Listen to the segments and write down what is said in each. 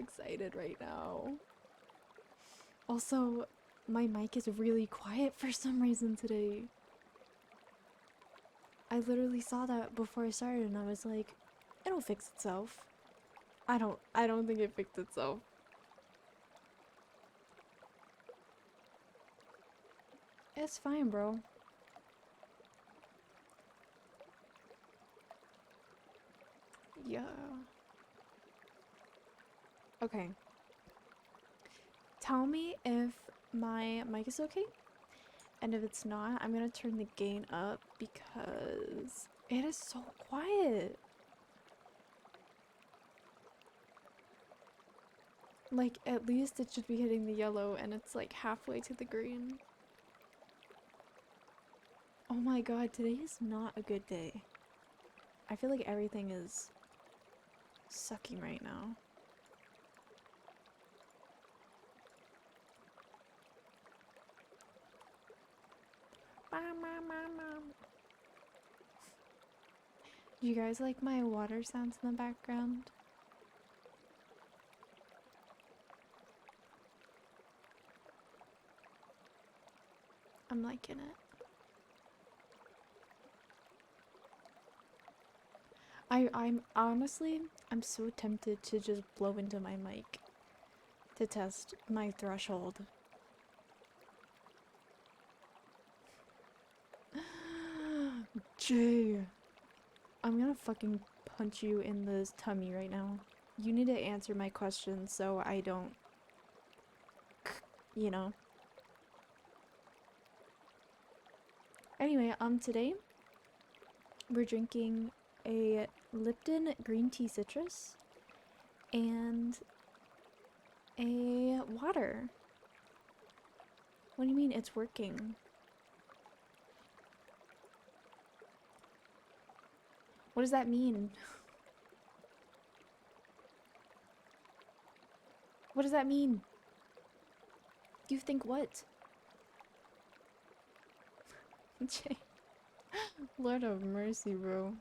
excited right now. Also, my mic is really quiet for some reason today. I literally saw that before I started and I was like, it'll fix itself. I don't think it fixed itself. It's fine, bro. Yeah. Okay. Tell me if my mic is okay. And if it's not, I'm gonna turn the gain up because it is so quiet. Like, at least it should be hitting the yellow and it's like halfway to the green. Oh my god, today is not a good day. I feel like everything is sucking right now. Do you guys like my water sounds in the background? I'm liking it. I'm honestly, I'm so tempted to just blow into my mic to test my threshold. Jay, I'm gonna fucking punch you in the tummy right now. You need to answer my questions so I don't, you know. Anyway, today we're drinking a Lipton green tea citrus and a water. What do you mean it's working? What does that mean? What does that mean? You think what? Jay. Lord of mercy, bro.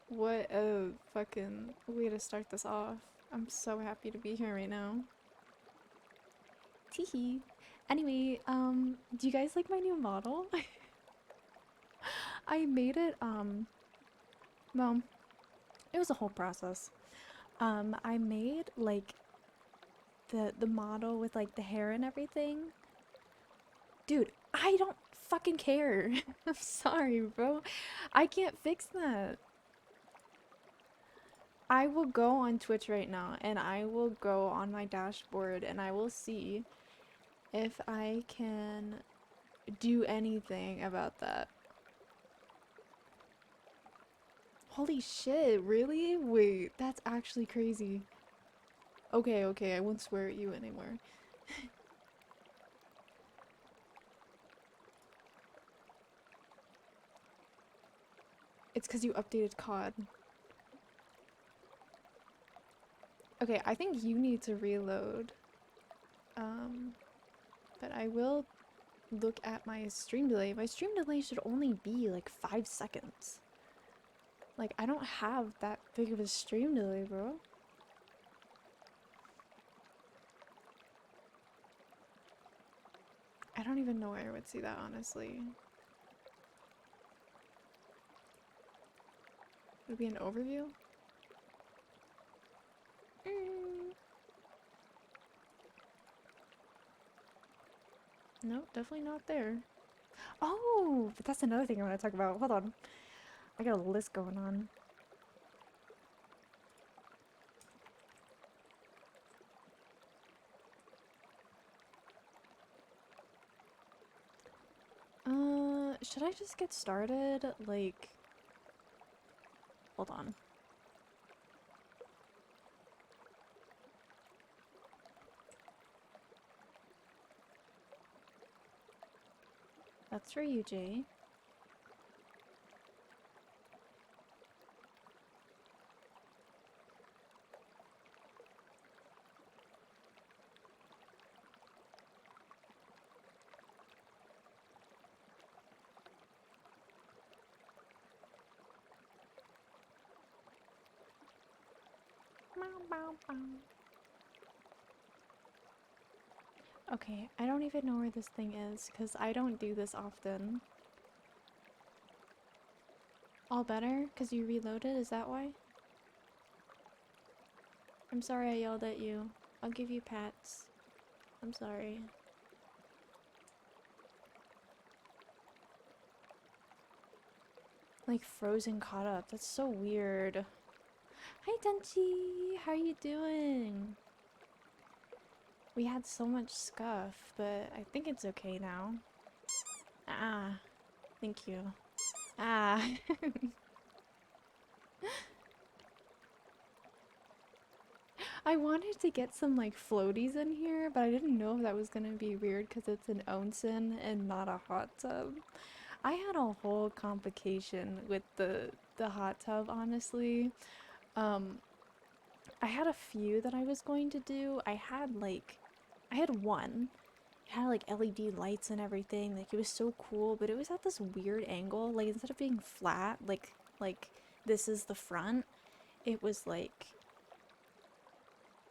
What a fucking way to start this off. I'm so happy to be here right now. Teehee. Anyway, do you guys like my new model? I made it, well, it was a whole process. I made, like, the model with, like, the hair and everything. Dude, I don't fucking care. I'm sorry, bro. I can't fix that. I will go on Twitch right now and I will go on my dashboard and I will see if I can do anything about that. Holy shit, really? Wait, that's actually crazy. Okay, okay, I won't swear at you anymore. It's because you updated COD. Okay, I think you need to reload. But I will look at my stream delay. My stream delay should only be like 5 seconds. Like, I don't have that big of a stream delay, bro. I don't even know where I would see that, honestly. Would it be an overview? No, definitely not there. Oh, but that's another thing I want to talk about. Hold on. I got a list going on. Should I just get started? Like, hold on. That's for you, Jay. Okay, I don't even know where this thing is because I don't do this often. All better? Because you reloaded? Is that why? I'm sorry I yelled at you. I'll give you pats. I'm sorry. Like frozen caught up. That's so weird. Hi Denchi! How are you doing? We had so much scuff, but I think it's okay now. Ah, thank you. Ah. I wanted to get some like floaties in here, but I didn't know if that was gonna be weird because it's an onsen and not a hot tub. I had a whole complication with the hot tub, honestly. Um, I had a few that I was going to do. I had one. It had like LED lights and everything. Like it was so cool, but it was at this weird angle. Like instead of being flat, like this is the front, it was like,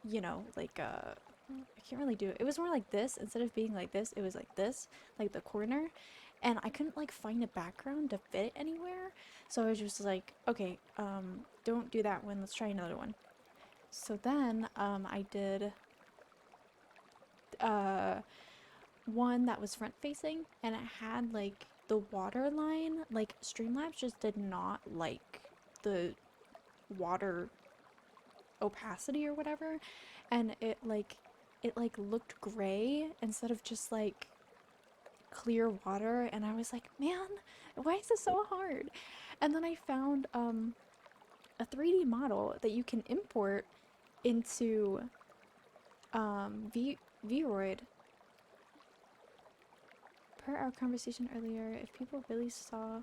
you know, like I can't really do it. It was more like this. Instead of being like this, it was like this, like the corner. And I couldn't like find a background to fit it anywhere. So I was just like, okay, don't do that one. Let's try another one. So then I did uh one that was front facing and it had like the water line. Like Streamlabs just did not like the water opacity or whatever, and it looked gray instead of just like clear water, and I was like, man, why is this so hard? And then I found a 3D model that you can import into Vroid. Per our conversation earlier, if people really saw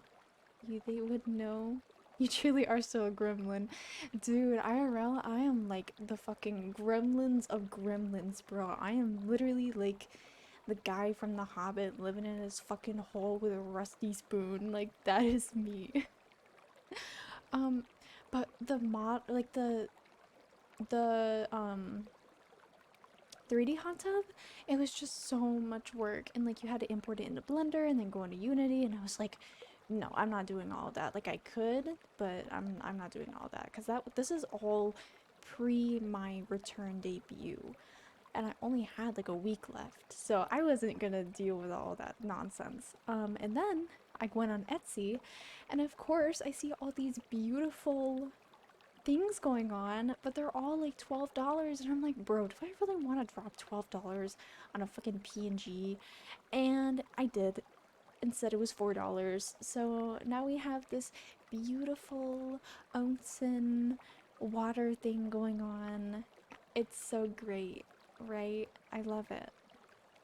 you, they would know. You truly are so a gremlin. Dude, IRL, I am like the fucking gremlins of gremlins, bro. I am literally like the guy from The Hobbit living in his fucking hole with a rusty spoon. Like, that is me. Um, but the mod, like the 3D hot tub, it was just so much work, and like you had to import it into Blender and then go into Unity, and I was like, no, I'm not doing all of that. Like I could, but I'm not doing all that because this is all pre my return debut, and I only had like a week left, so I wasn't gonna deal with all that nonsense. And then I went on Etsy, and of course I see all these beautiful things going on, but they're all like $12, and I'm like, bro, do I really want to drop $12 on a fucking PNG? And I did. Instead, it was $4. So now we have this beautiful onsen water thing going on. It's so great, right? I love it.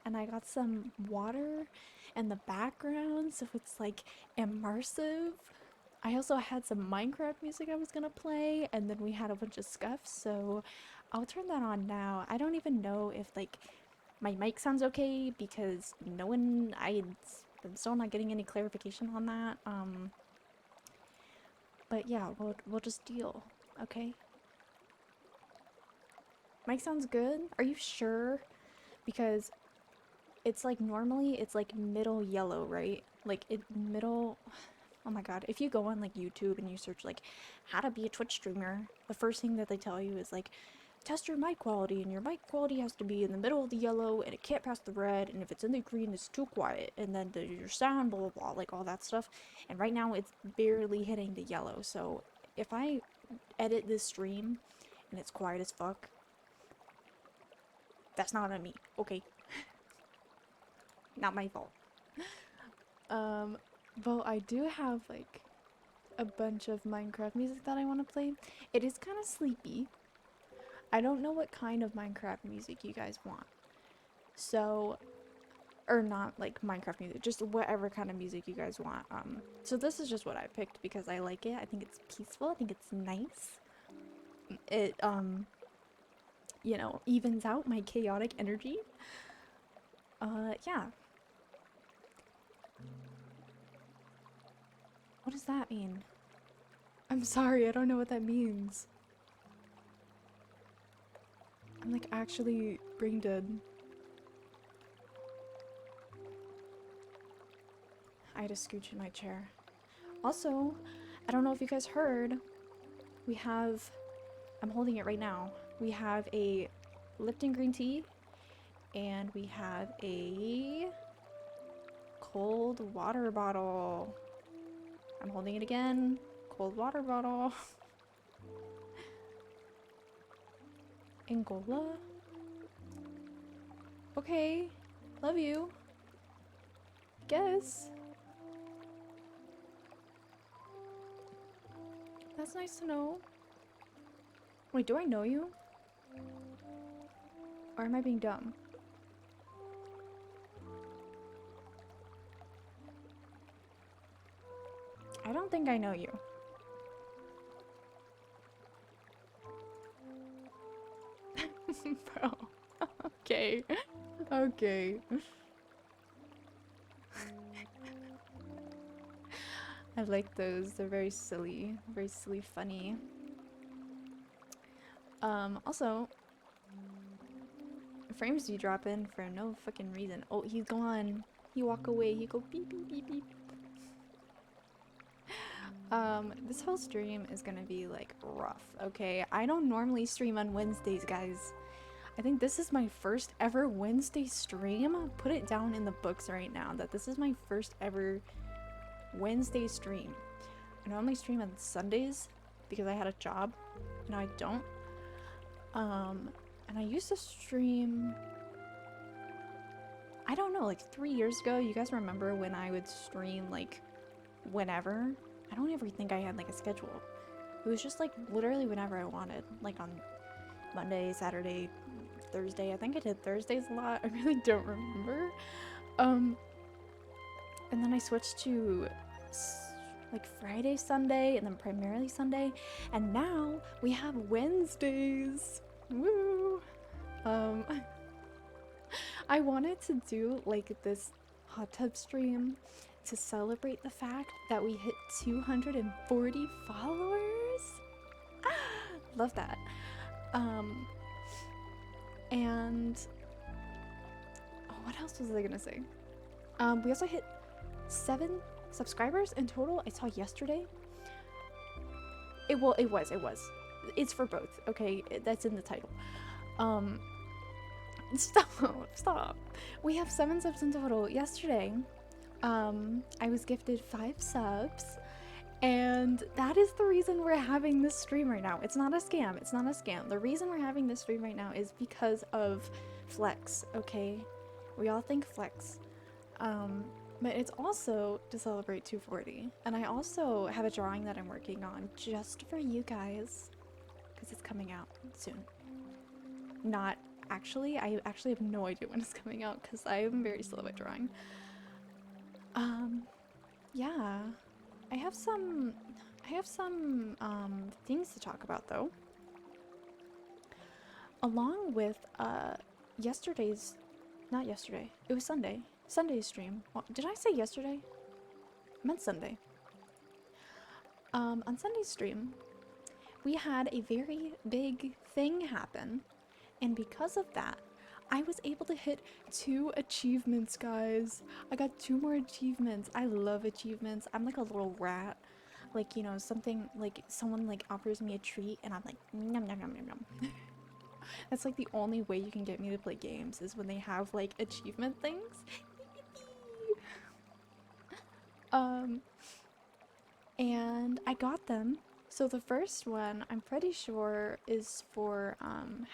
And I got some water in the background, so it's like immersive. I also had some Minecraft music I was gonna play, and then we had a bunch of scuff, so I'll turn that on now. I don't even know if like my mic sounds okay because I'm still not getting any clarification on that. But yeah, we'll just deal, okay? Mic sounds good? Are you sure? Because it's like normally it's like middle yellow, right? Like it middle. Oh my god, if you go on like YouTube and you search like how to be a Twitch streamer, the first thing that they tell you is like test your mic quality, and your mic quality has to be in the middle of the yellow and it can't pass the red, and if it's in the green it's too quiet, and then your sound blah blah blah, like all that stuff. And right now it's barely hitting the yellow, so if I edit this stream and it's quiet as fuck, that's not on me, okay? Not my fault. Um, but I do have like a bunch of Minecraft music that I want to play. It is kind of sleepy. I don't know what kind of Minecraft music you guys want. So, or not like Minecraft music, just whatever kind of music you guys want. So this is just what I picked because I like it. I think it's peaceful. I think it's nice. It, you know, evens out my chaotic energy. Yeah. What does that mean? I'm sorry, I don't know what that means. I'm like actually brain dead. I had to scooch in my chair. Also, I don't know if you guys heard, we have, I'm holding it right now. We have a Lipton green tea and we have a cold water bottle. I'm holding it again. Cold water bottle. Angola? Okay. Love you. Guess. That's nice to know. Wait, do I know you? Or am I being dumb? I don't think I know you. Bro. Okay. Okay. I like those. They're very silly, funny. Also, frames do drop in for no fucking reason. Oh, he's gone. He walk away. He go beep beep beep beep. This whole stream is gonna be like rough, okay? I don't normally stream on Wednesdays, guys. I think this is my first ever Wednesday stream. Put it down in the books right now that this is my first ever Wednesday stream. I normally stream on Sundays because I had a job. Now I don't. And I used to stream, I don't know, like 3 years ago. You guys remember when I would stream like whenever? I don't ever think I had like a schedule. It was just like literally whenever I wanted, like on Monday, Saturday, Thursday. I think I did Thursdays a lot. I really don't remember. And then I switched to like Friday, Sunday, and then primarily Sunday. And now we have Wednesdays. Woo! I wanted to do like this hot tub stream to celebrate the fact that we hit 240 followers. Love that. And oh, what else was I gonna say? We also hit 7 subscribers in total. I saw yesterday. It was. It's for both. Okay, that's in the title. Stop. We have 7 subs in total. Yesterday, I was gifted 5 subs, and that is the reason we're having this stream right now. It's not a scam. It's not a scam. The reason we're having this stream right now is because of Flex. Okay, we all think Flex. But it's also to celebrate 240, and I also have a drawing that I'm working on just for you guys, because it's coming out soon. Not actually, I actually have no idea when it's coming out because I am very slow at drawing. Yeah, I have some things to talk about though. Along with yesterday's, not yesterday, it was Sunday's stream. Well, did I say yesterday? I meant Sunday. On Sunday's stream, we had a very big thing happen, and because of that, I was able to hit 2 achievements, guys. I got 2 more achievements. I love achievements. I'm like a little rat. Like, you know, something like someone like offers me a treat and I'm like, yum yum yum yum yum. That's like the only way you can get me to play games is when they have like achievement things. And I got them. So the first one, I'm pretty sure, is for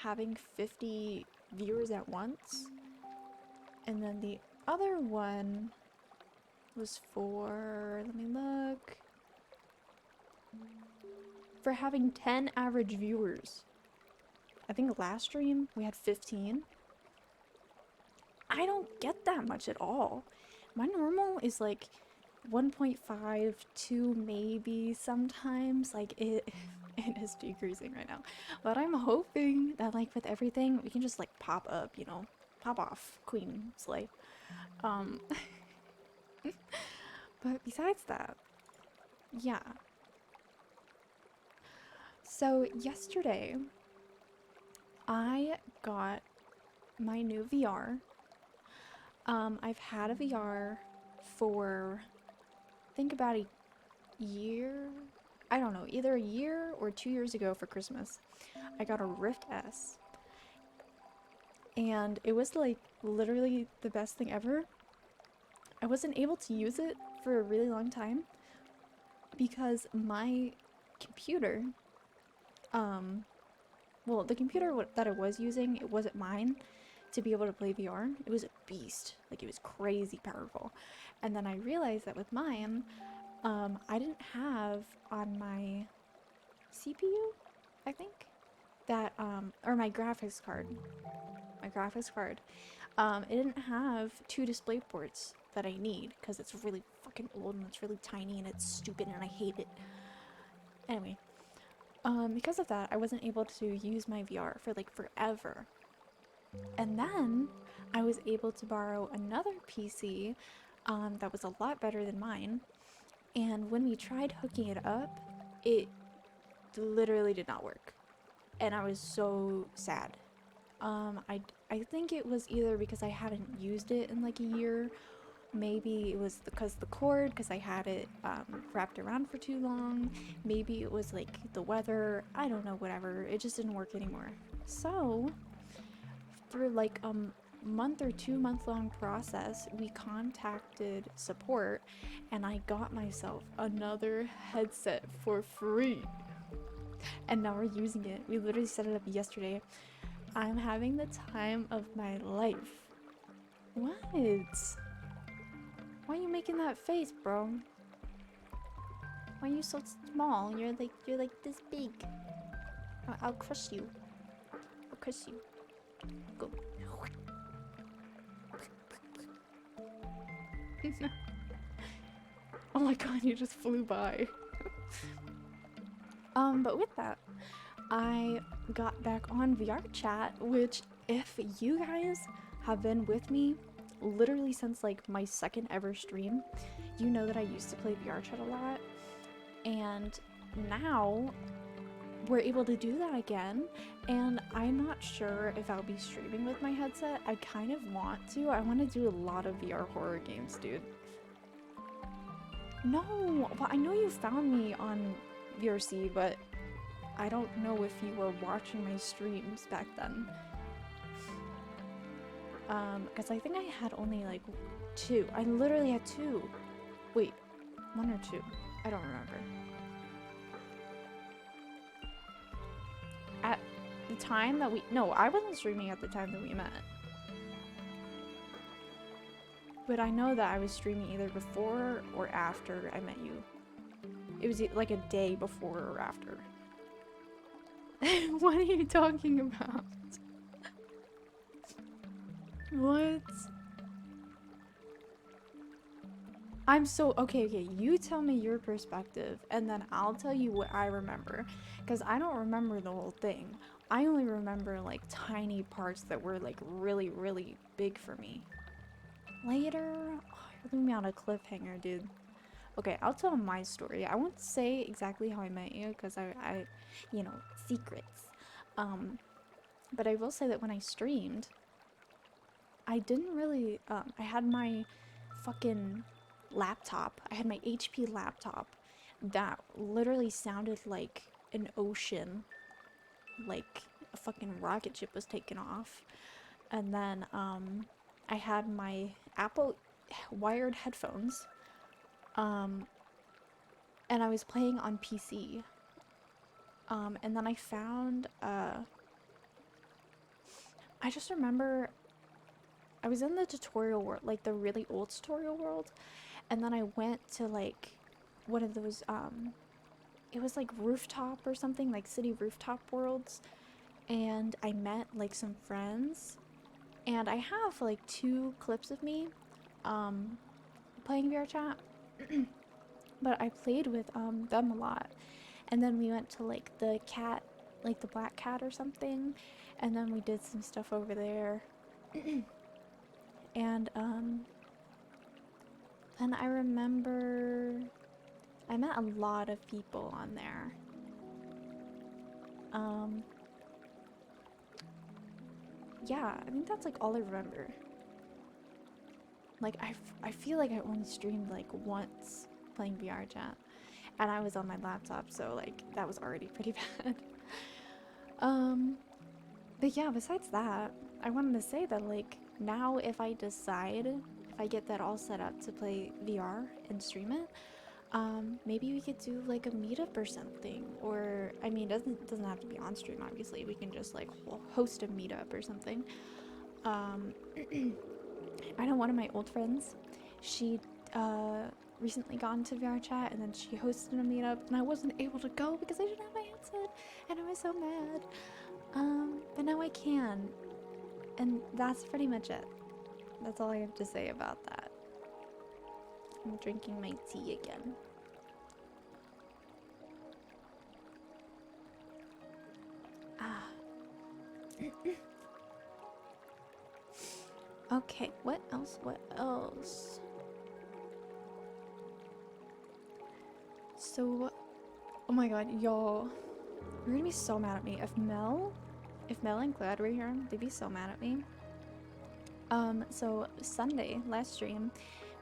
having 50 viewers at once. And then the other one was for, let me look, for having 10 average viewers. I think last stream we had 15. I don't get that much at all. My normal is like 1.5, 2 maybe sometimes. Like it is decreasing right now. But I'm hoping that like with everything we can just like pop up, you know, pop off Queen Slay. But besides that, yeah. So yesterday, I got my new VR. I've had a VR for, think about a year. I don't know, either a year or 2 years ago for Christmas. I got a Rift S. And it was like literally the best thing ever. I wasn't able to use it for a really long time because my computer, well, the computer that I was using, it wasn't mine to be able to play VR. It was a beast. Like, it was crazy powerful. And then I realized that with mine, I didn't have on my CPU, I think, that, or my graphics card. It didn't have 2 display ports that I need because it's really fucking old and it's really tiny and it's stupid and I hate it. Anyway, because of that, I wasn't able to use my VR for like forever. And then I was able to borrow another PC that was a lot better than mine. And when we tried hooking it up, it literally did not work. And I was so sad. I think it was either because I hadn't used it in like a year. Maybe it was because the cord, because I had it wrapped around for too long. Maybe it was like the weather. I don't know, whatever. It just didn't work anymore. So, through like a month or 2 month long process, we contacted support and I got myself another headset for free. And now we're using it. We literally set it up yesterday. I'm having the time of my life. What? Why are you making that face, bro? Why are you so small? You're like this big. I'll crush you. I'll crush you. Go. Oh my god, you just flew by. But with that, I got back on VR chat, which if you guys have been with me literally since like my second ever stream, you know that I used to play VR chat a lot, and now we're able to do that again. And I'm not sure if I'll be streaming with my headset. I kind of want to. I want to do a lot of VR horror games, dude. No, well, I know you found me on VRC, but I don't know if you were watching my streams back then. Because I think I had only like 2. I literally had 2. Wait, 1 or 2. I don't remember. At the time that no, I wasn't streaming at the time that we met. But I know that I was streaming either before or after I met you. It was like a day before or after. What are you talking about? What? I'm so okay, you tell me your perspective and then I'll tell you what I remember, because I don't remember the whole thing. I only remember like tiny parts that were like really, really big for me. Later? Oh, you're leaving me on a cliffhanger, dude. Okay, I'll tell my story. I won't say exactly how I met you because I, you know, secrets. But I will say that when I streamed, I didn't really, I had my fucking laptop. I had my HP laptop that literally sounded like an ocean, like a fucking rocket ship was taking off. And then, I had my Apple wired headphones, and I was playing on PC. And then I found, I just remember I was in the tutorial world, like the really old tutorial world, and then I went to like one of those, it was like rooftop or something, like city rooftop worlds, and I met like some friends, and I have like 2 clips of me, playing VR chat, but I played with, them a lot, and then we went to like the cat, like the black cat or something, and then we did some stuff over there. And then I remember I met a lot of people on there. yeah, I think that's like all I remember. Like I feel like I only streamed like once playing VR chat, and I was on my laptop, so like that was already pretty bad. um, but yeah, besides that, I wanted to say that like now if I decide, if I get that all set up to play VR and stream it, maybe we could do like a meetup or something. Or I mean, doesn't have to be on stream. Obviously, we can just like host a meetup or something. Um, I know one of my old friends. She uh, recently got into VR chat, and then she hosted a meetup, and I wasn't able to go because I didn't have my headset, and I was so mad. But now I can, and that's pretty much it. That's all I have to say about that. I'm drinking my tea again. Ah. Okay, what else? What else? So, oh my god, y'all. You're gonna be so mad at me. If Mel and Glad were here, they'd be so mad at me. So Sunday, last stream,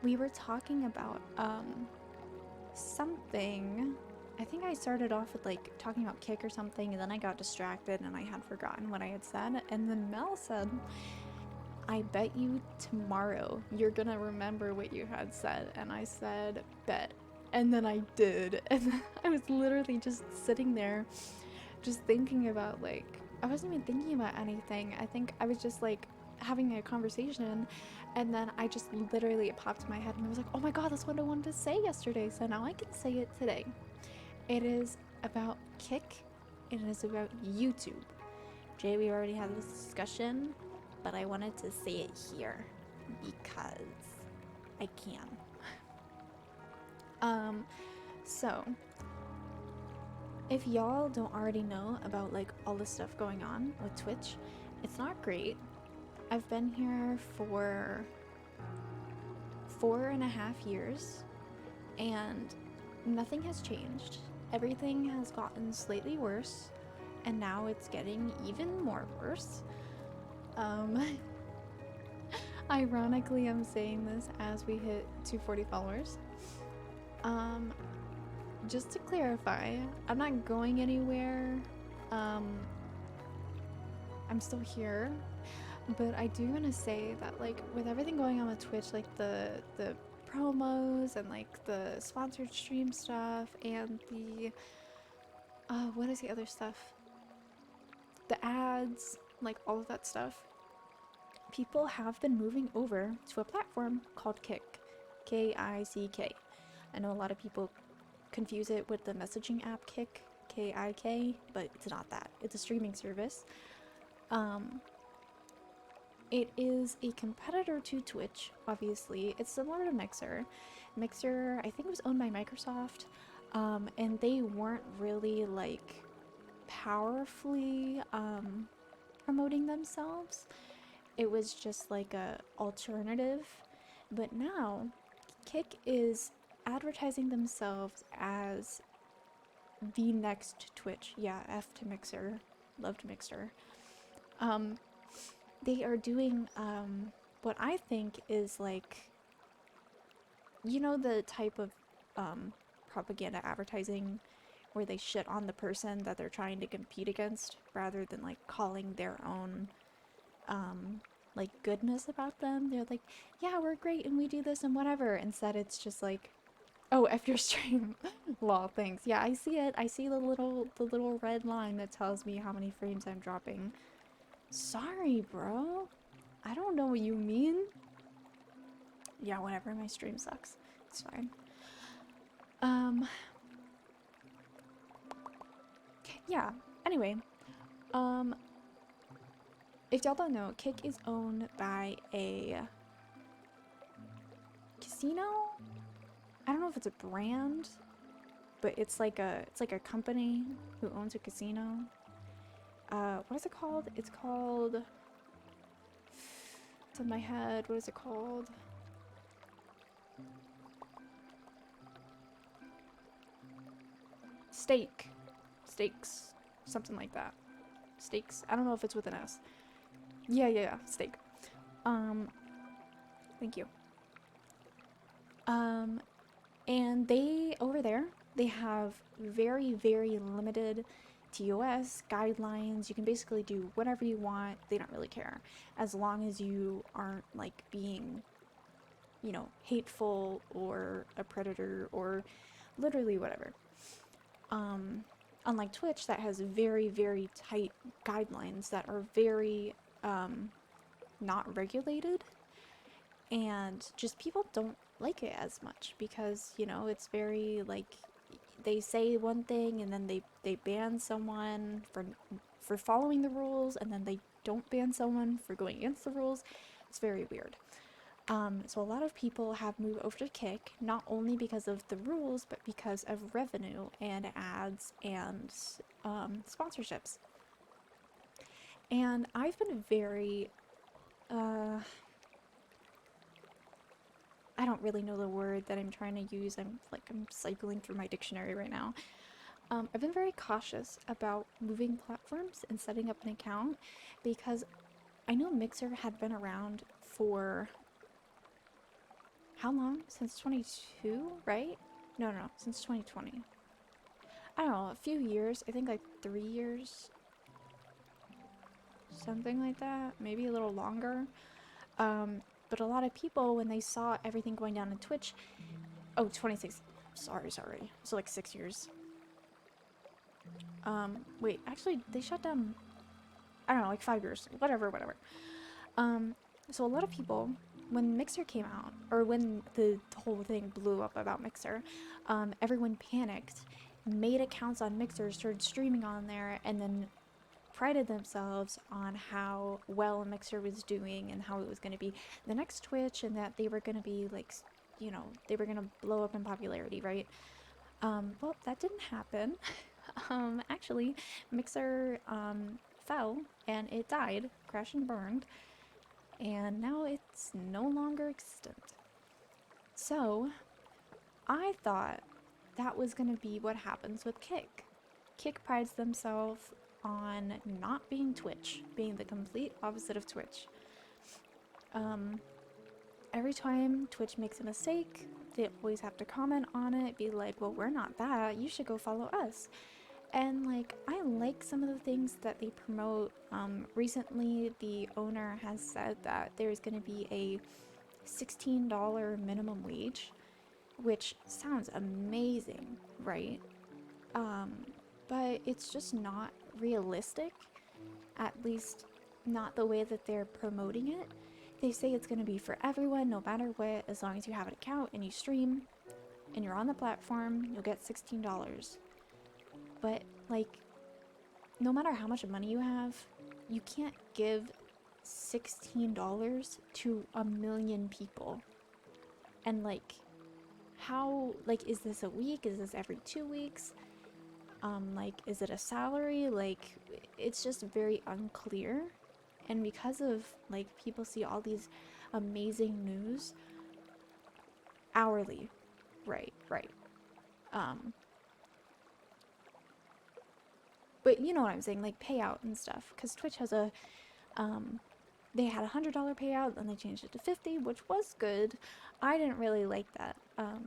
we were talking about, something. I think I started off with like talking about Kick or something, and then I got distracted and I had forgotten what I had said. And then Mel said, I bet you tomorrow you're gonna remember what you had said. And I said, bet. And then I did. And I was literally just sitting there, just thinking about like, I wasn't even thinking about anything. I think I was just like having a conversation, and then I just literally, it popped in my head and I was like, oh my god, that's what I wanted to say yesterday, so now I can say it today. It is about Kick, and it is about YouTube. Jay, we already had this discussion, but I wanted to say it here because I can. So if y'all don't already know about like all the stuff going on with Twitch, it's not great. I've been here for 4.5 years, and nothing has changed. Everything has gotten slightly worse, and now it's getting even more worse. Ironically, I'm saying this as we hit 240 followers. Just to clarify, I'm not going anywhere. I'm still here. But I do want to say that like with everything going on with Twitch, like the promos and like the sponsored stream stuff and the what is the other stuff? The ads, like all of that stuff. People have been moving over to a platform called Kick. Kick. I know a lot of people confuse it with the messaging app Kick, Kik, but it's not that. It's a streaming service. It is a competitor to Twitch, obviously. It's similar to Mixer. Mixer, I think it was owned by Microsoft, and they weren't really like powerfully promoting themselves. It was just like a alternative. But now, Kick is advertising themselves as the next Twitch. Yeah, F to Mixer. Loved Mixer. They are doing what I think is like, you know, the type of propaganda advertising where they shit on the person that they're trying to compete against rather than like calling their own like goodness about them. They're like, yeah, we're great and we do this and whatever. Instead it's just like, oh, F your stream. Lol, thanks. Yeah, I see it. I see the little red line that tells me how many frames I'm dropping. Sorry, bro. I don't know what you mean. Yeah, whatever. My stream sucks. It's fine. Yeah. Anyway, if y'all don't know, Kick is owned by a casino. I don't know if it's a brand, but it's like a company who owns a casino. What is it called? It's called, it's in my head. What is it called? Stakes, something like that. Stakes. I don't know if it's with an S. Yeah, steak. Um, Thank you. Um, and they, over there, they have very, very limited TOS guidelines. You can basically do whatever you want. They don't really care. As long as you aren't like being, hateful or a predator or literally whatever. Um, Unlike Twitch, that has very, very tight guidelines that are very um, not regulated, and just people don't like it as much because it's very like they say one thing and then they ban someone for following the rules, and then they don't ban someone for going against the rules. It's very weird. So a lot of people have moved over to Kick, not only because of the rules, but because of revenue and ads and sponsorships. And I've been very, I don't really know the word that I'm trying to use. I'm cycling through my dictionary right now. I've been very cautious about moving platforms and setting up an account because I know Mixer had been around for how long? Since 22, right? No, since 2020. I don't know, a few years. I think like 3 years, something like that. Maybe a little longer. But a lot of people, when they saw everything going down on Twitch, oh, 26. Sorry. So like 6 years. Wait, actually, they shut down, I don't know, like 5 years. Whatever. Um, so a lot of people, when Mixer came out, or when the whole thing blew up about Mixer, everyone panicked, made accounts on Mixer, started streaming on there, and then prided themselves on how well Mixer was doing and how it was going to be the next Twitch, and that they were going to be like, they were going to blow up in popularity, right? Well, that didn't happen. Actually, Mixer fell and it died, crashed and burned, and now it's no longer extant. So, I thought that was going to be what happens with Kick. Kick prides themselves on not being Twitch, being the complete opposite of Twitch. Um, every time Twitch makes a mistake, they always have to comment on it, be like, well, we're not that, you should go follow us. And like, I like some of the things that they promote. Recently, the owner has said that there's going to be a $16 minimum wage, which sounds amazing, right? Um, but it's just not realistic, at least not the way that they're promoting it. They say it's going to be for everyone, no matter what, as long as you have an account and you stream and you're on the platform, you'll get $16. But, like, no matter how much money you have, you can't give $16 to a million people. And, like, how, like, is this a week? Is this every 2 weeks? Like, is it a salary? Like, it's just very unclear. And because of, like, people see all these amazing news hourly. Right. Um, but you know what I'm saying, like payout and stuff. Because Twitch has they had $100 payout, then they changed it to 50, which was good. I didn't really like that,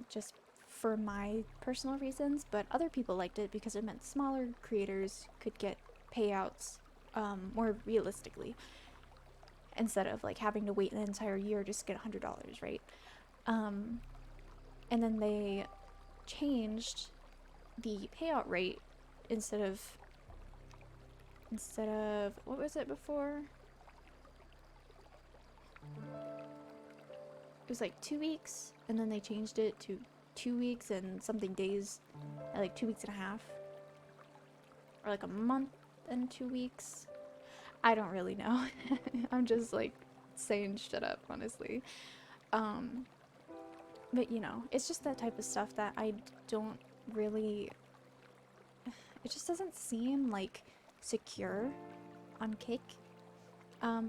just for my personal reasons, but other people liked it because it meant smaller creators could get payouts more realistically, instead of like having to wait an entire year just to get $100, right? Um, and then they changed the payout rate instead of what was it before? It was like 2 weeks, and then they changed it to 2 weeks and something days, like 2 weeks and a half, or like a month and 2 weeks. I don't really know. I'm just like saying shut up, honestly. Um, but it's just that type of stuff that I don't really. It just doesn't seem like secure on Kick.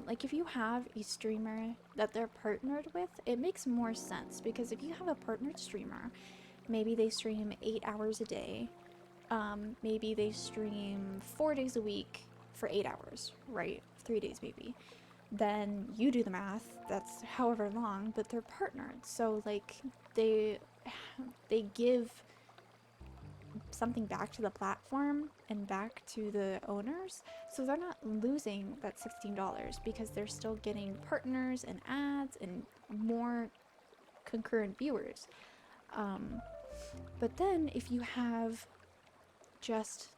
Like if you have a streamer that they're partnered with, it makes more sense, because if you have a partnered streamer, maybe they stream 8 hours a day, maybe they stream 4 days a week for 8 hours, right? 3 days maybe. then you do the math, that's however long, but they're partnered. So like they they give something back to the platform and back to the owners. So they're not losing that $16 because they're still getting partners and ads and more concurrent viewers. Um, but then if you have just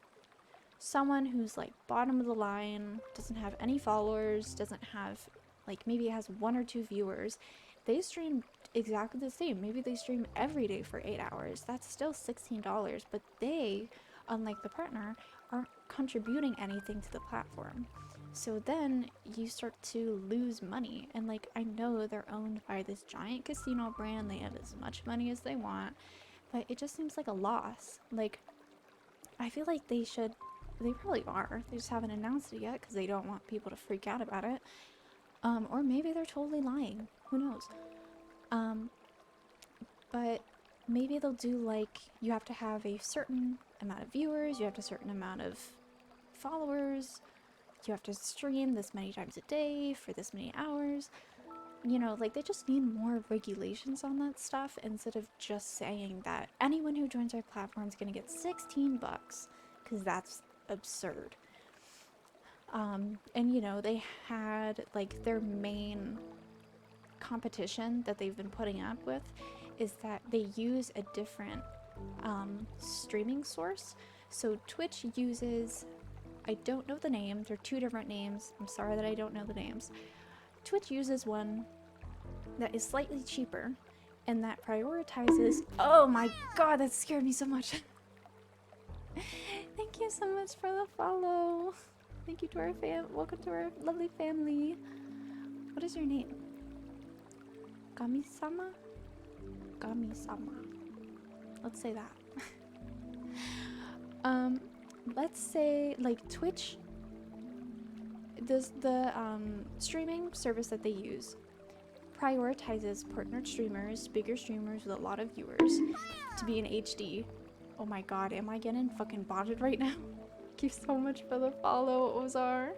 someone who's like bottom of the line, doesn't have any followers, doesn't have, like, maybe has 1 or 2 viewers, they stream exactly the same. Maybe they stream every day for 8 hours. That's still $16, but they, unlike the partner, aren't contributing anything to the platform. So then you start to lose money. And like, I know they're owned by this giant casino brand, they have as much money as they want, but it just seems like a loss. Like, I feel like they should, they probably are, they just haven't announced it yet because they don't want people to freak out about it. Or maybe they're totally lying, who knows. Um, but maybe they'll do like, you have to have a certain amount of viewers, you have a certain amount of followers, you have to stream this many times a day for this many hours. You know, like, they just need more regulations on that stuff instead of just saying that anyone who joins our platform is going to get 16 bucks, because that's absurd. And you know, they had like their main competition that they've been putting up with is that they use a different streaming source. So Twitch uses, I don't know the name, they're 2 different names. I'm sorry that I don't know the names. Twitch uses one that is slightly cheaper and that prioritizes, oh my god, that scared me so much. Thank you so much for the follow. Thank you to our welcome to our lovely family. What is your name? Gami-sama? Gami-sama. Let's say that. Let's say like Twitch, the streaming service that they use prioritizes partnered streamers, bigger streamers with a lot of viewers to be in HD. Oh my god, am I getting fucking botted right now? Thank you so much for the follow, Ozar.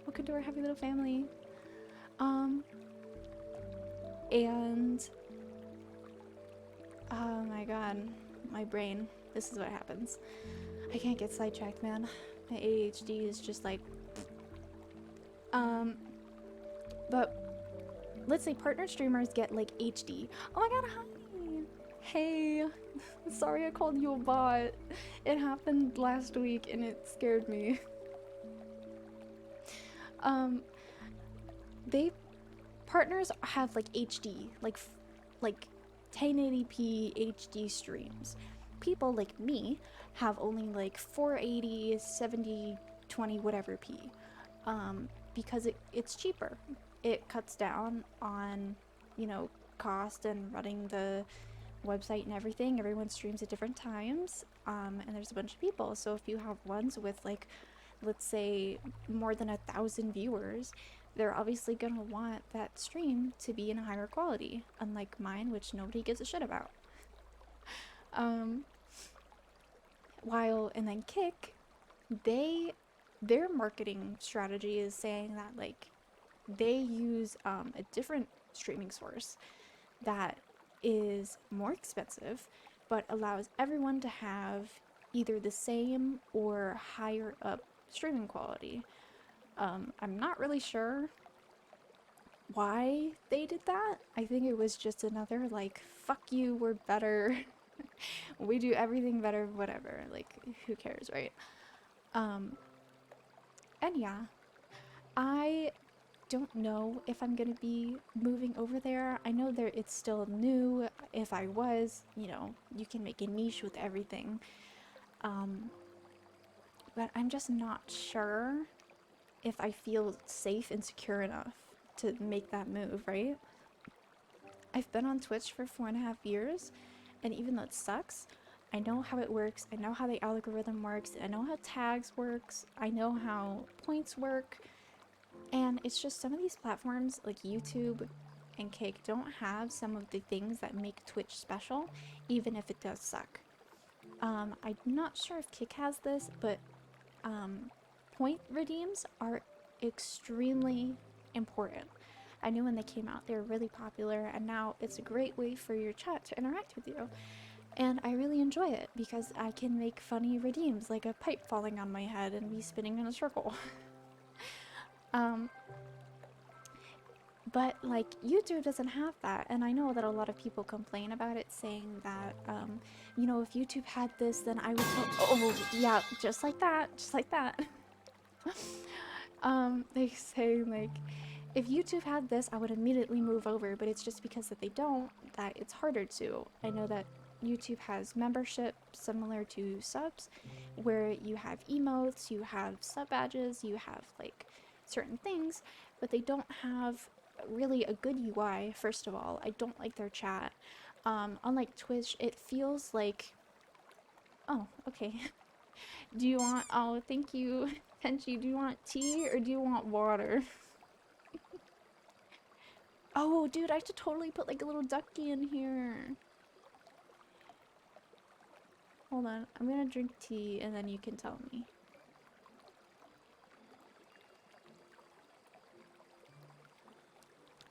Welcome to our happy little family. And oh my god, my brain. This is what happens. I can't get sidetracked, man. My ADHD is just like, but let's say partner streamers get like HD. Oh my god, hi! Hey! Sorry I called you a bot. It happened last week and it scared me. They partners have like HD, like 1080p HD streams. People like me have only like 480, 70, 20, whatever p. Because it's cheaper. It cuts down on, you know, cost and running the website and everything. Everyone streams at different times, and there's a bunch of people. So if you have ones with like, let's say, more than 1,000 viewers, they're obviously gonna want that stream to be in a higher quality, unlike mine, which nobody gives a shit about. And then Kick, their marketing strategy is saying that like they use a different streaming source that is more expensive but allows everyone to have either the same or higher up streaming quality. I'm not really sure why they did that. I think it was just another like, fuck you, we're better. We do everything better, whatever. Like, who cares, right? And yeah, I don't know if I'm gonna be moving over there. I know it's still new. If I was, you know, you can make a niche with everything. But I'm just not sure if I feel safe and secure enough to make that move, right? I've been on Twitch for 4.5 years, and even though it sucks, I know how it works, I know how the algorithm works, I know how tags works, I know how points work, and it's just some of these platforms like YouTube and Cake don't have some of the things that make Twitch special, even if it does suck. I'm not sure if Kick has this, but point redeems are extremely important. I knew when they came out they were really popular, and now it's a great way for your chat to interact with you. And I really enjoy it because I can make funny redeems like a pipe falling on my head and me spinning in a circle. um, but like YouTube doesn't have that, and I know that a lot of people complain about it, saying that you know, if YouTube had this, then I would oh yeah, just like that, just like that. They say like, if YouTube had this, I would immediately move over, but it's just because that they don't, that it's harder to. I know that YouTube has membership similar to subs, where you have emotes, you have sub badges, you have like certain things, but they don't have really a good UI. First of all, I don't like their chat. Unlike Twitch, it feels like, oh, okay. Do you want, oh, thank you, Tenchi, do you want tea or do you want water? Oh, dude, I should totally put like a little ducky in here. Hold on, I'm gonna drink tea and then you can tell me.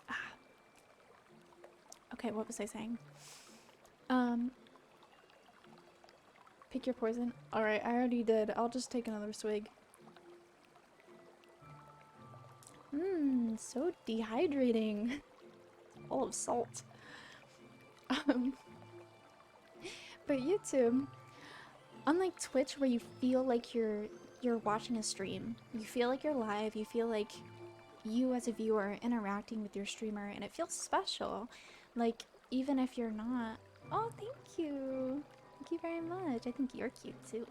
Ah. Okay, what was I saying? Um, Pick your poison. Alright, I already did. I'll just take another swig. Mmm, so dehydrating. Full of salt. Um, but YouTube, unlike Twitch where you feel like you're watching a stream, you feel like you're live, you feel like you as a viewer are interacting with your streamer, and it feels special. Like, even if you're not. Oh, thank you. Thank you very much. I think you're cute too.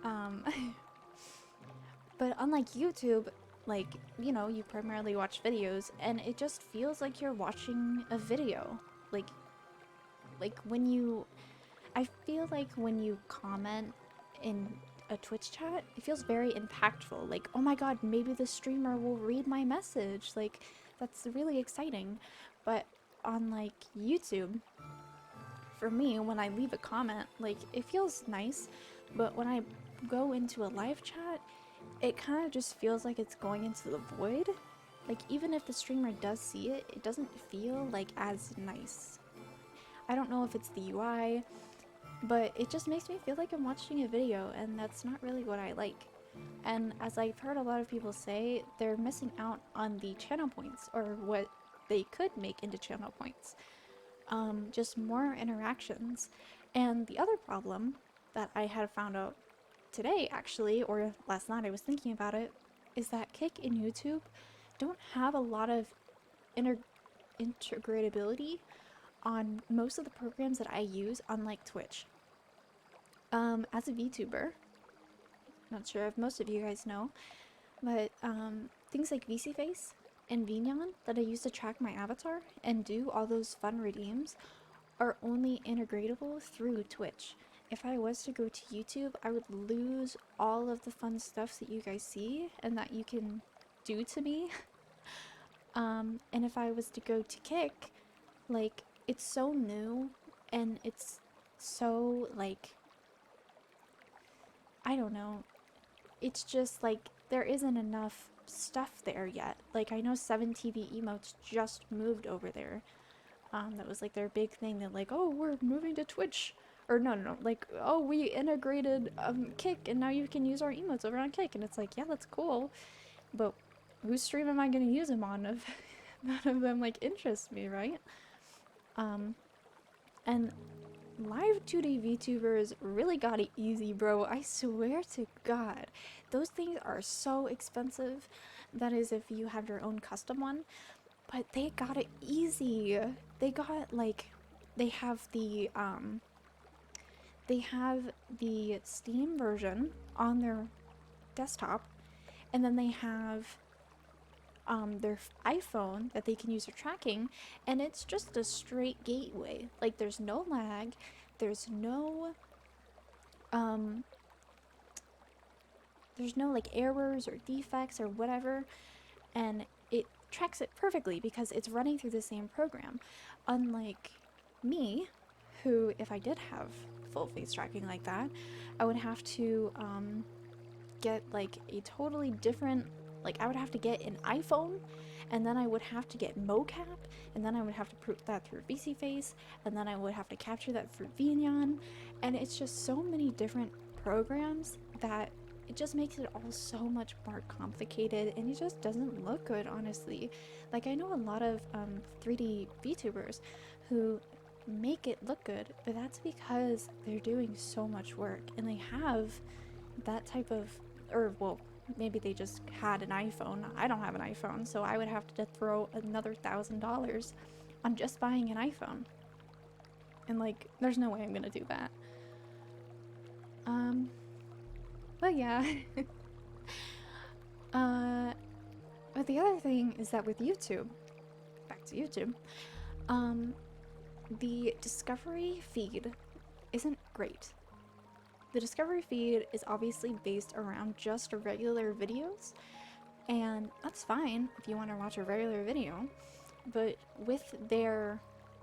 Um, but unlike YouTube, like, you know, you primarily watch videos, and it just feels like you're watching a video. Like when you, I feel like when you comment in a Twitch chat, it feels very impactful. Like, oh my god, maybe the streamer will read my message. Like, that's really exciting. But on like YouTube, for me, when I leave a comment, like, it feels nice. But when I go into a live chat, it kind of just feels like it's going into the void. Like, even if the streamer does see it, it doesn't feel like as nice. I don't know if it's the UI, but it just makes me feel like I'm watching a video, and that's not really what I like. And as I've heard a lot of people say, they're missing out on the channel points, or what they could make into channel points. Just more interactions. And the other problem that I had found out today, actually, or last night I was thinking about it, is that Kick and YouTube don't have a lot of integratability on most of the programs that I use, unlike Twitch. As a VTuber, not sure if most of you guys know, but things like VCFace and Vignon that I use to track my avatar and do all those fun redeems are only integratable through Twitch. If I was to go to YouTube, I would lose all of the fun stuff that you guys see and that you can do to me. And if I was to go to Kick, like, it's so new and it's so, like, I don't know. It's just like there isn't enough stuff there yet. Like, I know 7TV emotes just moved over there. That was like their big thing. That like, oh, we're moving to Twitch. Or no, like, oh, we integrated Kick and now you can use our emotes over on Kick. And it's like, yeah, that's cool. But whose stream am I going to use them on if none of them like interest me, right? And live 2D VTubers really got it easy, bro. I swear to God. Those things are so expensive. That is if you have your own custom one. But they got it easy. They got, like, they have the Steam version on their desktop. And then they have their iPhone that they can use for tracking, and it's just a straight gateway. Like, there's no lag, there's no like errors or defects or whatever, and it tracks it perfectly because it's running through the same program. Unlike me, who, if I did have full face tracking like that, I would have to get like a totally different Like, I would have to get an iPhone, and then I would have to get mocap, and then I would have to prove that through VCFace, and then I would have to capture that through Vignon, and it's just so many different programs that it just makes it all so much more complicated, and it just doesn't look good, honestly. Like, I know a lot of 3D VTubers who make it look good, but that's because they're doing so much work, and they have that type of, or well, maybe they just had an iPhone. I don't have an iPhone, so I would have to throw another $1,000 on just buying an iPhone. And like, there's no way I'm gonna do that. But yeah. But the other thing is that with YouTube, back to YouTube, the discovery feed isn't great. The discovery feed is obviously based around just regular videos, and that's fine if you want to watch a regular video, but with their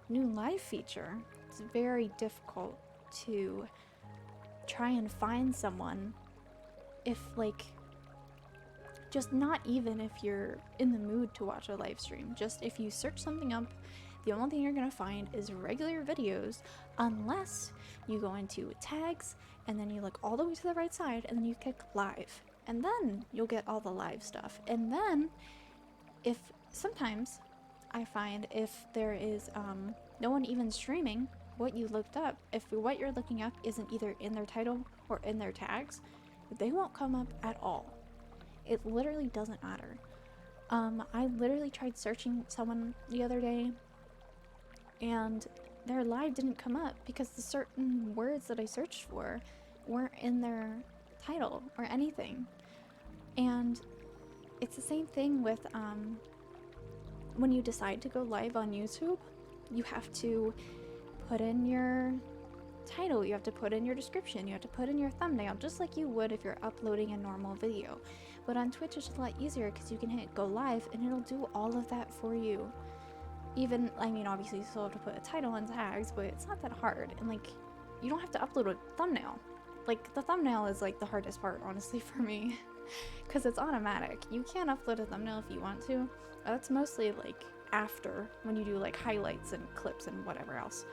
new live feature, it's very difficult to try and find someone if, like, just not even if you're in the mood to watch a live stream, just if you search something up, the only thing you're gonna find is regular videos, unless you go into tags and then you look all the way to the right side and then you click live, and then you'll get all the live stuff. And then if sometimes I find if there is no one even streaming what you looked up, if what you're looking up isn't either in their title or in their tags, they won't come up at all. It literally doesn't matter. I literally tried searching someone the other day, and their live didn't come up because the certain words that I searched for weren't in their title or anything. And it's the same thing with when you decide to go live on YouTube, you have to put in your title, you have to put in your description, you have to put in your thumbnail, just like you would if you're uploading a normal video. But on Twitch it's a lot easier because you can hit go live and it'll do all of that for you. Even, I mean, obviously you still have to put a title and tags, but it's not that hard. And like, you don't have to upload a thumbnail. Like, the thumbnail is like the hardest part, honestly, for me, because it's automatic. You can upload a thumbnail if you want to. That's mostly like after, when you do like highlights and clips and whatever else.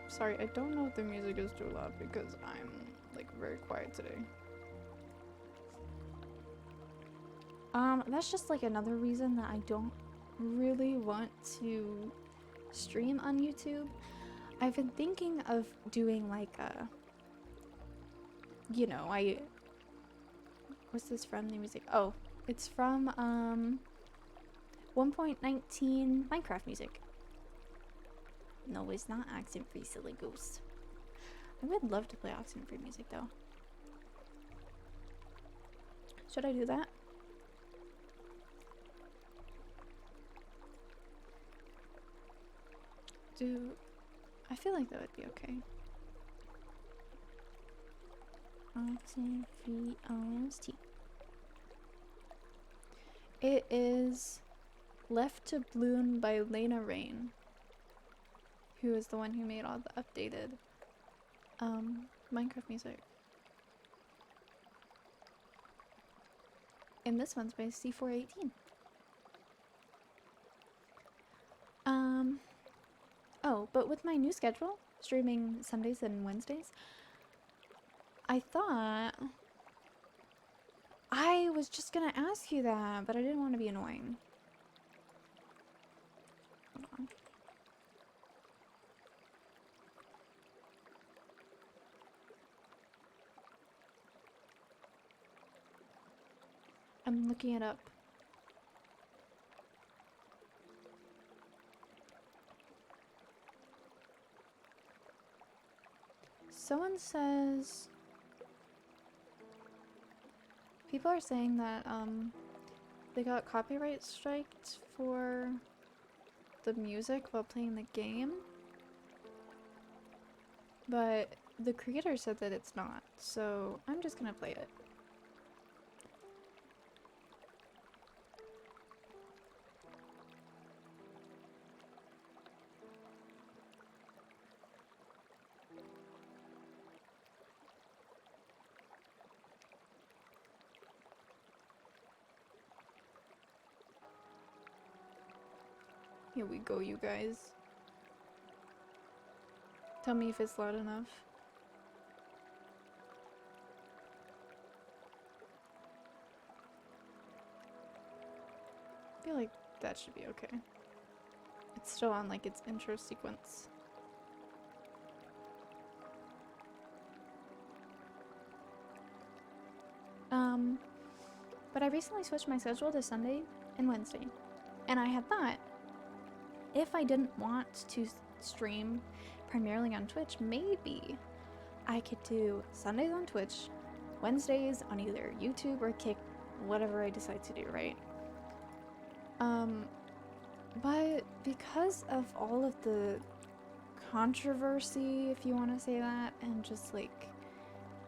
Sorry, I don't know if the music is too loud because I'm like very quiet today. That's just like another reason that I don't really want to stream on YouTube. I've been thinking of doing like a, you know, what's this from, the music? Oh, it's from 1.19 Minecraft music. No, it's not accent-free, silly goose. I would love to play accent-free music though. Should I do that? I feel like that would be okay. Accent-free OST. It is Left to Bloom by Lena Rain, who is the one who made all the updated Minecraft music. And this one's by C418. Oh, but with my new schedule, streaming Sundays and Wednesdays, I thought I was just gonna ask you that, but I didn't want to be annoying. Hold on. I'm looking it up. Someone says people are saying that they got copyright striked for the music while playing the game, but the creator said that it's not, so I'm just gonna play it. Here we go, you guys. Tell me if it's loud enough. I feel like that should be okay. It's still on like its intro sequence. But I recently switched my schedule to Sunday and Wednesday. And I had thought, if I didn't want to stream primarily on Twitch, maybe I could do Sundays on Twitch, Wednesdays on either YouTube or Kick, whatever I decide to do, right? But because of all of the controversy, if you want to say that, and just like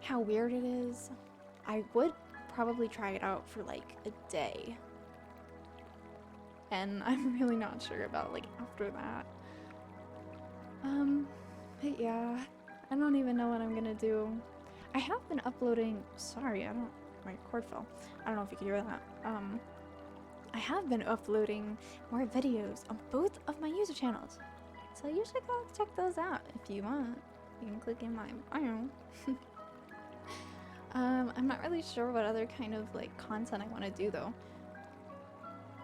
how weird it is, I would probably try it out for like a day. And I'm really not sure about like after that. But yeah, I don't even know what I'm gonna do. I have been uploading, sorry, my cord fell. I don't know if you can hear that. I have been uploading more videos on both of my user channels. So you should go check those out if you want. You can click in my bio. I'm not really sure what other kind of like content I want to do though.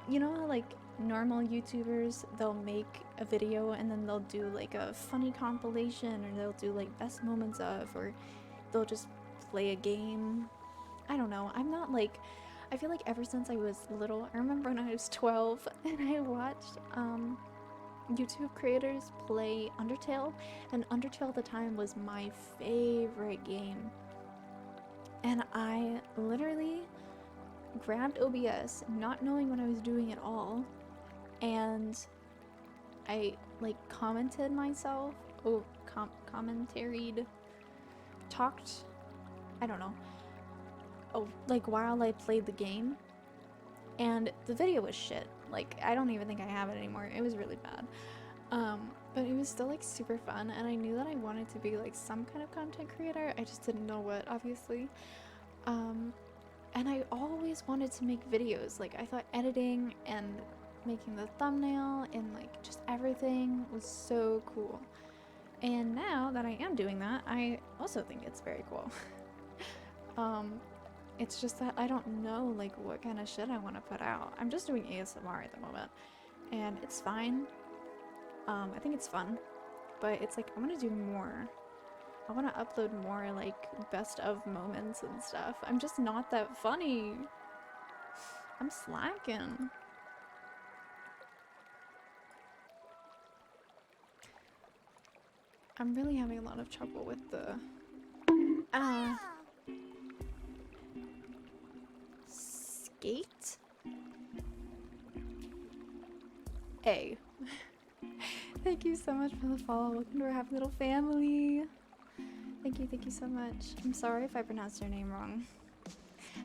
You know how like normal YouTubers, they'll make a video and then they'll do like a funny compilation, or they'll do like best moments of, or they'll just play a game. I don't know. I'm not like, I feel like ever since I was little, I remember when I was 12 and I watched YouTube creators play Undertale, and Undertale at the time was my favorite game. And I literally grabbed OBS, not knowing what I was doing at all, and I like commented myself, commentaried, talked, I don't know, like while I played the game, and the video was shit. Like, I don't even think I have it anymore. It was really bad. But it was still like super fun, and I knew that I wanted to be like some kind of content creator. I just didn't know what, obviously. And I always wanted to make videos. Like, I thought editing and making the thumbnail and like just everything was so cool. And now that I am doing that, I also think it's very cool. It's just that I don't know like what kind of shit I want to put out. I'm just doing ASMR at the moment, and it's fine. I think it's fun, but it's like I want to do more. I want to upload more like best of moments and stuff. I'm just not that funny. I'm slacking. I'm really having a lot of trouble with the skate? A. Thank you so much for the follow. Welcome to our happy little family. Thank you so much. I'm sorry if I pronounced your name wrong.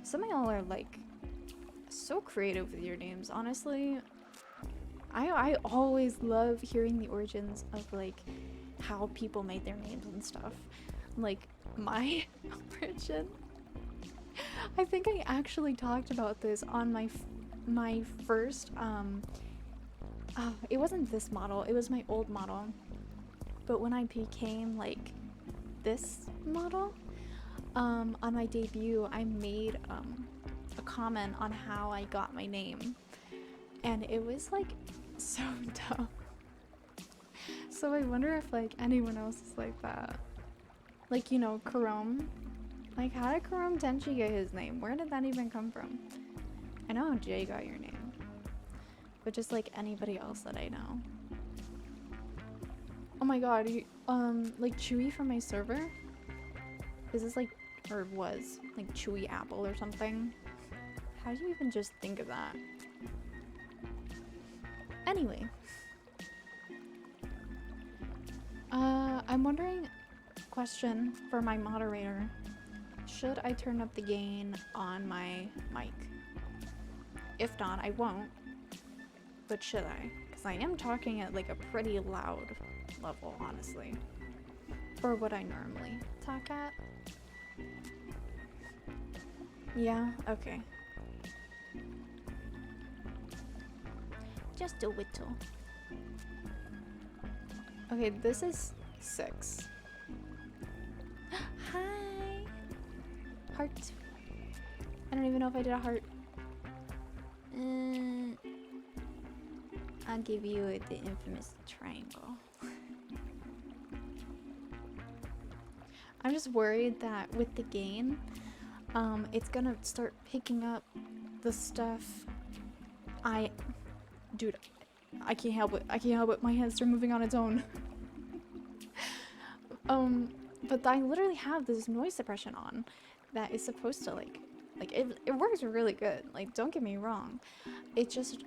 Some of y'all are like so creative with your names, honestly. I always love hearing the origins of like how people made their names and stuff. Like my origin, I think I actually talked about this on my first it wasn't this model, it was my old model. But when I became like this model, on my debut, I made a comment on how I got my name, and it was like so dumb. So I wonder if like anyone else is like that. Like, you know, Karom. Like, how did Karom Tenchi get his name? Where did that even come from? I know how Jay got your name, but just like anybody else that I know. Oh my god, you, like Chewy from my server? Is this like, or was, like Chewy Apple or something? How do you even just think of that? Anyway. I'm wondering, question for my moderator. Should I turn up the gain on my mic? If not, I won't. But should I? Because I am talking at like a pretty loud level, honestly. For what I normally talk at. Yeah, okay. Just a whittle. Okay, this is 6. Hi! Heart. I don't even know if I did a heart. I'll give you the infamous triangle. I'm just worried that with the gain, it's gonna start picking up the stuff Dude, I can't help it. I can't help it. My hands are moving on its own. But I literally have this noise suppression on that is supposed to like it works really good. Like, don't get me wrong. It just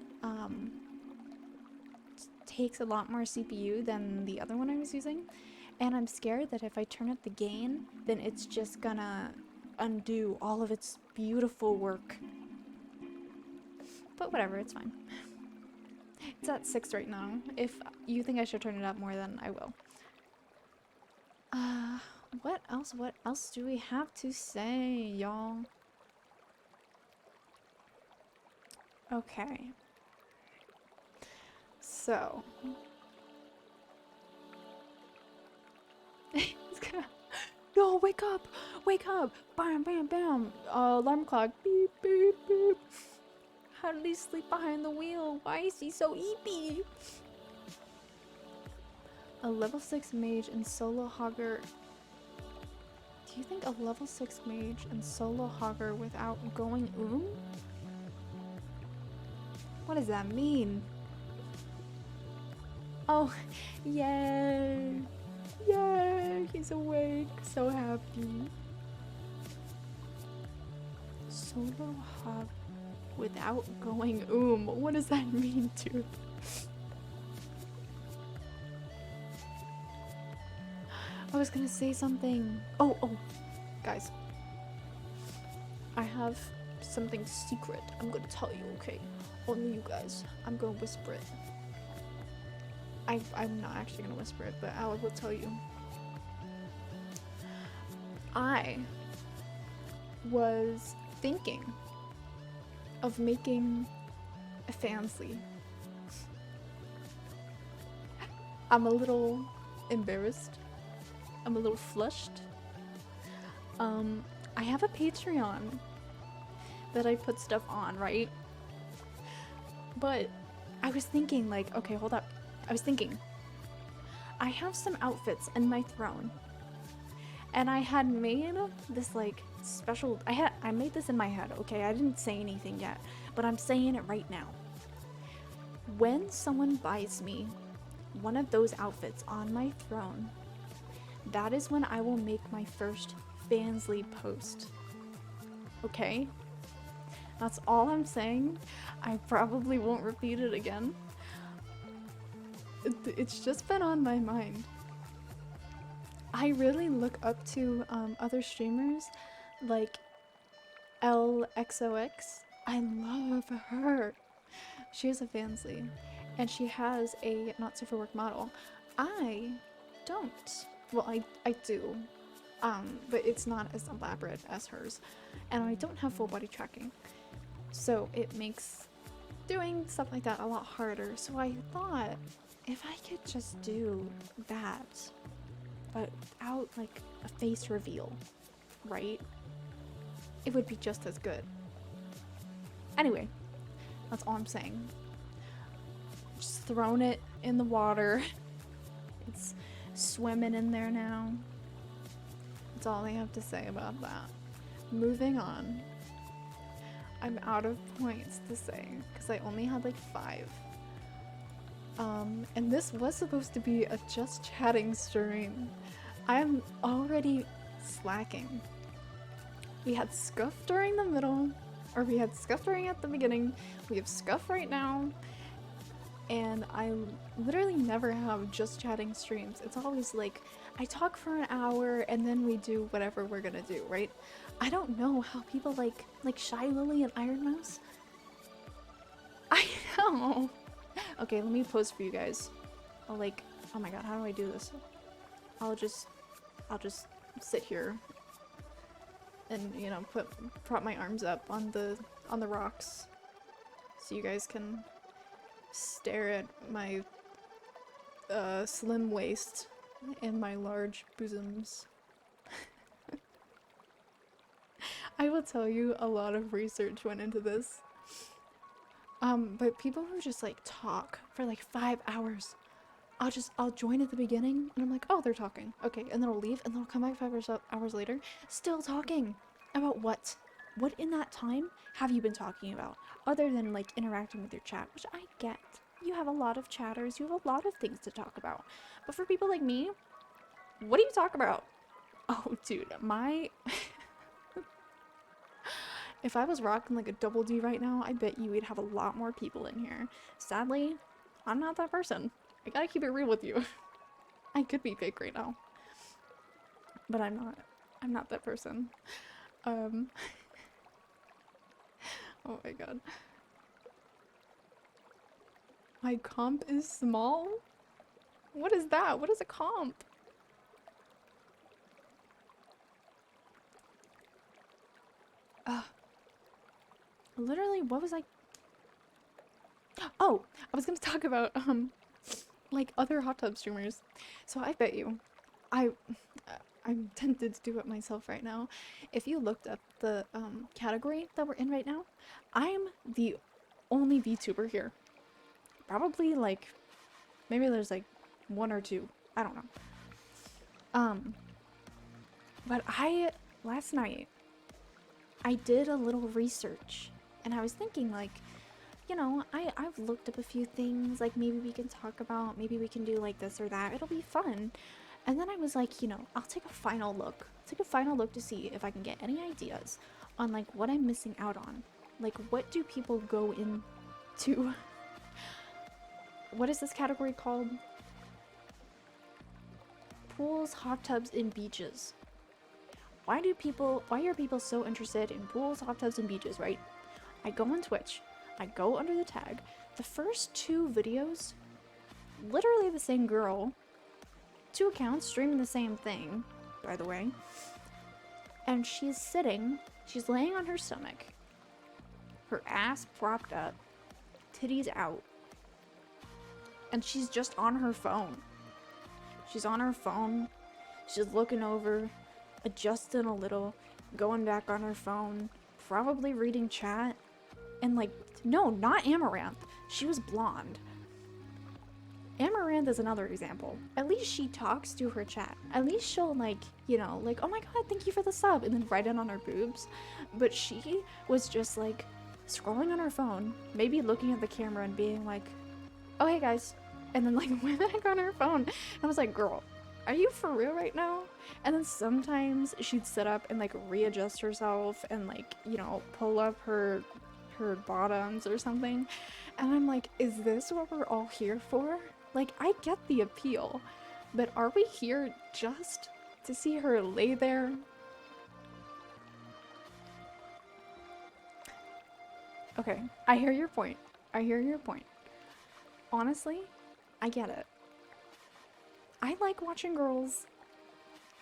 takes a lot more CPU than the other one I was using. And I'm scared that if I turn up the gain, then it's just gonna undo all of its beautiful work. But whatever, it's fine. It's at 6 right now. If you think I should turn it up more, then I will. What else? What else do we have to say, y'all? Okay. So. No, wake up! Wake up! Bam, bam, bam! Alarm clock. Beep, beep, beep. How did he sleep behind the wheel? Why is he so eepy? A level 6 mage and solo hogger. Do you think a level 6 mage and solo hogger without going What does that mean? Oh, yay! Yay! He's awake. So happy. Solo hog without going What does that mean, dude? I was gonna say something. Oh, guys. I have something secret I'm gonna tell you, okay? Only you guys. I'm gonna whisper it. I'm not actually gonna whisper it, but I will tell you. I was thinking of making a fansly. I'm a little embarrassed. I'm a little flushed. I have a Patreon that I put stuff on, right? But I was thinking, like, okay, hold up. I was thinking, I have some outfits in my throne, and I had made this like special. I made this in my head. Okay, I didn't say anything yet, but I'm saying it right now. When someone buys me one of those outfits on my throne, that is when I will make my first Fansly post. Okay? That's all I'm saying. I probably won't repeat it again. It's just been on my mind. I really look up to other streamers like LXOX. I love her. She has a Fansly, and she has a not safe for work model. I don't. Well, I do, but it's not as elaborate as hers, and I don't have full body tracking, so it makes doing stuff like that a lot harder. So I thought, if I could just do that, but without like a face reveal, right? It would be just as good. Anyway, that's all I'm saying. Just thrown it in the water. It's swimming in there now. That's all I have to say about that. Moving on. I'm out of points to say because I only had like 5. And this was supposed to be a just chatting stream. I'm already slacking. We had scuff during the middle, or we had scuff during at the beginning. We have scuff right now. And I literally never have just chatting streams. It's always like, I talk for an hour and then we do whatever we're gonna do, right? I don't know how people like Shy Lily and Iron Mouse. I know. Okay, let me pose for you guys. I'll like, oh my god, how do I do this? I'll just sit here and, you know, prop my arms up on the rocks so you guys can stare at my slim waist and my large bosoms. I will tell you, a lot of research went into this. But people who just like talk for like 5 hours, I'll join at the beginning and I'm like, oh, they're talking. Okay, and then I'll leave and then I'll come back 5 hours later, still talking. About what? What in that time have you been talking about? Other than like interacting with your chat, which I get. You have a lot of chatters, you have a lot of things to talk about. But for people like me, what do you talk about? Oh, dude, if I was rocking like a double D right now, I bet you we'd have a lot more people in here. Sadly, I'm not that person. I gotta keep it real with you. I could be fake right now, but I'm not. I'm not that person. Um, oh my god. My comp is small? What is that? What is a comp? Literally, what was I? Oh, I was gonna talk about, like other hot tub streamers. So I bet you, I, I'm tempted to do it myself right now. If you looked up the, category that we're in right now, I'm the only VTuber here. Probably like, maybe there's like one or two. I don't know. Um, but last night, I did a little research and I was thinking like, you know, I've looked up a few things, like maybe we can talk about, maybe we can do like this or that, it'll be fun. And then I was like, you know, I'll take a final look. Take a final look to see if I can get any ideas on like what I'm missing out on. Like what do people go into? What is this category called? Pools, hot tubs, and beaches. Why are people so interested in pools, hot tubs, and beaches, right? I go on Twitch, I go under the tag. The first two videos, literally the same girl, two accounts streaming the same thing, by the way. And she's laying on her stomach, her ass propped up, titties out, and she's just on her phone. She's on her phone, she's looking over, adjusting a little, going back on her phone, probably reading chat, and like, no, not Amaranth. She was blonde. Amaranth is another example. At least she talks to her chat. At least she'll like, you know, like, oh my god, thank you for the sub, and then write it on her boobs. But she was just like, scrolling on her phone, maybe looking at the camera and being like, oh hey guys, and then like went back on her phone. And I was like, girl, are you for real right now? And then sometimes she'd sit up and like readjust herself and like, you know, pull up her bottoms or something. And I'm like, is this what we're all here for? Like, I get the appeal, but are we here just to see her lay there? Okay, I hear your point. I hear your point. Honestly, I get it. I like watching girls,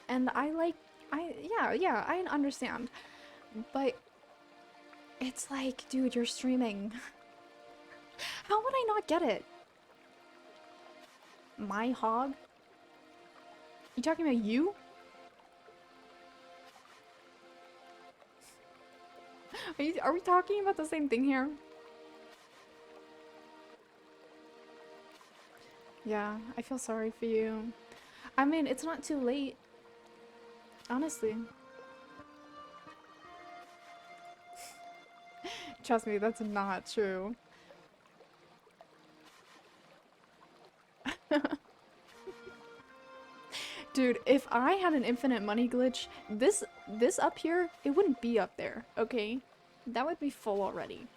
and yeah, I understand. But it's like, dude, you're streaming. How would I not get it? My hog? You talking about you? Are we talking about the same thing here? Yeah, I feel sorry for you. I mean, it's not too late. Honestly. Trust me, that's not true. Dude, if I had an infinite money glitch, this up here, it wouldn't be up there, okay? That would be full already.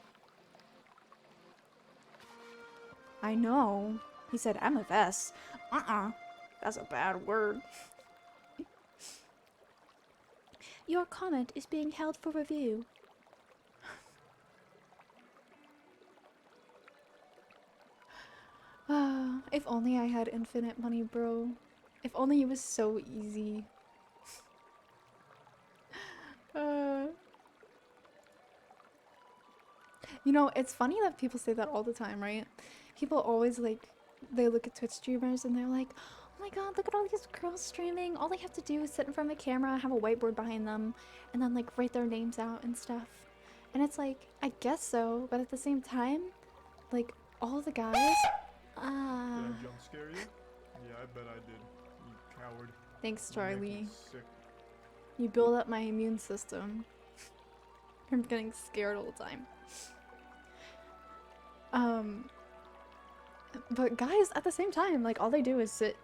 I know. He said MFS. That's a bad word. Your comment is being held for review. If only I had infinite money, bro. If only it was so easy. You know, it's funny that people say that all the time, right? People always like, they look at Twitch streamers and they're like, oh my god, look at all these girls streaming. All they have to do is sit in front of a camera, have a whiteboard behind them, and then like write their names out and stuff. And it's like, I guess so, but at the same time, like all the guys. Did I jump scare you? Yeah, I bet I did. You coward. Thanks, You're making Charlie. me sick. You build up my immune system. I'm getting scared all the time. But guys, at the same time, like all they do is sit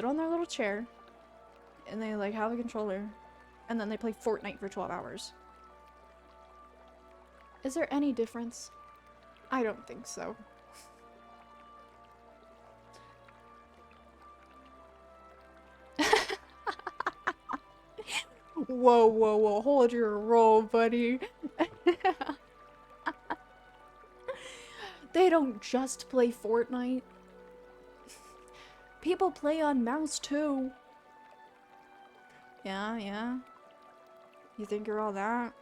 on their little chair, and they like have a controller, and then they play Fortnite for 12 hours. Is there any difference? I don't think so. Whoa, whoa, whoa, hold your roll, buddy. They don't just play Fortnite. People play on mouse too. Yeah, yeah. You think you're all that?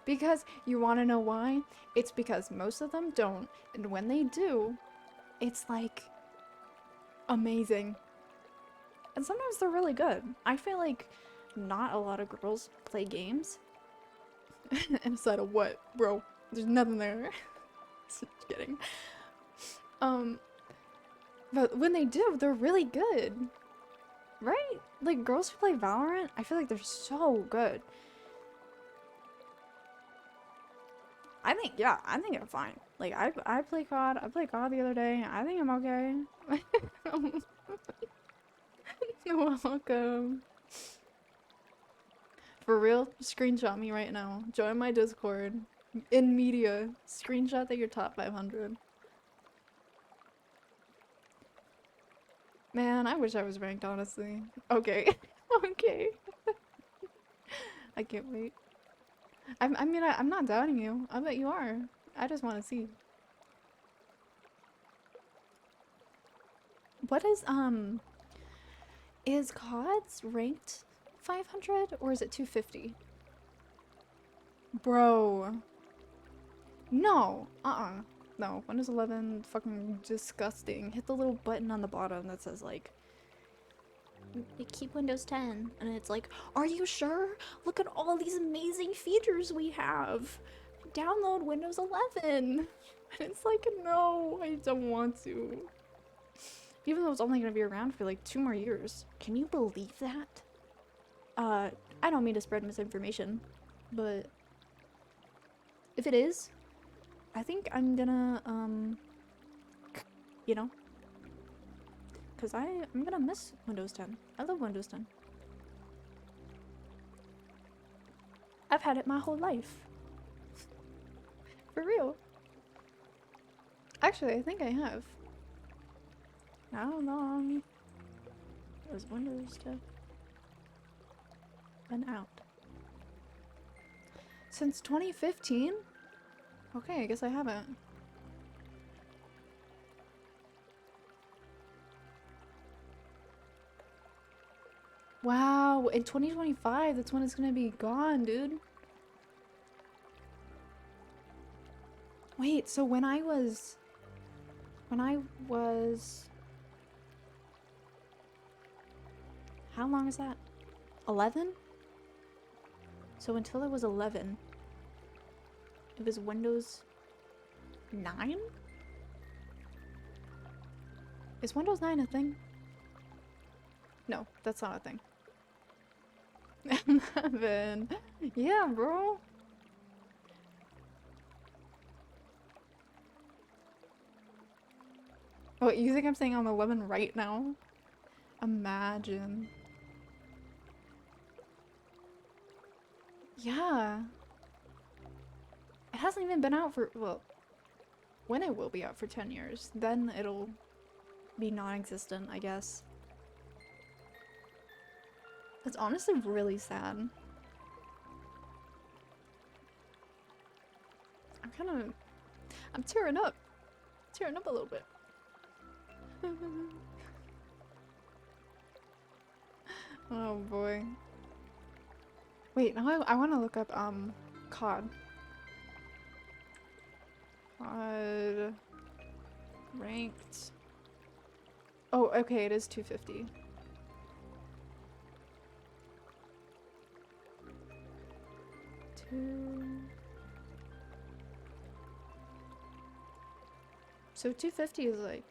Because you want to know why? It's because most of them don't, and when they do, it's like amazing. And sometimes they're really good. I feel like not a lot of girls play games. Inside of what, bro? There's nothing there. Just kidding. But when they do, they're really good. Right? Like girls who play Valorant, I feel like they're so good. I think I'm fine. Like I play COD. I played COD the other day. I think I'm okay. You're welcome. For real, screenshot me right now. Join my Discord. In media, screenshot that you're top 500. Man, I wish I was ranked, honestly. Okay. Okay. I can't wait. I mean, I'm not doubting you. I bet you are. I just want to see. What is COD's ranked 500 or is it 250? Bro. No. No. Windows 11, fucking disgusting. Hit the little button on the bottom that says like, keep Windows 10. And it's like, are you sure? Look at all these amazing features we have. Download Windows 11. And it's like, no, I don't want to. Even though it's only going to be around for like 2 more years. Can you believe that? I don't mean to spread misinformation, but if it is, I think I'm gonna, you know, because I'm gonna miss Windows 10. I love Windows 10. I've had it my whole life. For real. Actually, I think I have. How long was Windows 10 been out? Since 2015? Okay, I guess I haven't. Wow, in 2025, that's when it's gonna be gone, dude. Wait, so when I was... How long is that? 11? So until it was 11, it was Windows 9? Is Windows 9 a thing? No, that's not a thing. 11. Yeah, bro. What, you think I'm saying I'm 11 right now? Imagine. Yeah. It hasn't even been out for, well, when it will be out for 10 years, then it'll be non-existent, I guess. That's honestly really sad. I'm tearing up. Tearing up a little bit. Oh boy. Wait, now I want to look up, COD. COD Ranked. Oh, okay, it is 250. So 250 is like,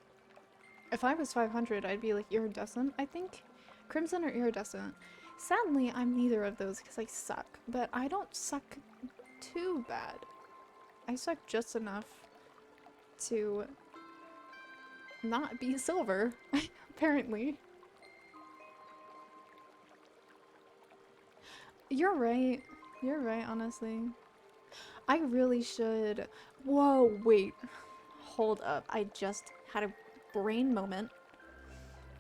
if I was 500, I'd be like iridescent, I think. Crimson or iridescent. Sadly, I'm neither of those because I suck, but I don't suck too bad. I suck just enough to not be silver, apparently. You're right. You're right, honestly. I really should. Whoa, wait. Hold up. I just had a brain moment.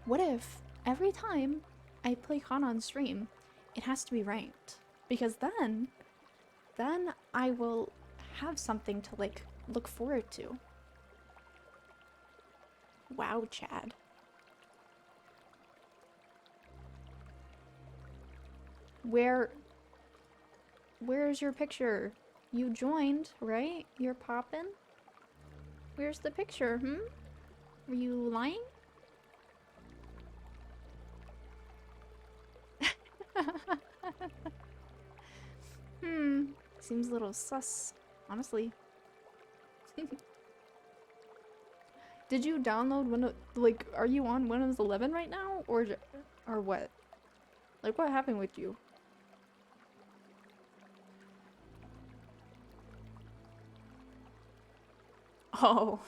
What if every time I play Con on stream, it has to be ranked? Because then I will have something to like look forward to. Wow, Chad. Where's your picture? You joined, right? You're poppin'? Where's the picture, Were you lying? Seems a little sus, honestly. Did you download Windows, like, are you on Windows 11 right now? Or what? Like, what happened with you? Oh.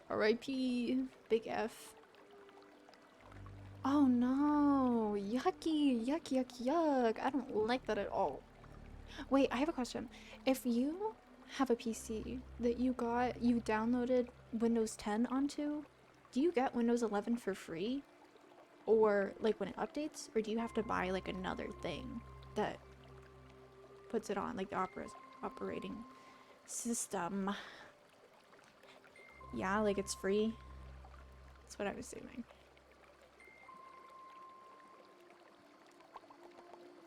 R.I.P. Big F. Oh no. Yucky. Yuck, yuck, yuck. I don't like that at all. Wait, I have a question. If you have a PC that you downloaded Windows 10 onto, do you get Windows 11 for free? Or, like, when it updates? Or do you have to buy, like, another thing that puts it on, like, the operating system? Yeah, like, it's free. That's what I was assuming.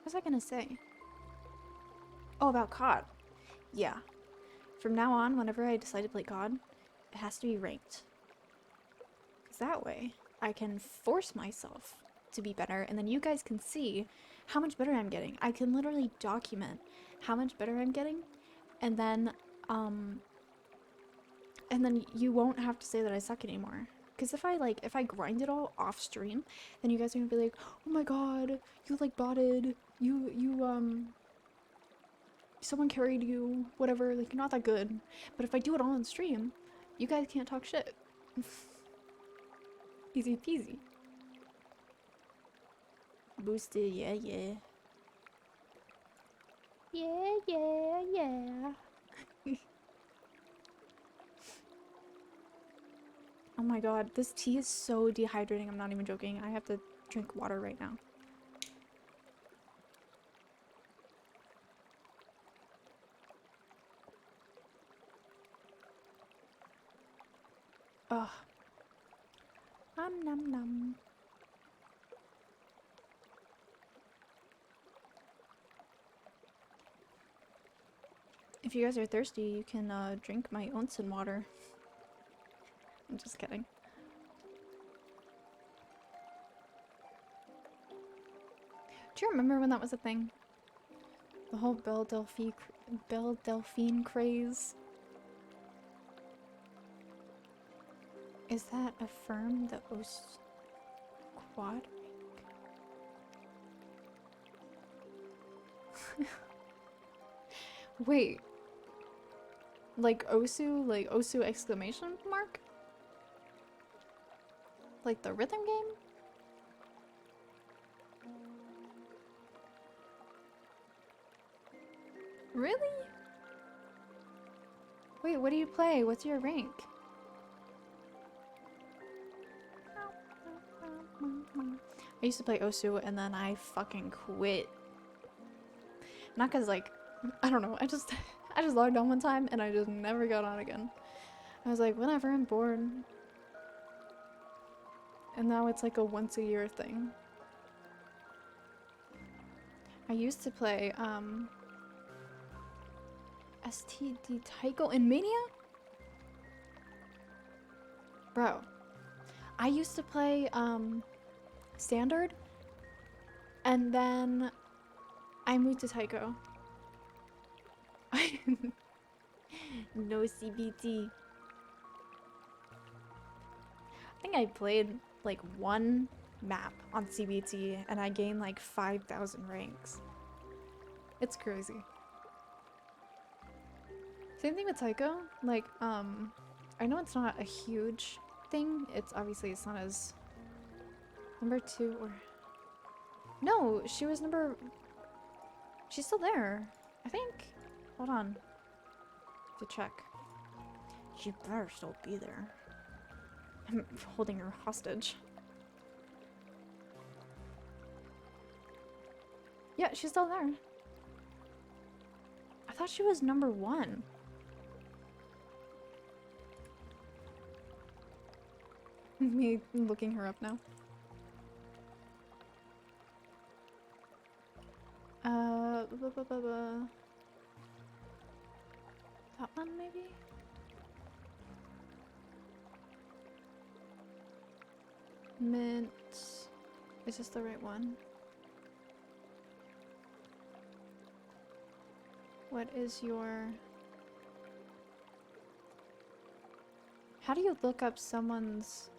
What was I gonna say? Oh, about COD. Yeah. From now on, whenever I decide to play COD, it has to be ranked. Because that way, I can force myself to be better, and then you guys can see how much better I'm getting. I can literally document how much better I'm getting, and then you won't have to say that I suck anymore. Because if I grind it all off stream, then you guys are gonna be like, oh my god, you like botted, someone carried you, whatever, like, you're not that good. But if I do it all on stream, you guys can't talk shit. Easy peasy. Boosted, yeah, yeah. Yeah, yeah, yeah. Oh my god, this tea is so dehydrating, I'm not even joking. I have to drink water right now. Ugh. Nom nom. If you guys are thirsty, you can drink my onsen water. I'm just kidding. Do you remember when that was a thing? The whole Belle Delphine craze. Is that affirm the Os quad rank? Wait. Like Osu exclamation mark? Like the rhythm game? Really? Wait, what do you play? What's your rank? I used to play Osu and then I fucking quit. Not cause like, I don't know, I just logged on one time and I just never got on again. I was like, whenever I'm bored. And now it's like a once a year thing. I used to play STD Taiko in Mania? Bro, I used to play standard, and then I moved to Taiko. No CBT. I think I played like one map on CBT and I gained like 5,000 ranks. It's crazy. Same thing with Taiko. Like, I know it's not a huge thing. It's obviously it's not as number 2 or no, she was number. She's still there, I think. Hold on, to check. She better still be there. I'm holding her hostage. Yeah, she's still there. I thought she was number 1. Me looking her up now. That one maybe? Mint. Is this the right one? What is your... How do you look up someone's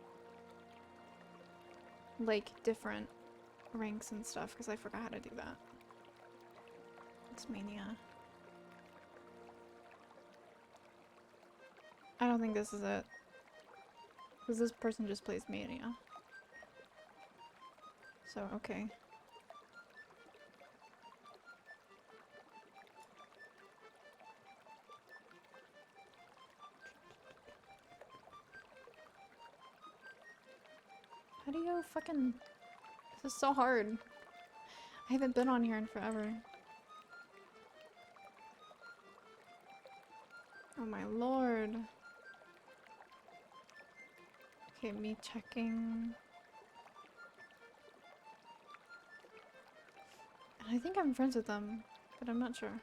like different ranks and stuff? Because I forgot how to do that. It's Mania. I don't think this is it. Because this person just plays Mania. So, okay. How do you fucking... This is so hard. I haven't been on here in forever. Oh my lord. Okay, me checking. I think I'm friends with them, but I'm not sure.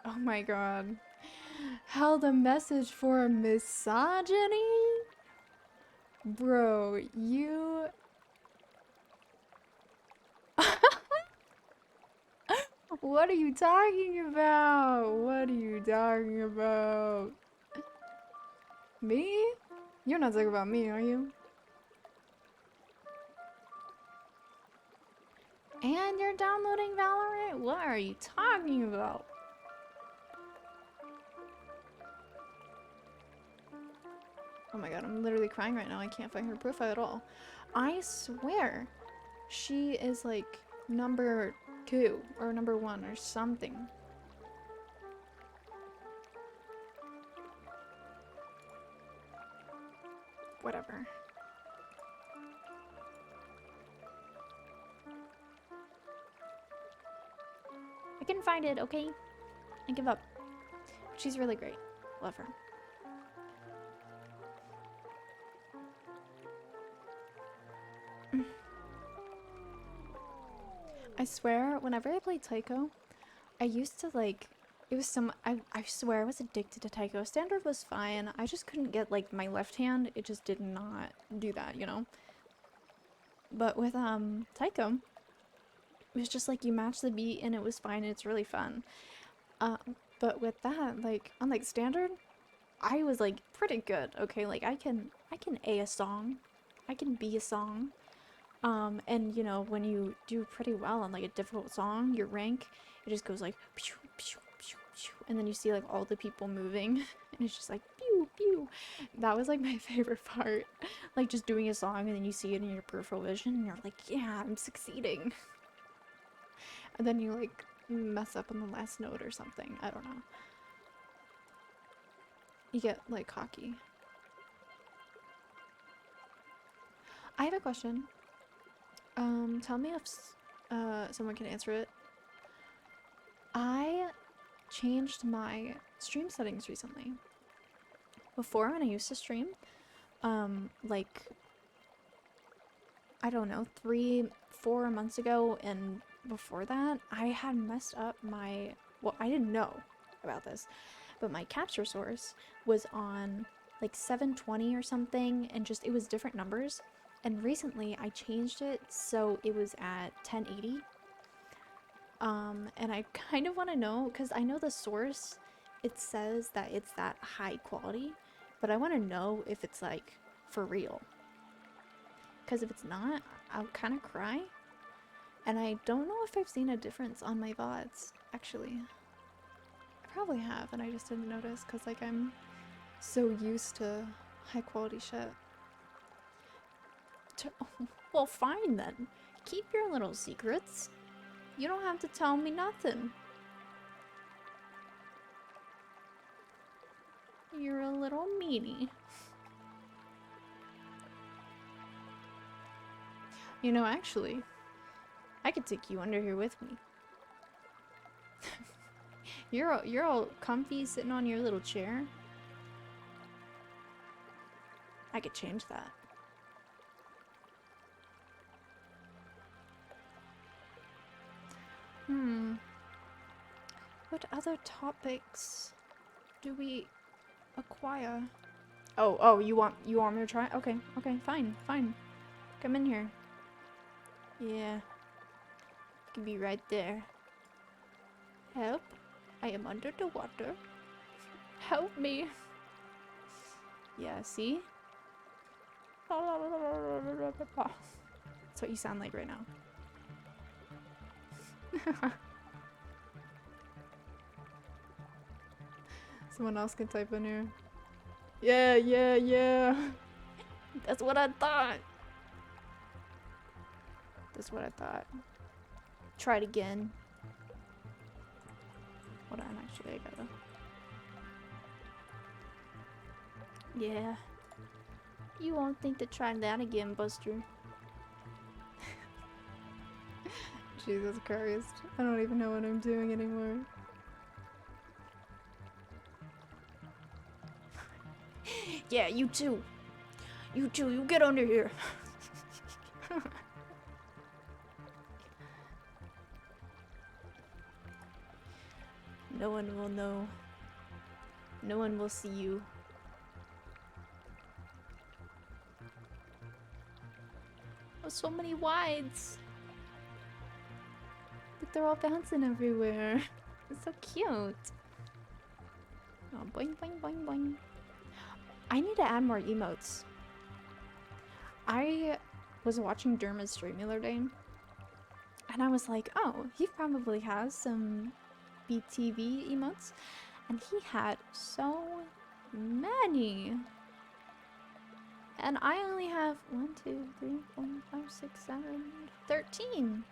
Oh my god. Held a message for misogyny? Bro, you... What are you talking about? What are you talking about? Me? You're not talking about me, are you? And you're downloading Valorant? What are you talking about? Oh my god, I'm literally crying right now. I can't find her profile at all. I swear she is like number 2 or number 1 or something. Whatever. I can find it, okay? I give up. She's really great. Love her. I swear, whenever I played Taiko, I used to like, it was some, I swear I was addicted to Taiko. Standard was fine. I just couldn't get like my left hand. It just did not do that, you know? But with Taiko, it was just like you match the beat and it was fine. It's really fun. But with that, like on like standard, I was like pretty good. Okay, like I can A a song, I can B a song. And you know, when you do pretty well on like a difficult song, your rank, it just goes like pew, pew, pew, pew, and then you see like all the people moving and it's just like pew pew. That was like my favorite part. Like just doing a song and then you see it in your peripheral vision and you're like, yeah, I'm succeeding. And then you like mess up on the last note or something. I don't know. You get like cocky. I have a question. Tell me if someone can answer it. I changed my stream settings recently. Before, when I used to stream, like, I don't know, 3-4 months ago, and before that, I had messed up my, well, I didn't know about this, but my capture source was on like 720 or something, and just, it was different numbers. And recently I changed it so it was at 1080. And I kind of want to know, because I know the source, it says that it's that high quality, but I want to know if it's like for real. Because if it's not, I'll kind of cry. And I don't know if I've seen a difference on my VODs, actually. I probably have, and I just didn't notice because, like, I'm so used to high quality shit. Well, fine then. Keep your little secrets. You don't have to tell me nothing. You're a little meanie. You know, actually, I could take you under here with me. You're all comfy sitting on your little chair. I could change that. What other topics do we acquire? Oh, you want me to try? Okay, fine. Come in here. Yeah. You can be right there. Help. I am under the water. Help me. Yeah, see? That's what you sound like right now. Someone else can type in here. Yeah. That's what I thought. Try it again. Hold on, actually, I gotta. Yeah. You won't think to try that again, Buster. Jesus Christ. I don't even know what I'm doing anymore. Yeah, you too. You get under here. No one will know. No one will see you. Oh, so many wides. Look, they're all bouncing everywhere. It's so cute. Oh, boing, boing, boing, boing. I need to add more emotes. I was watching Derma's stream the other day, and I was like, oh, he probably has some BTV emotes, and he had so many. And I only have 1, 2, 3, 4, 5, 6, 7, 13.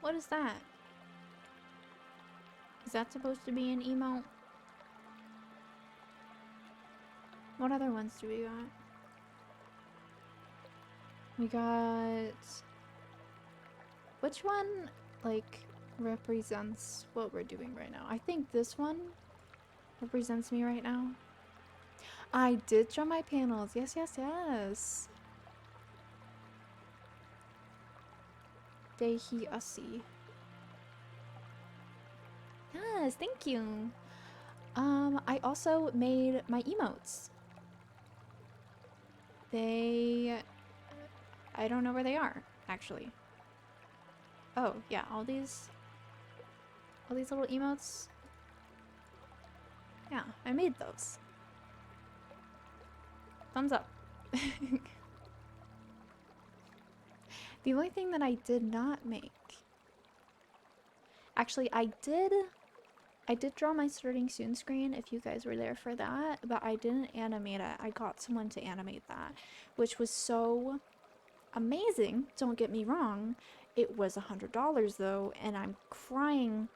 What is that? Is that supposed to be an emote? What other ones do we got? We got... Which one, like, represents what we're doing right now? I think this one represents me right now. I did draw my panels. Yes. Dehi Asi. Yes, thank you. I also made my emotes. I don't know where they are, actually. Oh, yeah, all these little emotes. Yeah, I made those. Thumbs up. The only thing that I did not make... Actually, I did draw my starting soon screen, if you guys were there for that, but I didn't animate it. I got someone to animate that, which was so amazing, don't get me wrong. It was $100 though, and I'm crying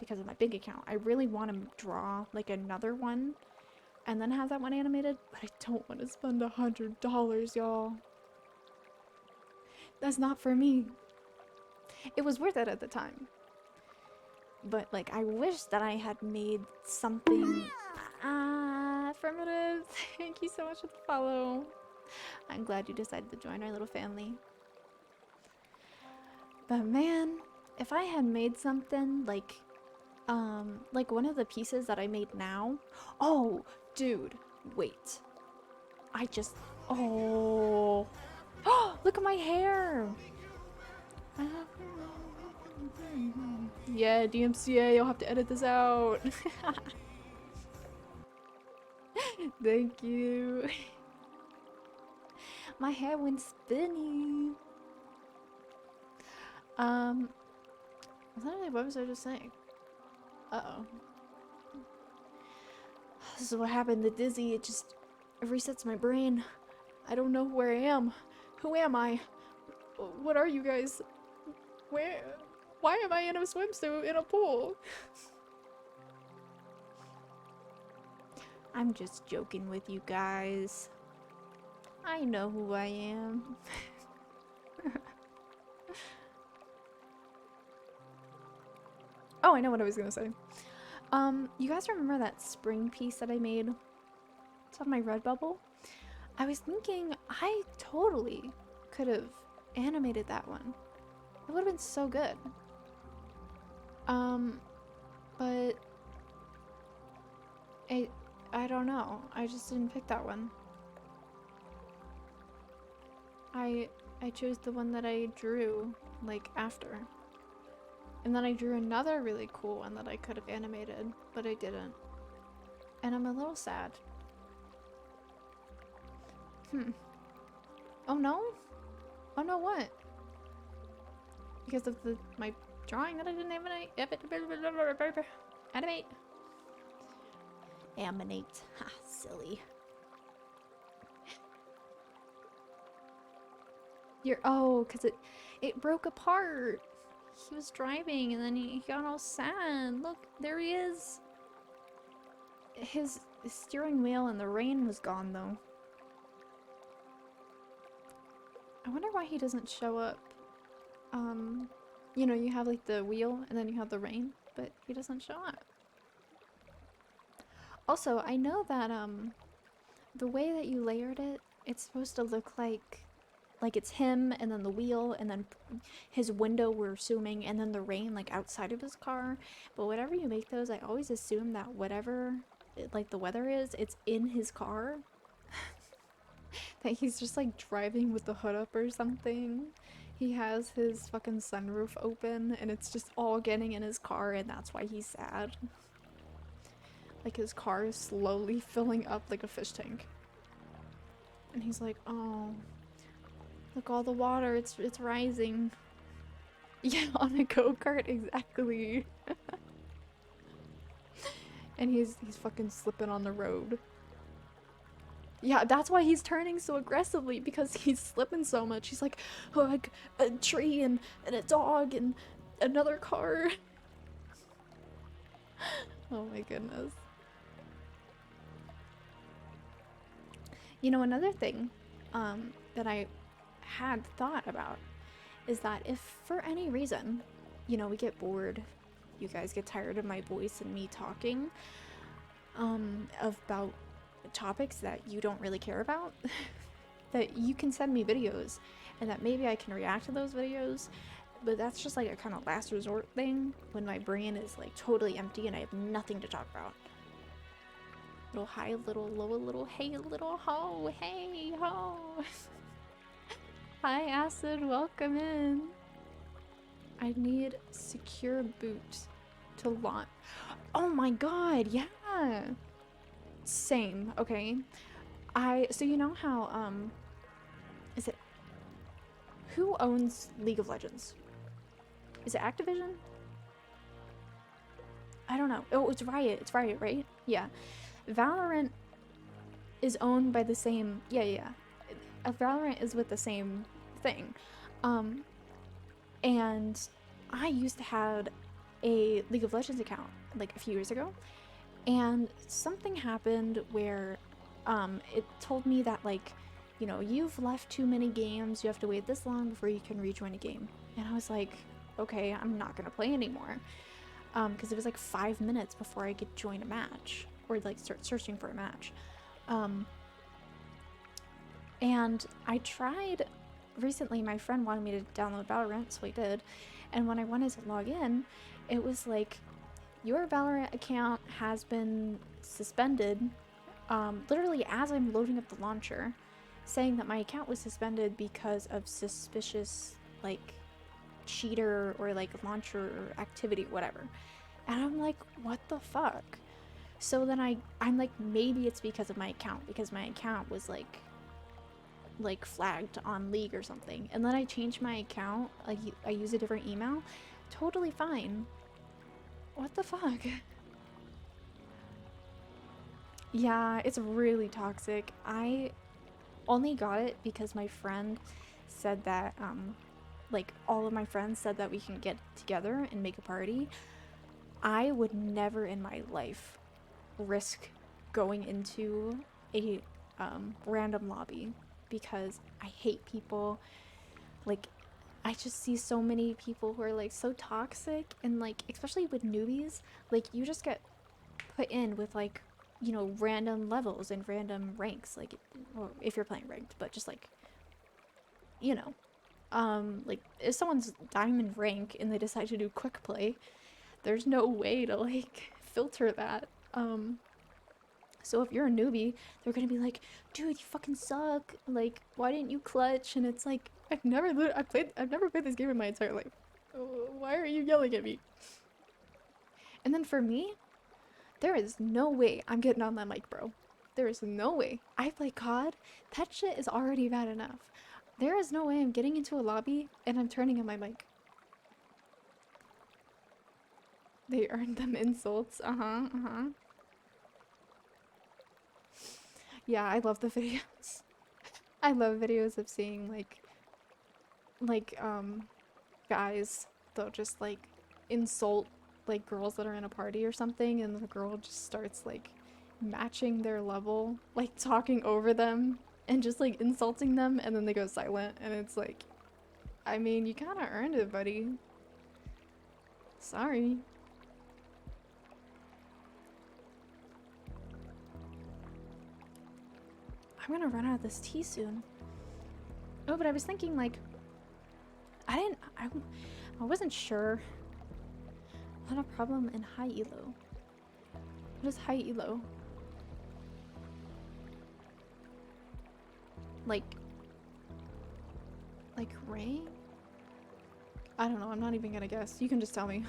because of my bank account. I really want to draw like another one and then have that one animated, but I don't want to spend $100, y'all. That's not for me. It was worth it at the time. But, like, I wish that I had made something... Affirmative. Thank you so much for the follow. I'm glad you decided to join our little family. But man, if I had made something like one of the pieces that I made now. Oh, dude, wait. Oh, look at my hair. Yeah, DMCA, you'll have to edit this out. Thank you. My hair went spinny. Literally, what was I just saying? Uh-oh. This is what happened to Dizzy. It resets my brain. I don't know where I am. Who am I? What are you guys? Why am I in a swimsuit in a pool? I'm just joking with you guys. I know who I am. Oh, I know what I was gonna say. You guys remember that spring piece that I made? It's on my Redbubble. I was thinking I totally could have animated that one. It would have been so good. But I don't know. I just didn't pick that one. I chose the one that I drew like after. And then I drew another really cool one that I could have animated, but I didn't. And I'm a little sad. Oh no? Oh no, what? Because of my drawing that I didn't animate? Animate. Animate. Ha, silly. Cause it broke apart. He was driving and then he got all sad. Look, there he is. His steering wheel and the rain was gone though. I wonder why he doesn't show up. You know, you have like the wheel and then you have the rain, but he doesn't show up. Also, I know that the way that you layered it, it's supposed to look like it's him and then the wheel and then his window, we're assuming, and then the rain like outside of his car. But whatever you make those, I always assume that whatever like the weather is, it's in his car. That he's just like driving with the hood up or something. He has his fucking sunroof open and it's just all getting in his car and that's why he's sad. Like his car is slowly filling up like a fish tank. And he's like, oh, look, all the water, it's rising. Yeah, on a go-kart, exactly. And he's fucking slipping on the road. Yeah, that's why he's turning so aggressively, because he's slipping so much. He's like, oh, like a tree and a dog and another car. Oh my goodness. You know, another thing that I had thought about is that if for any reason, you know, we get bored, you guys get tired of my voice and me talking about topics that you don't really care about, that you can send me videos and that maybe I can react to those videos, but that's just like a kind of last resort thing when my brain is like totally empty and I have nothing to talk about. Little high, little low, little hey, little ho, hey ho. Hi Acid, welcome in. I need secure boot to launch. Oh my god, yeah. Same, okay. So you know how, is it, who owns League of Legends? Is it Activision? I don't know. Oh, it's Riot, right? Yeah. Valorant is owned by the same, yeah. Valorant is with the same thing. And I used to have a League of Legends account like a few years ago, and something happened where it told me that, like, you know, you've left too many games, you have to wait this long before you can rejoin a game. And I was like, okay, I'm not gonna play anymore, because it was like 5 minutes before I could join a match. or like start searching for a match. And I tried recently, my friend wanted me to download Valorant, so I did. And when I wanted to log in, it was like, your Valorant account has been suspended. Literally as I'm loading up the launcher, saying that my account was suspended because of suspicious, like, cheater or like launcher activity, whatever. And I'm like, what the fuck? So then I'm like, maybe it's because of my account, because my account was like flagged on League or something. And then I changed my account, like I use a different email, totally fine. What the fuck? Yeah, it's really toxic. I only got it because my friend said that, like all of my friends said that we can get together and make a party. I would never in my life risk going into a random lobby because I hate people. Like, I just see so many people who are like so toxic, and like especially with newbies, like you just get put in with like, you know, random levels and random ranks, like, or if you're playing ranked, but just like, you know, like if someone's diamond rank and they decide to do quick play, there's no way to like filter that. So if you're a newbie, they're gonna be like, dude, you fucking suck, like why didn't you clutch? And it's like, I've never played this game in my entire life. Why are you yelling at me? And then for me, there is no way I'm getting on that mic, bro. There is no way. I play COD. That shit is already bad enough. There is no way I'm getting into a lobby and I'm turning on my mic. They earned them insults. Yeah, I love the videos. I love videos of seeing guys, they'll just like insult like girls that are in a party or something, and the girl just starts like matching their level, like talking over them and just like insulting them, and then they go silent, and it's like, I mean, you kind of earned it, buddy. Sorry. I'm gonna run out of this tea soon. Oh, but I was thinking like, I wasn't sure. Not a problem in high elo. What is high elo? Like rank? I don't know, I'm not even gonna guess. You can just tell me.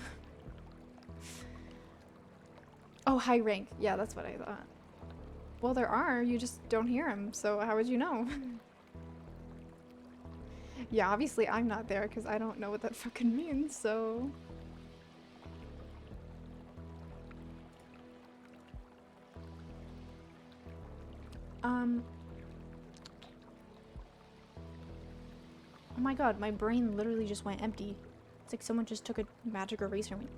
Oh, high rank. Yeah, that's what I thought. Well, there are, you just don't hear them, so how would you know? Yeah, obviously I'm not there because I don't know what that fucking means, so... Oh my god, my brain literally just went empty. It's like someone just took a magic eraser and went...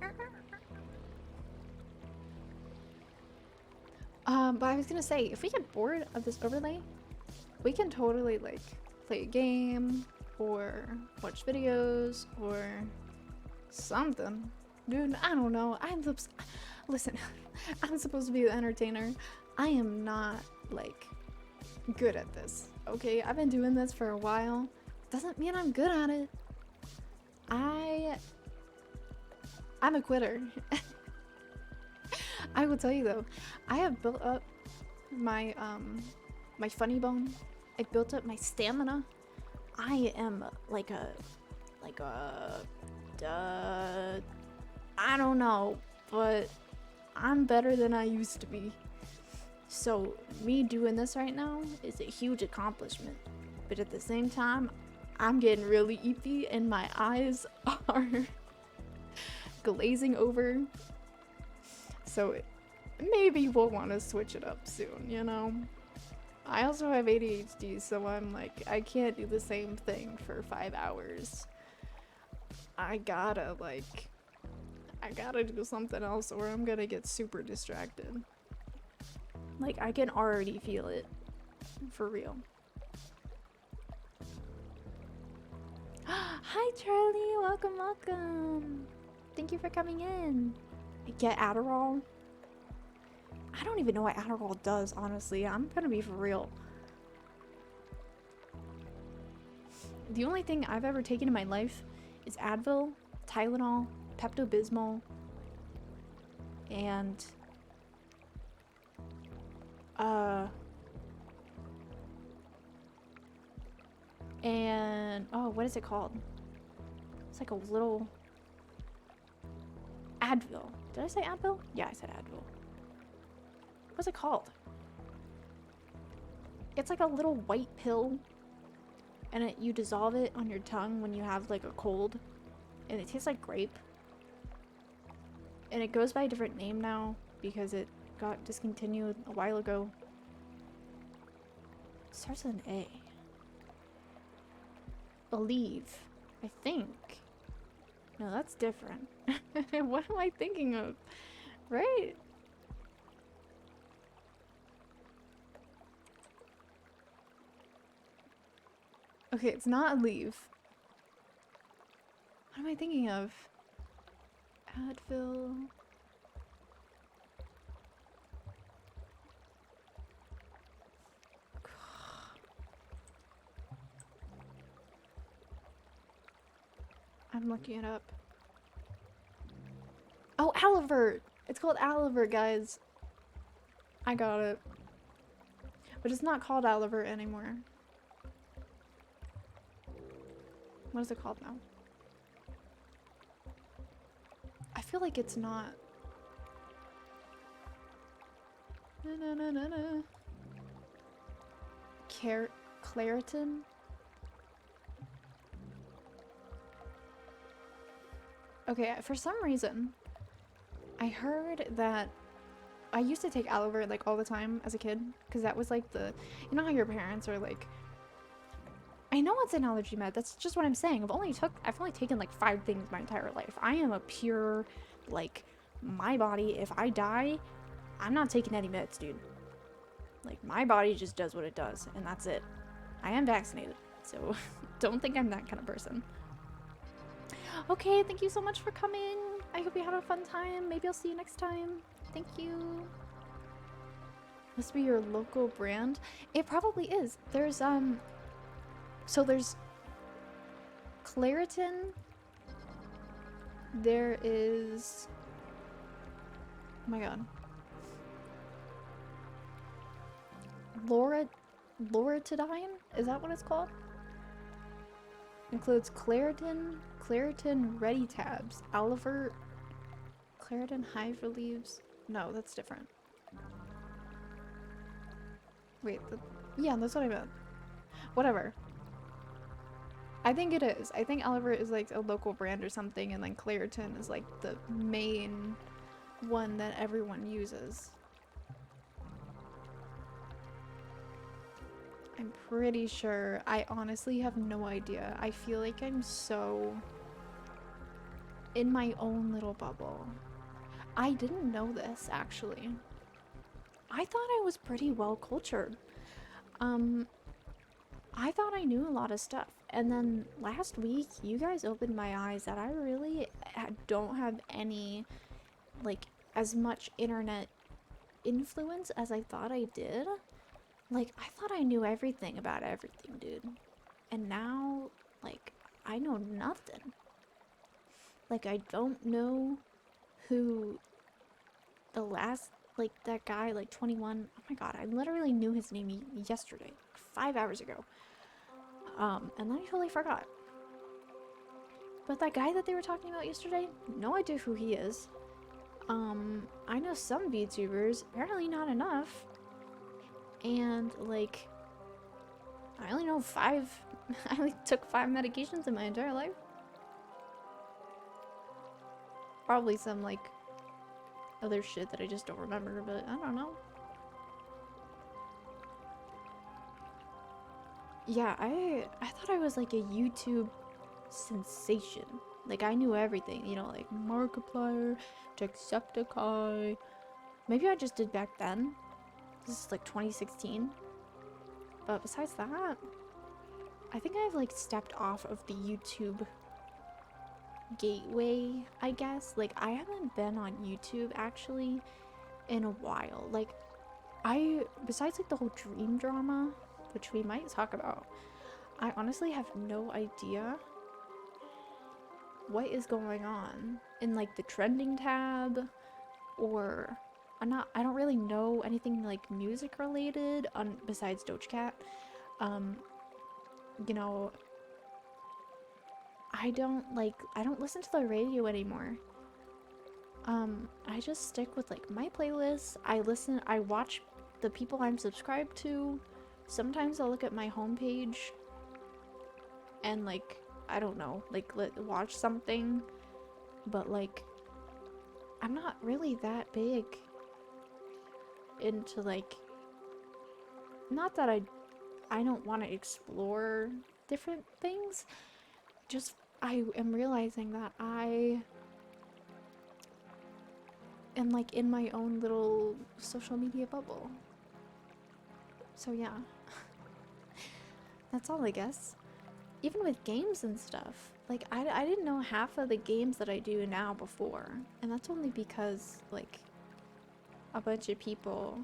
But I was gonna say, if we get bored of this overlay, we can totally, like, play a game, or watch videos, or something. Dude, I don't know. Listen, I'm supposed to be the entertainer. I am not, like, good at this, okay? I've been doing this for a while. Doesn't mean I'm good at it. I'm a quitter. I will tell you though, I have built up my my funny bone. I built up my stamina. I am like a I don't know, but I'm better than I used to be. So me doing this right now is a huge accomplishment. But at the same time, I'm getting really eepy and my eyes are glazing over. So maybe we'll want to switch it up soon, you know? I also have ADHD, so I'm like, I can't do the same thing for 5 hours. I gotta do something else or I'm gonna get super distracted. Like, I can already feel it. For real. Hi Charlie, welcome, welcome. Thank you for coming in. Get Adderall. I don't even know what Adderall does, honestly. I'm gonna be for real. The only thing I've ever taken in my life is Advil, Tylenol, Pepto-Bismol, and oh, what is it called? It's like a little Advil. Did I say Advil? Yeah, I said Advil. What's it called? It's like a little white pill, and you dissolve it on your tongue when you have like a cold, and it tastes like grape. And it goes by a different name now because it got discontinued a while ago. It starts with an A. Believe, I think. No, that's different. What am I thinking of? Right? Okay, it's not Leave. What am I thinking of? Advil. I'm looking it up. Oh, Alivert! It's called Alivert, guys. I got it. But it's not called Alivert anymore. What is it called now? I feel like it's not. Claritin? Okay, for some reason, I heard that I used to take Alivert like all the time as a kid, because that was like you know how your parents are like, I know it's an allergy med, that's just what I'm saying. I've only taken like 5 things my entire life. I am a pure, like, my body, if I die, I'm not taking any meds, dude. Like, my body just does what it does, and that's it. I am vaccinated, so don't think I'm that kind of person. Okay, thank you so much for coming. I hope you had a fun time. Maybe I'll see you next time. Thank you. Must be your local brand. It probably is. There's so there's Claritin. There is, oh my god, Loratadine? Is that what it's called? Includes Claritin Ready Tabs, Alivert, Claritin Hive Relieves. No, that's different. Wait, yeah, that's what I meant. Whatever. I think it is. I think Alivert is like a local brand or something, and then Claritin is like the main one that everyone uses. I'm pretty sure. I honestly have no idea. I feel like I'm so in my own little bubble. I didn't know this, actually. I thought I was pretty well cultured. I thought I knew a lot of stuff. And then last week, you guys opened my eyes that I really don't have any, like, as much internet influence as I thought I did. Like, I thought I knew everything about everything, dude. And now, like, I know nothing. Like, I don't know who the last, like, that guy, like, 21, oh my god, I literally knew his name yesterday, like 5 hours ago. And then I totally forgot. But that guy that they were talking about yesterday, no idea who he is. I know some VTubers, apparently not enough. And, like, I only know 5, I only took 5 medications in my entire life. Probably some, like, other shit that I just don't remember, but I don't know. Yeah, I thought I was like a YouTube sensation. Like, I knew everything, you know, like Markiplier, Jacksepticeye. Maybe I just did back then. This is like 2016. But besides that, I think I've like stepped off of the YouTube gateway, I guess. Like, I haven't been on YouTube actually in a while. Like, besides like the whole dream drama, which we might talk about, I honestly have no idea what is going on in like the trending tab, or I don't really know anything like music related on besides Doja Cat. You know, I don't listen to the radio anymore. I just stick with like my playlists. I watch the people I'm subscribed to. Sometimes I'll look at my homepage and like, I don't know, like watch something, but like I'm not really that big into like, not that I don't want to explore different things, just I am realizing that I am like in my own little social media bubble. So yeah, that's all I guess. Even with games and stuff, like I didn't know half of the games that I do now before, and that's only because like a bunch of people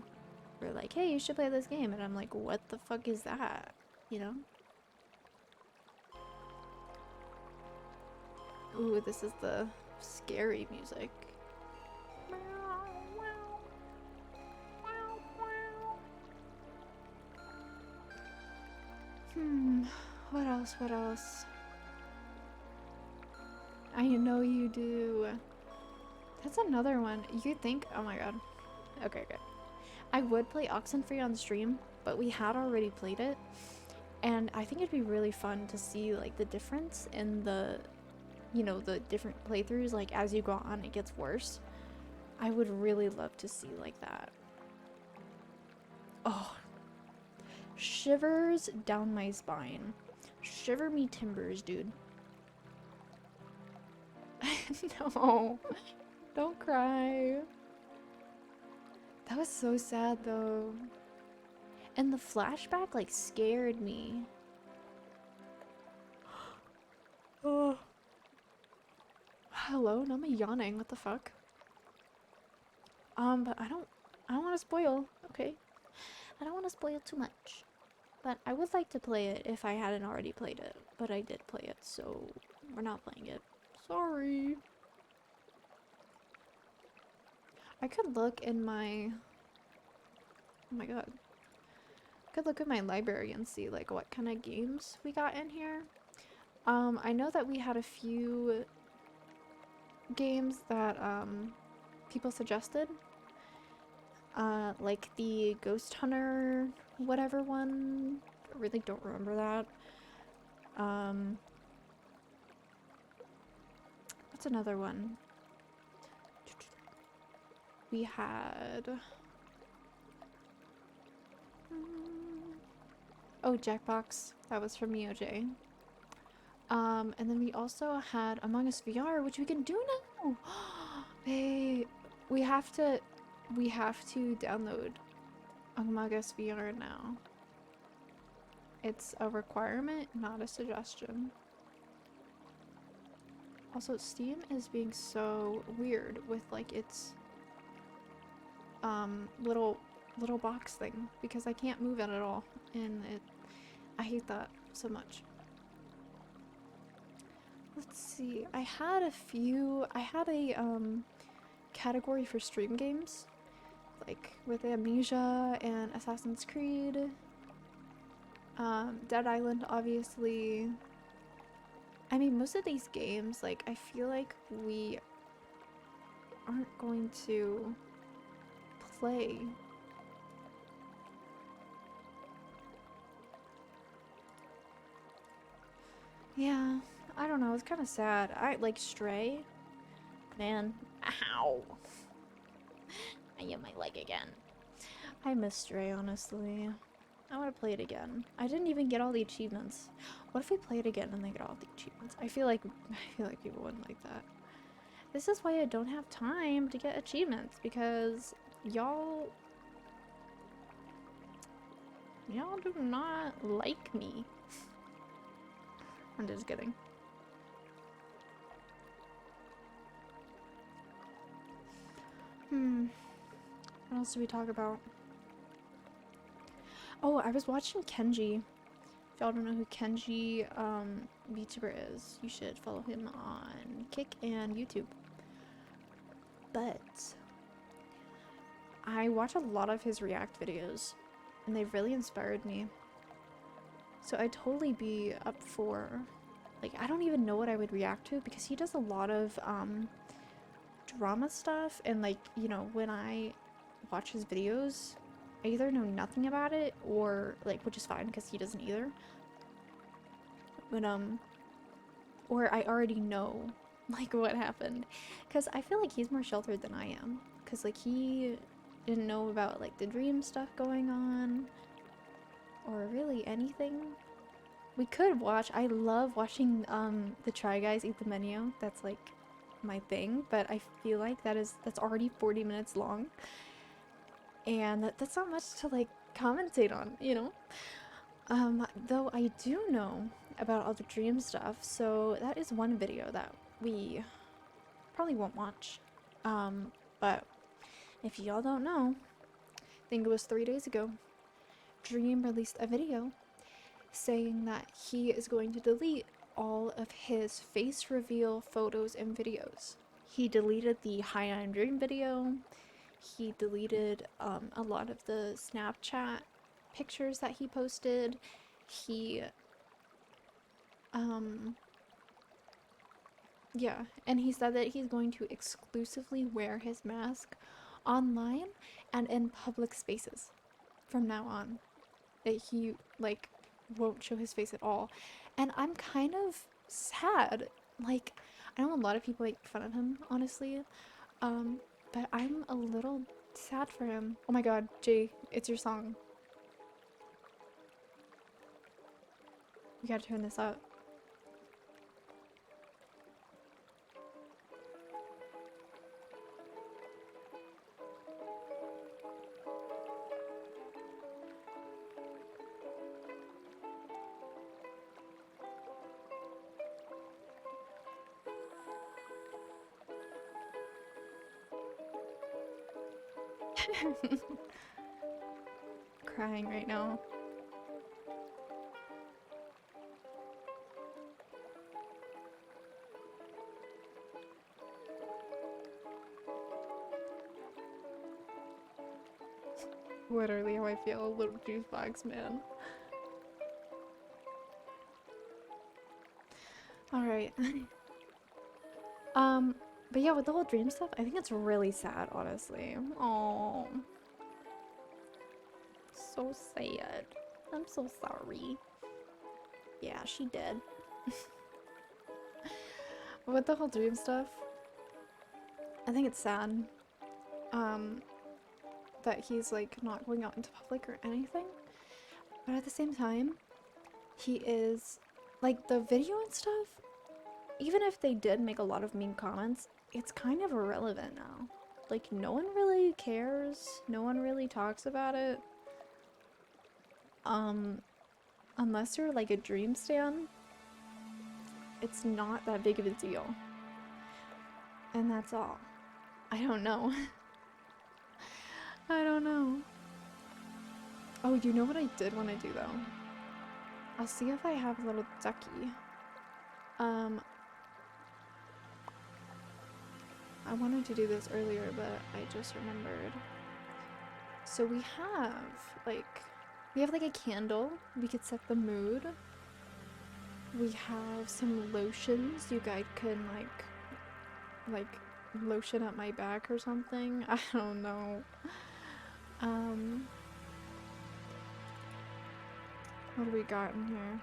were like, hey, you should play this game, and I'm like, what the fuck is that, you know? Ooh, this is the scary music. What else, what else? I know you do. That's another one. You think, oh my god. Okay, good. I would play Oxenfree on stream, but we had already played it. And I think it'd be really fun to see like the difference in the, you know, the different playthroughs. Like as you go on, it gets worse. I would really love to see like that. Oh, shivers down my spine. Shiver me timbers, dude. No, don't cry. That was so sad though. And the flashback like scared me. Oh. Hello, now I'm yawning, what the fuck? But I don't want to spoil, okay? I don't want to spoil too much. But I would like to play it if I hadn't already played it. But I did play it, so we're not playing it. Sorry. I could look in my... Oh my god. I could look at my library and see like what kind of games we got in here. I know that we had a few games that people suggested. Like the Ghost Hunter whatever one. I really don't remember that. What's another one? We had... Oh, Jackbox. That was from EOJ. And then we also had Among Us VR, which we can do now! Hey, we have to download Among Us VR now. It's a requirement, not a suggestion. Also, Steam is being so weird with like its little box thing, because I can't move it at all, and I hate that so much. Let's see, I had a category for stream games, like with Amnesia and Assassin's Creed, Dead Island obviously. I mean, most of these games, like, I feel like we aren't going to play. Yeah, I don't know, it's kind of sad. I like Stray. Man, ow. I hit my leg again. I miss Stray, honestly. I want to play it again. I didn't even get all the achievements. What if we play it again and they get all the achievements? I feel like people wouldn't like that. This is why I don't have time to get achievements, because y'all do not like me. I'm just kidding. What else do we talk about? Oh, I was watching Kenji. If y'all don't know who Kenji VTuber is, you should follow him on Kick and YouTube. But I watch a lot of his React videos, and they've really inspired me. So I'd totally be up for, like, I don't even know what I would react to because he does a lot of drama stuff, and like, you know, when I watch his videos, I either know nothing about it or like, which is fine because he doesn't either. But or I already know like what happened because I feel like he's more sheltered than I am because like he didn't know about like the dream stuff going on or really anything. We could watch. I love watching the Try Guys eat the menu. That's like my thing, but I feel like that's already 40 minutes long, and that's not much to like commentate on, you know. Though I do know about all the dream stuff, so that is one video that we probably won't watch. But if y'all don't know, I think it was 3 days ago, Dream released a video saying that he is going to delete all of his face reveal photos and videos. He deleted the High on Dream video. He deleted a lot of the Snapchat pictures that he posted. He yeah, and he said that he's going to exclusively wear his mask online and in public spaces from now on. That he like won't show his face at all. And I'm kind of sad. Like, I know a lot of people make fun of him, honestly. But I'm a little sad for him. Oh my god, Jay, it's your song. We gotta turn this up. Crying right now. Literally how I feel, a little juice box, man. Alright. But yeah, with the whole dream stuff, I think it's really sad, honestly. Oh, so sad. I'm so sorry. Yeah, she did. With the whole dream stuff, I think it's sad. That he's like not going out into public or anything. But at the same time, he is like the video and stuff, even if they did make a lot of mean comments, it's kind of irrelevant now. Like, no one really cares. No one really talks about it. Unless you're like a Dream stan, it's not that big of a deal. And that's all. I don't know. I don't know. Oh, you know what I did want to do though? I'll see if I have a little ducky. I wanted to do this earlier, but I just remembered. So we have like a candle. We could set the mood. We have some lotions you guys can like lotion up my back or something. I don't know. What do we got in here?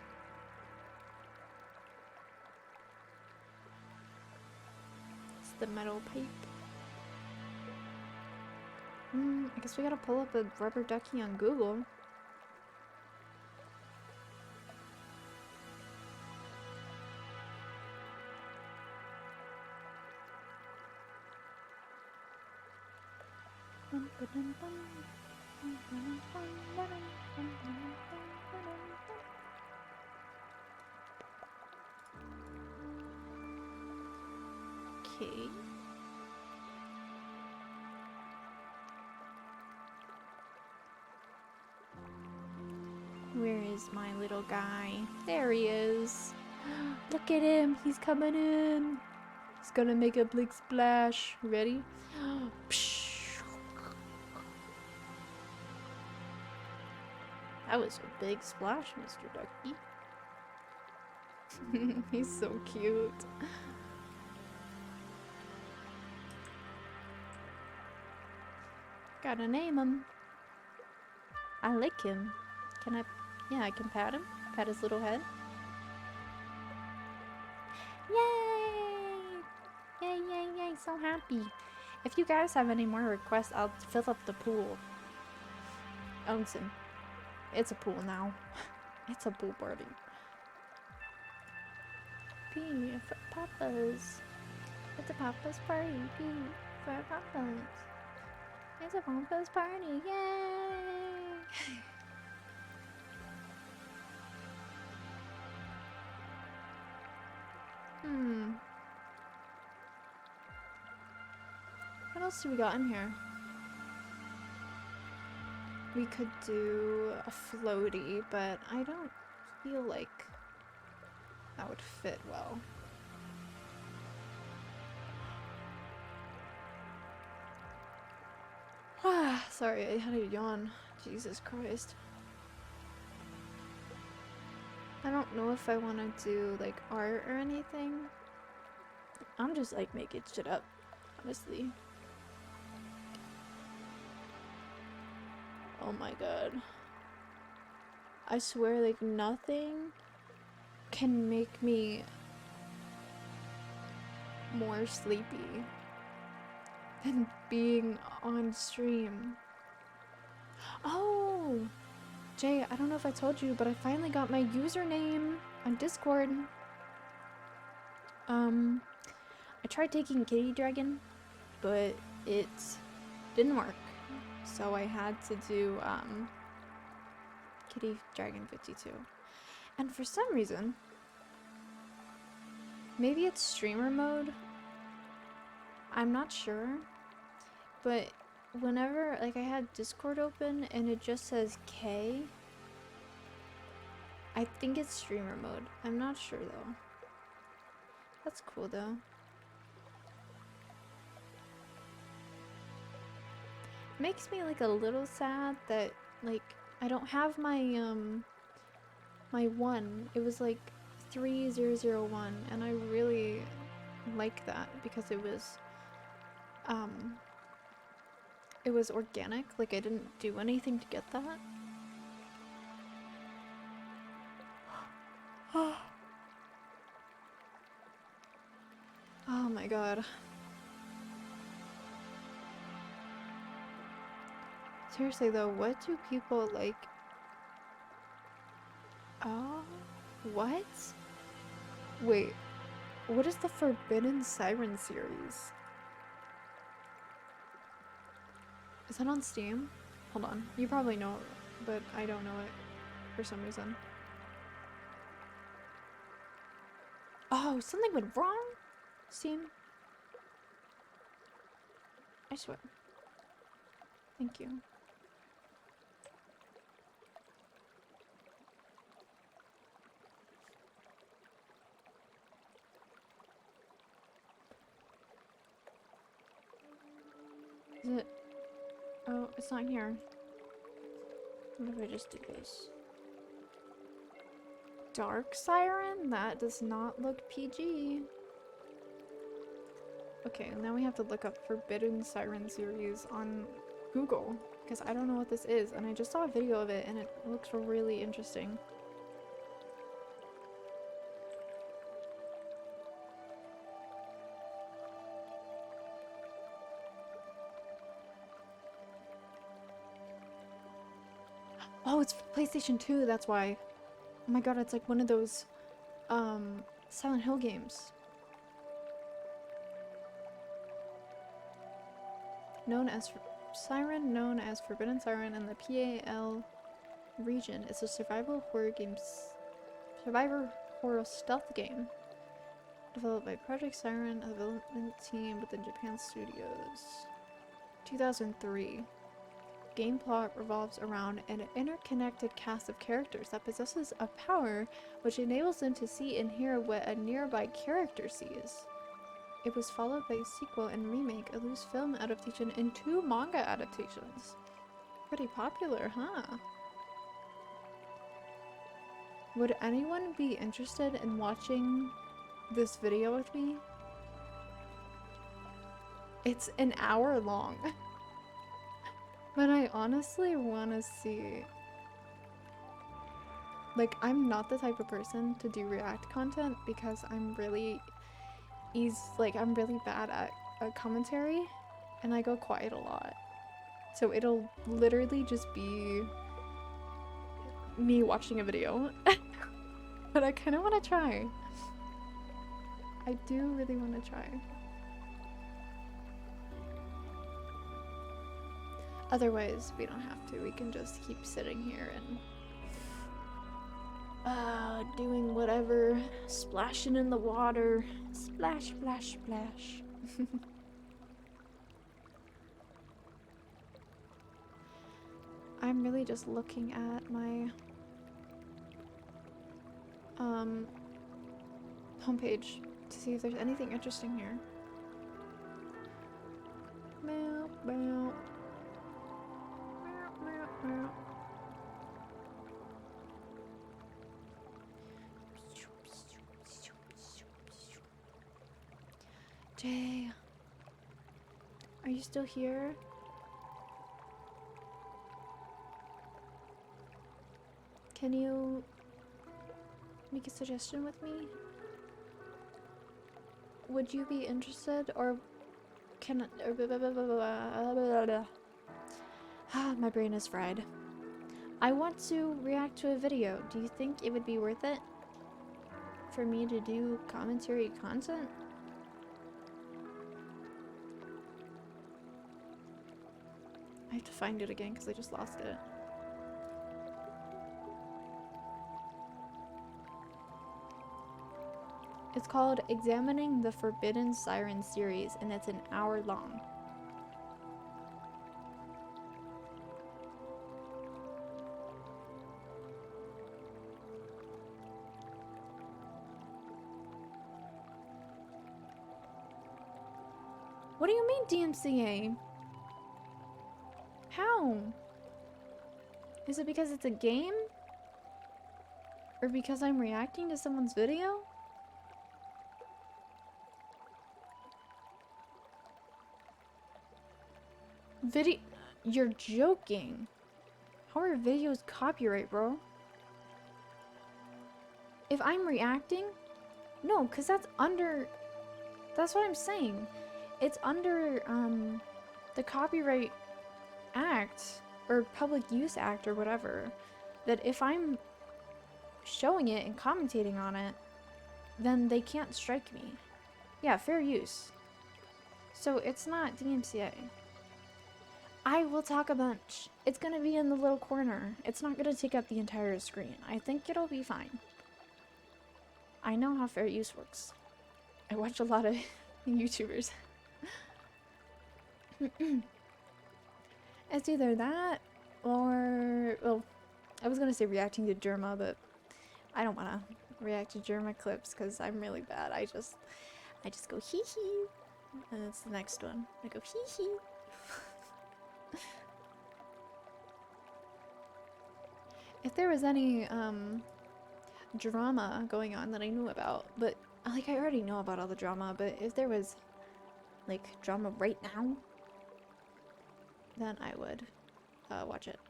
It's the metal pipe. I guess we gotta pull up a rubber ducky on Google. Okay. Where is my little guy? There he is. Look at him. He's coming in. He's gonna make a big splash. Ready? That was a big splash, Mr. Ducky. He's so cute. Gotta name him. I like him. Can I? Yeah, I can pat him. Pat his little head. Yay! Yay, yay, yay. So happy. If you guys have any more requests, I'll fill up the pool. Ownson. It's a pool now. It's a pool party. P for Papa's. It's a Papa's party. P for Papa's. It's a Papa's party. Yay! What else do we got in here? We could do a floaty, but I don't feel like that would fit well. Sorry, I had a yawn. Jesus Christ. I don't know if I want to do like art or anything. I'm just like making shit up, honestly. Oh my god. I swear, like, nothing can make me more sleepy than being on stream. Oh! Jay, I don't know if I told you, but I finally got my username on Discord. I tried taking Kitty Dragon, but it didn't work. So I had to do, Kitty Dragon 52. And for some reason, maybe it's streamer mode, I'm not sure, but whenever, like, I had Discord open and it just says K, I think it's streamer mode. I'm not sure though. That's cool though. Makes me like a little sad that like I don't have my my one. It was like 3001 and I really like that because it was organic. Like I didn't do anything to get that. Oh my god. Seriously though, what do people like? Oh, what? Wait, what is the Forbidden Siren series? Is that on Steam? Hold on, you probably know it, but I don't know it for some reason. Oh, something went wrong? Steam? I swear. Thank you. Is it? Oh, it's not here. What if I just do this? Dark Siren? That does not look PG. Okay, now we have to look up Forbidden Siren series on Google, because I don't know what this is, and I just saw a video of it and it looks really interesting. Oh, it's PlayStation 2, that's why. Oh my god, it's like one of those, Silent Hill games. Known as Siren, known as Forbidden Siren in the PAL region. It's a survival horror stealth game. Developed by Project Siren, a development team within Japan Studios. 2003. game plot revolves around an interconnected cast of characters that possesses a power which enables them to see and hear what a nearby character sees. It was followed by a sequel and remake, a loose film adaptation, and 2 manga adaptations. Pretty popular, huh? Would anyone be interested in watching this video with me? It's an hour long. But I honestly want to see... Like, I'm not the type of person to do react content because I'm really I'm really bad at commentary and I go quiet a lot. So it'll literally just be me watching a video. But I kind of want to try. I do really want to try. Otherwise, we don't have to. We can just keep sitting here and doing whatever, splashing in the water. Splash, splash, splash. I'm really just looking at my homepage to see if there's anything interesting here. Meow, meow. Meow, meow. Jay, are you still here? Can you make a suggestion with me? Would you be interested, or can my brain is fried. I want to react to a video. Do you think it would be worth it for me to do commentary content? I have to find it again because I just lost it. It's called Examining the Forbidden Siren series, and it's an hour long. What do you mean DMCA? How? Is it because it's a game? Or because I'm reacting to someone's video? You're joking. How are videos copyright, bro? If I'm reacting? No, because that's under... That's what I'm saying. It's under, the Copyright Act, or Public Use Act, or whatever. That if I'm showing it and commentating on it, then they can't strike me. Yeah, fair use. So it's not DMCA. I will talk a bunch. It's gonna be in the little corner. It's not gonna take up the entire screen. I think it'll be fine. I know how fair use works. I watch a lot of YouTubers. It's either that or... Well, I was gonna say reacting to Jerma, but I don't wanna react to Jerma clips because I'm really bad. I just go hee hee. And it's the next one. I go hee hee. If there was any drama going on that I knew about, but like I already know about all the drama, but if there was like drama right now, then I would watch it.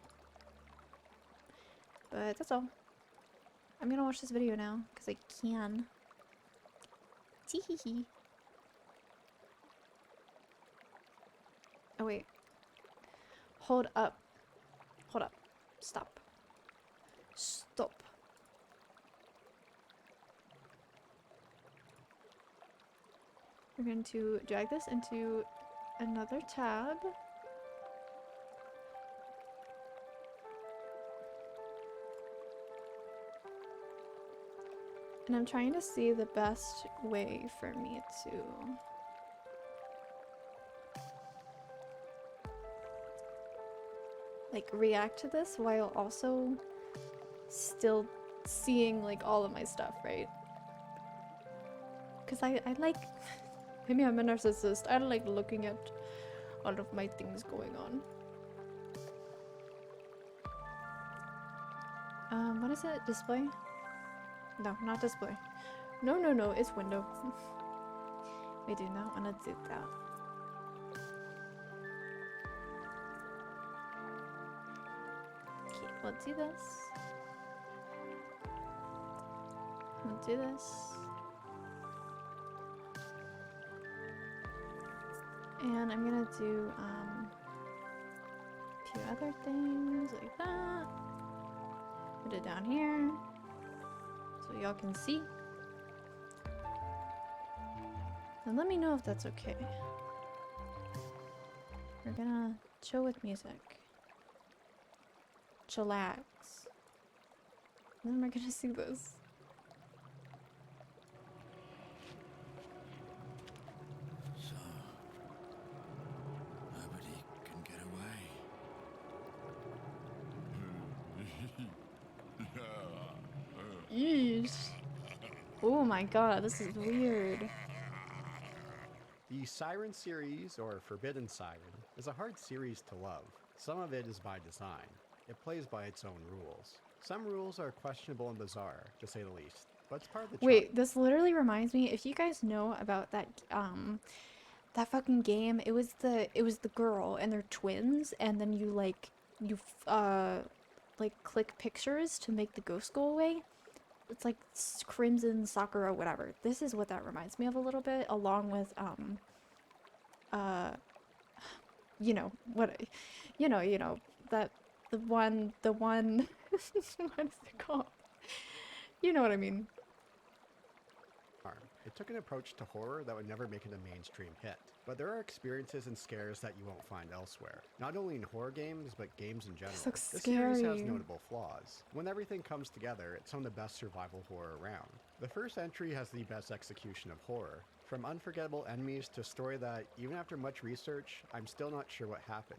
But that's all. I'm gonna watch this video now because I can. Tee-hee-hee. Oh wait. Hold up. Hold up. Stop. Stop. We're going to drag this into another tab. And I'm trying to see the best way for me to... like react to this while also still seeing like all of my stuff, right? Because I like, maybe I'm a narcissist. I like looking at all of my things going on. What is it? Display? No, not display. No, no, no, it's window. We do not want to do that. Okay, we'll do this. We'll do this. And I'm gonna do a few other things like that. Put it down here so y'all can see. And let me know if that's okay. We're gonna chill with music. Chillax. And then we're gonna see this. So, nobody can get away. Yeesh. Oh my god, this is weird. The Siren series, or Forbidden Siren, is a hard series to love. Some of it is by design. It plays by its own rules. Some rules are questionable and bizarre, to say the least, but it's part of the charm. Wait, this literally reminds me, if you guys know about that that fucking game, it was the girl and they're twins, and then you like click pictures to make the ghost go away. It's like Crimson Sakura, whatever. This is what that reminds me of a little bit, along with you know what, you know that the one what is it called? You know what I mean. It took an approach to horror that would never make it a mainstream hit. But there are experiences and scares that you won't find elsewhere. Not only in horror games, but games in general. This looks The series has scary. notable flaws. When everything comes together, it's some of the best survival horror around. The first entry has the best execution of horror. From unforgettable enemies to a story that, even after much research, I'm still not sure what happened.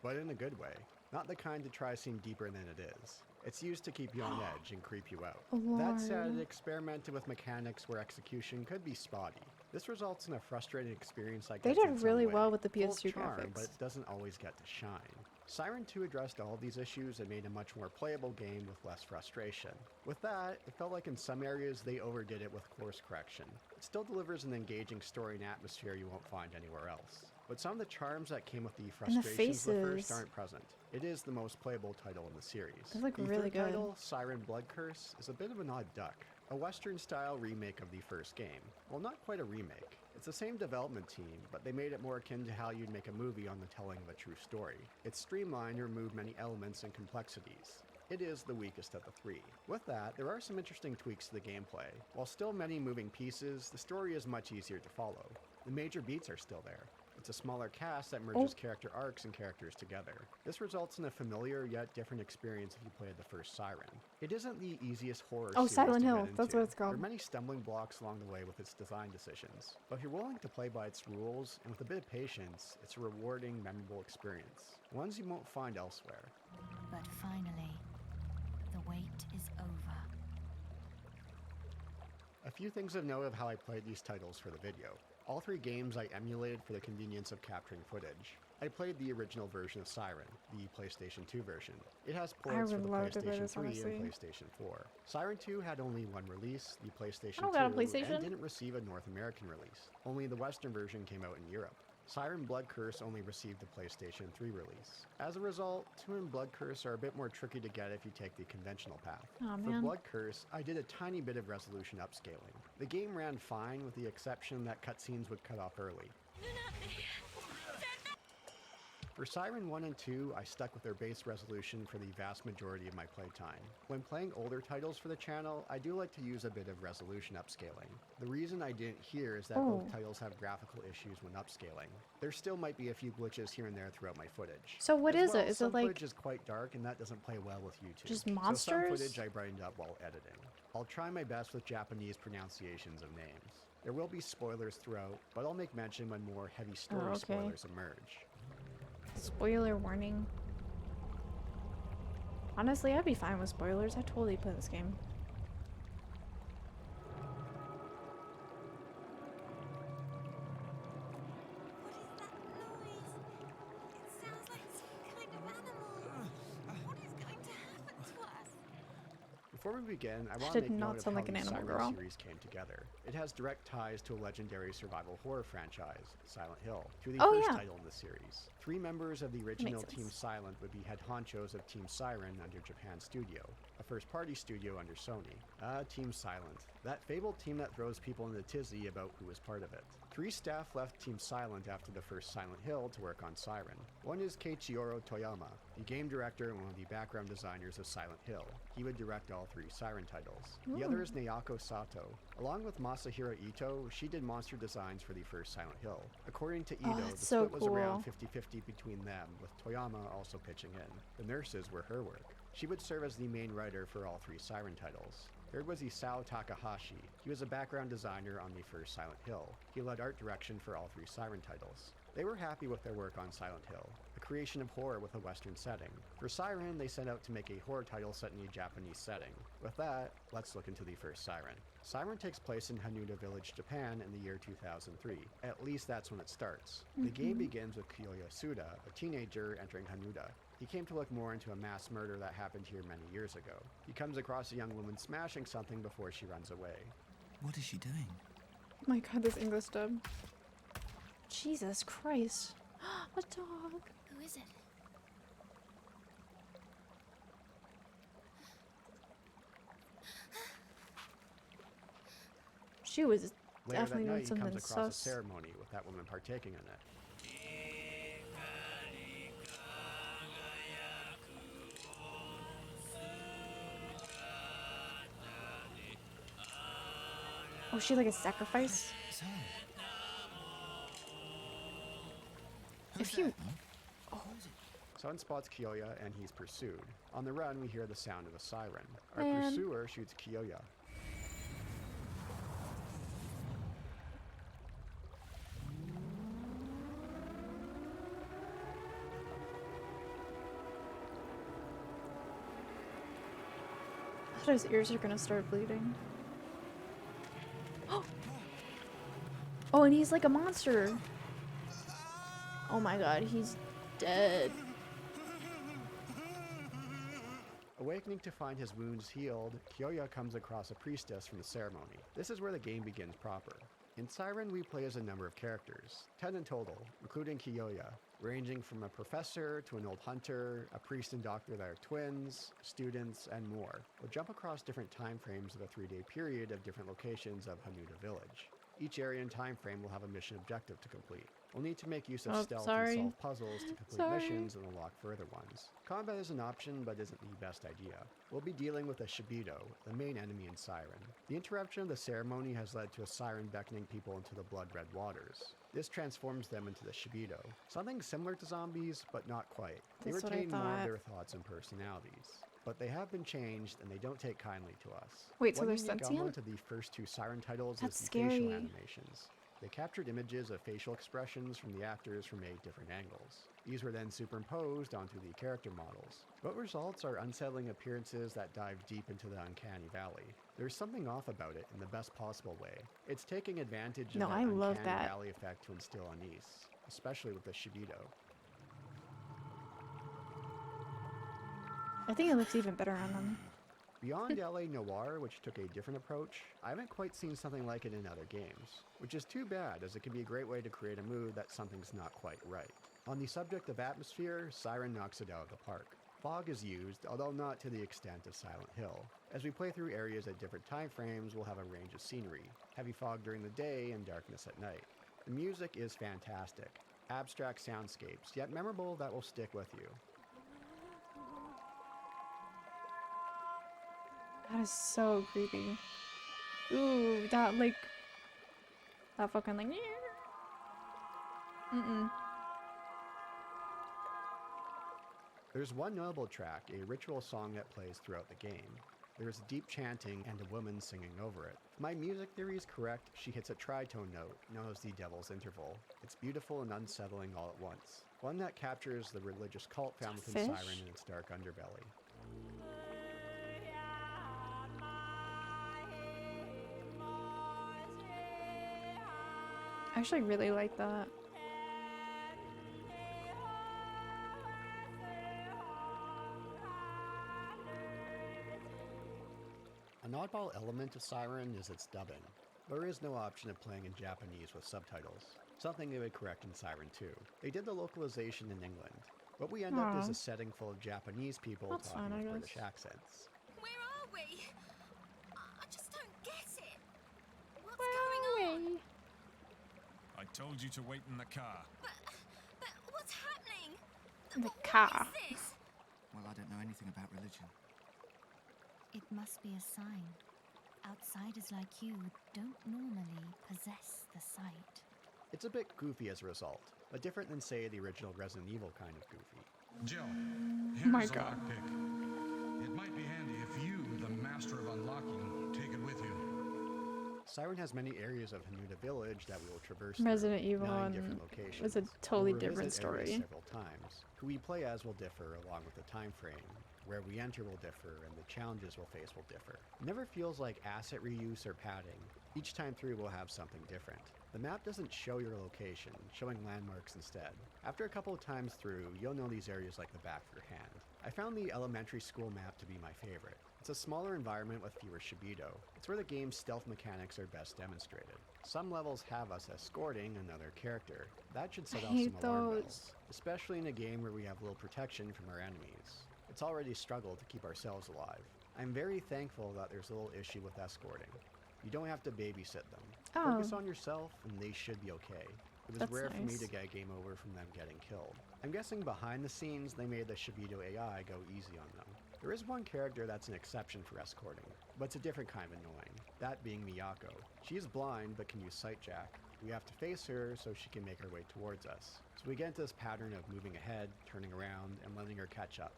But in a good way. Not the kind to try seem deeper than it is. It's used to keep you on edge and creep you out. That said, it experimented with mechanics where execution could be spotty. This results in a frustrating experience that They gets in did its really own way. well with the Full of PS2 charm, graphics. but it doesn't always get to shine. Siren 2 addressed all of these issues and made a much more playable game with less frustration. With that, it felt like in some areas they overdid it with course correction. It still delivers an engaging story and atmosphere you won't find anywhere else. But some of the charms that came with the frustrations of the first faces. aren't present. It is the most playable title in the series. They look the really third good. title, Siren Blood Curse, is a bit of an odd duck. A Western-style remake of the first game. Well, not quite a remake. It's the same development team, but they made it more akin to how you'd make a movie on the telling of a true story. It's streamlined and removed many elements and complexities. It is the weakest of the three. With that, there are some interesting tweaks to the gameplay. While still many moving pieces, the story is much easier to follow. The major beats are still there. It's a smaller cast that merges character arcs and characters together. This results in a familiar yet different experience if you played the first Siren. It isn't the easiest horror series Silent to Hill, get that's into. what it's called. There are many stumbling blocks along the way with its design decisions. But if you're willing to play by its rules, and with a bit of patience, it's a rewarding, memorable experience. Ones you won't find elsewhere. But finally, the wait is over. A few things of note of how I played these titles for the video. All three games I emulated for the convenience of capturing footage. I played the original version of Siren, the PlayStation 2 version. It has ports for would the love to play PlayStation this, 3 honestly. and PlayStation 4. Siren 2 had only one release, the PlayStation I don't 2, got a PlayStation. and didn't receive a North American release. Only the Western version came out in Europe. Siren Blood Curse only received the PlayStation 3 release. As a result, 2 and Blood Curse are a bit more tricky to get if you take the conventional path. Aw, For man. Blood Curse, I did a tiny bit of resolution upscaling. The game ran fine with the exception that cutscenes would cut off early. For Siren 1 and 2, I stuck with their base resolution for the vast majority of my playtime. When playing older titles for the channel, I do like to use a bit of resolution upscaling. The reason I didn't here is that both titles have graphical issues when upscaling. There still might be a few glitches here and there throughout my footage. So what As is well, it? Is some it like footage is quite dark and that doesn't play well with YouTube. just So some monsters? footage I brightened up while editing. I'll try my best with Japanese pronunciations of names. There will be spoilers throughout, but I'll make mention when more heavy story okay. spoilers emerge. Spoiler warning. Honestly, I'd be fine with spoilers. I totally play this game. What is that noise? It sounds like some kind of animal. What is going to happen to us? Before we begin, I want to did make not note of sound how like an the animal Siren girl. series came together. It has direct ties to a legendary survival horror franchise, Silent Hill, to the Oh, first yeah. title in the series. 3 members of the original makes Team sense. Silent would be head honchos of Team Siren under Japan Studio, a first-party studio under Sony. Team Silent. That fabled team that throws people in a tizzy about who was part of it. 3 staff left Team Silent after the first Silent Hill to work on Siren. One is Keiichiro Toyama, the game director and one of the background designers of Silent Hill. He would direct all 3 Siren titles. The other is Naoko Sato. Along with Masahiro Ito, she did monster designs for the first Silent Hill. According to Ito, the that's so split was around cool. 50-50 between them, with Toyama also pitching in. The nurses were her work. She would serve as the main writer for all 3 Siren titles. Third was Isao Takahashi. He was a background designer on the first Silent Hill. He led art direction for all 3 Siren titles. They were happy with their work on Silent Hill, a creation of horror with a Western setting. For Siren, they set out to make a horror title set in a Japanese setting. With that, let's look into the first Siren. Siren takes place in Hanuda Village, Japan in the year 2003. At least that's when it starts. The game begins with Kiyoya Suda, a teenager entering Hanuda. He came to look more into a mass murder that happened here many years ago. He comes across a young woman smashing something before she runs away. What is she doing? Oh my god, this English dub. Jesus Christ. A dog. Who is it? She was Later definitely that doing night, he comes something across a sus. ceremony with that woman partaking in it. Oh, she like a sacrifice? So, If you... Sun spots Kiyoya and he's pursued. On the run, we hear the sound of a siren. Our Man. pursuer shoots Kiyoya. I thought his ears are gonna start bleeding. Oh, and he's like a monster. Oh my god, he's dead. Awakening to find his wounds healed, Kiyoya comes across a priestess from the ceremony. This is where the game begins proper. In Siren, we play as a number of characters, 10 in total, including Kiyoya, ranging from a professor to an old hunter, a priest and doctor that are twins, students, and more. We'll jump across different time frames of a 3-day period of different locations of Hanuda Village. Each area and time frame will have a mission objective to complete. We'll need to make use of Oh, stealth sorry. and solve puzzles to complete Sorry. missions and unlock further ones. Combat is an option, but isn't the best idea. We'll be dealing with a Shibido, the main enemy in Siren. The interruption of the ceremony has led to a siren beckoning people into the blood-red waters. This transforms them into the Shibido. Something similar to zombies, but not quite. They That's what I retain more of thought. their thoughts and personalities. But they have been changed, and they don't take kindly to us. Wait, so One they're unique sentient? element of the first 2 Siren titles That's is the facial scary. animations. They captured images of facial expressions from the actors from 8 different angles. These were then superimposed onto the character models. What results are unsettling appearances that dive deep into the uncanny valley. There's something off about it in the best possible way. It's taking advantage of No, that I love uncanny that. valley effect to instill unease, especially with the Shibido. I think it looks even better on them. Beyond LA Noire, which took a different approach, I haven't quite seen something like it in other games, which is too bad as it can be a great way to create a mood that something's not quite right. On the subject of atmosphere, Siren knocks it out of the park. Fog is used, although not to the extent of Silent Hill. As we play through areas at different time frames, we'll have a range of scenery, heavy fog during the day and darkness at night. The music is fantastic, abstract soundscapes, yet memorable that will stick with you. That is so creepy. Ooh, that fucking like. Mm-mm. There's one notable track, a ritual song that plays throughout the game. There's deep chanting and a woman singing over it. If my music theory is correct, she hits a tritone note, known as the Devil's Interval. It's beautiful and unsettling all at once. One that captures the religious cult found within Fish? Siren and its dark underbelly. I actually really like that. An oddball element of Siren is its dubbing. There is no option of playing in Japanese with subtitles, something they would correct in Siren 2. They did the localization in England. What we end up is Aw. a setting full of Japanese people That's talking fine, I with British guess. accents. Where are we? I just don't get it. What's Where going are on? we? I told you to wait in the car. But what's happening? The What car. is this? Well, I don't know anything about religion. It must be a sign. Outsiders like you don't normally possess the sight. It's a bit goofy as a result, but different than, say, the original Resident Evil kind of goofy. Jill, My here's a God. lockpick. It might be handy if you, the master of unlocking, take it with you. Siren has many areas of Hanuta Village that we will traverse Resident through, Evil 9 different locations. was a totally We'll different revisit areas story. several times. Who we play as will differ along with the time frame. Where we enter will differ, and the challenges we'll face will differ. It never feels like asset reuse or padding. Each time through we'll have something different. The map doesn't show your location, showing landmarks instead. After a couple of times through, you'll know these areas like the back of your hand. I found the elementary school map to be my favorite. It's a smaller environment with fewer Shibido. It's where the game's stealth mechanics are best demonstrated. Some levels have us escorting another character. That should set I off some hate alarm those. bells, especially in a game where we have little protection from our enemies. It's already a struggle to keep ourselves alive. I'm very thankful that there's a little issue with escorting. You don't have to babysit them. Oh. Focus on yourself and they should be okay. It was That's rare for me nice. to get a game over from them getting killed. I'm guessing behind the scenes they made the Shibido AI go easy on them. There is one character that's an exception for escorting, but it's a different kind of annoying, that being Miyako. She is blind but can use sight jack. We have to face her so she can make her way towards us. So we get into this pattern of moving ahead, turning around, and letting her catch up.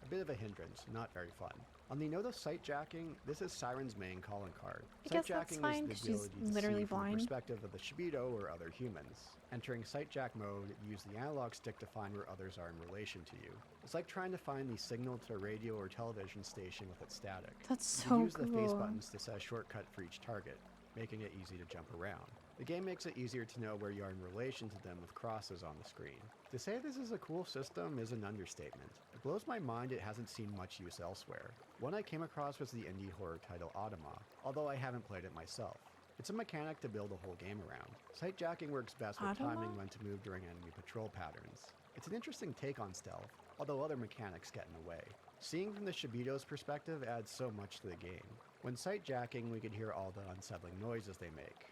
A bit of a hindrance, not very fun. On the note of sight jacking, this is Siren's main calling card. I Sight guess that's jacking fine, is 'cause the she's ability to literally see from blind. the perspective of the Shibido or other humans. Entering sight jack mode, use the analog stick to find where others are in relation to you. It's like trying to find the signal to a radio or television station with its static. That's You so use the face cool. buttons to set a shortcut for each target, making it easy to jump around. The game makes it easier to know where you are in relation to them with crosses on the screen. To say this is a cool system is an understatement. It blows my mind it hasn't seen much use elsewhere. One I came across was the indie horror title Automa, although I haven't played it myself. It's a mechanic to build a whole game around. Sight jacking works best with Automa? timing when to move during enemy patrol patterns. It's an interesting take on stealth, although other mechanics get in the way. Seeing from the Shibido's perspective adds so much to the game. When sight jacking, we could hear all the unsettling noises they make.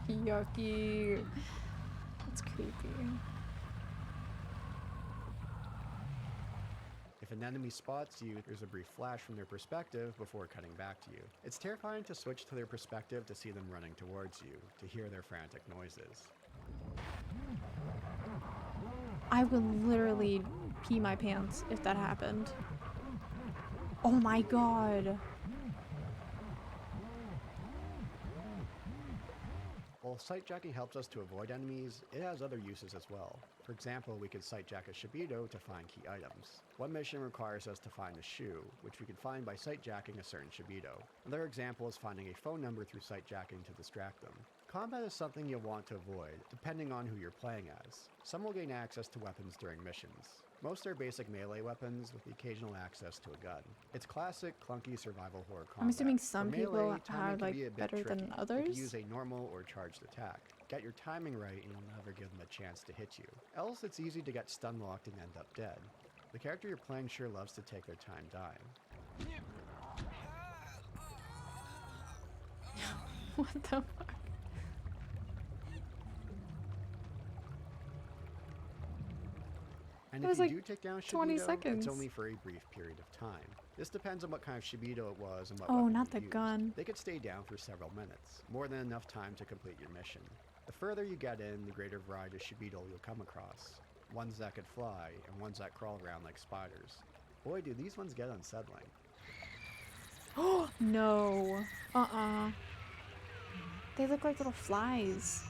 Yucky. That's creepy. If an enemy spots you, there's a brief flash from their perspective before cutting back to you. It's terrifying to switch to their perspective to see them running towards you, to hear their frantic noises. I would literally pee my pants if that happened. Oh my god. While sight jacking helps us to avoid enemies, it has other uses as well. For example, we could sight jack a Shibido to find key items. One mission requires us to find a shoe, which we can find by sight jacking a certain Shibido. Another example is finding a phone number through sight jacking to distract them. Combat is something you'll want to avoid, depending on who you're playing as. Some will gain access to weapons during missions. Most are basic melee weapons with the occasional access to a gun. It's classic, clunky survival horror combat. I'm assuming For some melee, people timing are can be a like bit better than tricky. You others. can use a normal or charged attack. Get your timing right and you'll never give them a chance to hit you. Else it's easy to get stun locked and end up dead. The character you're playing sure loves to take their time dying. What the fuck? And It if was you like do take down 20 Shibido, seconds. it's only for a brief period of time. This depends on what kind of Shibido it was and what Oh, weapon not you the used. gun. They could stay down for several minutes, more than enough time to complete your mission. The further you get in, the greater variety of Shibido you'll come across. Ones that could fly, and ones that crawl around like spiders. Boy, do these ones get unsettling. Oh no. They look like little flies.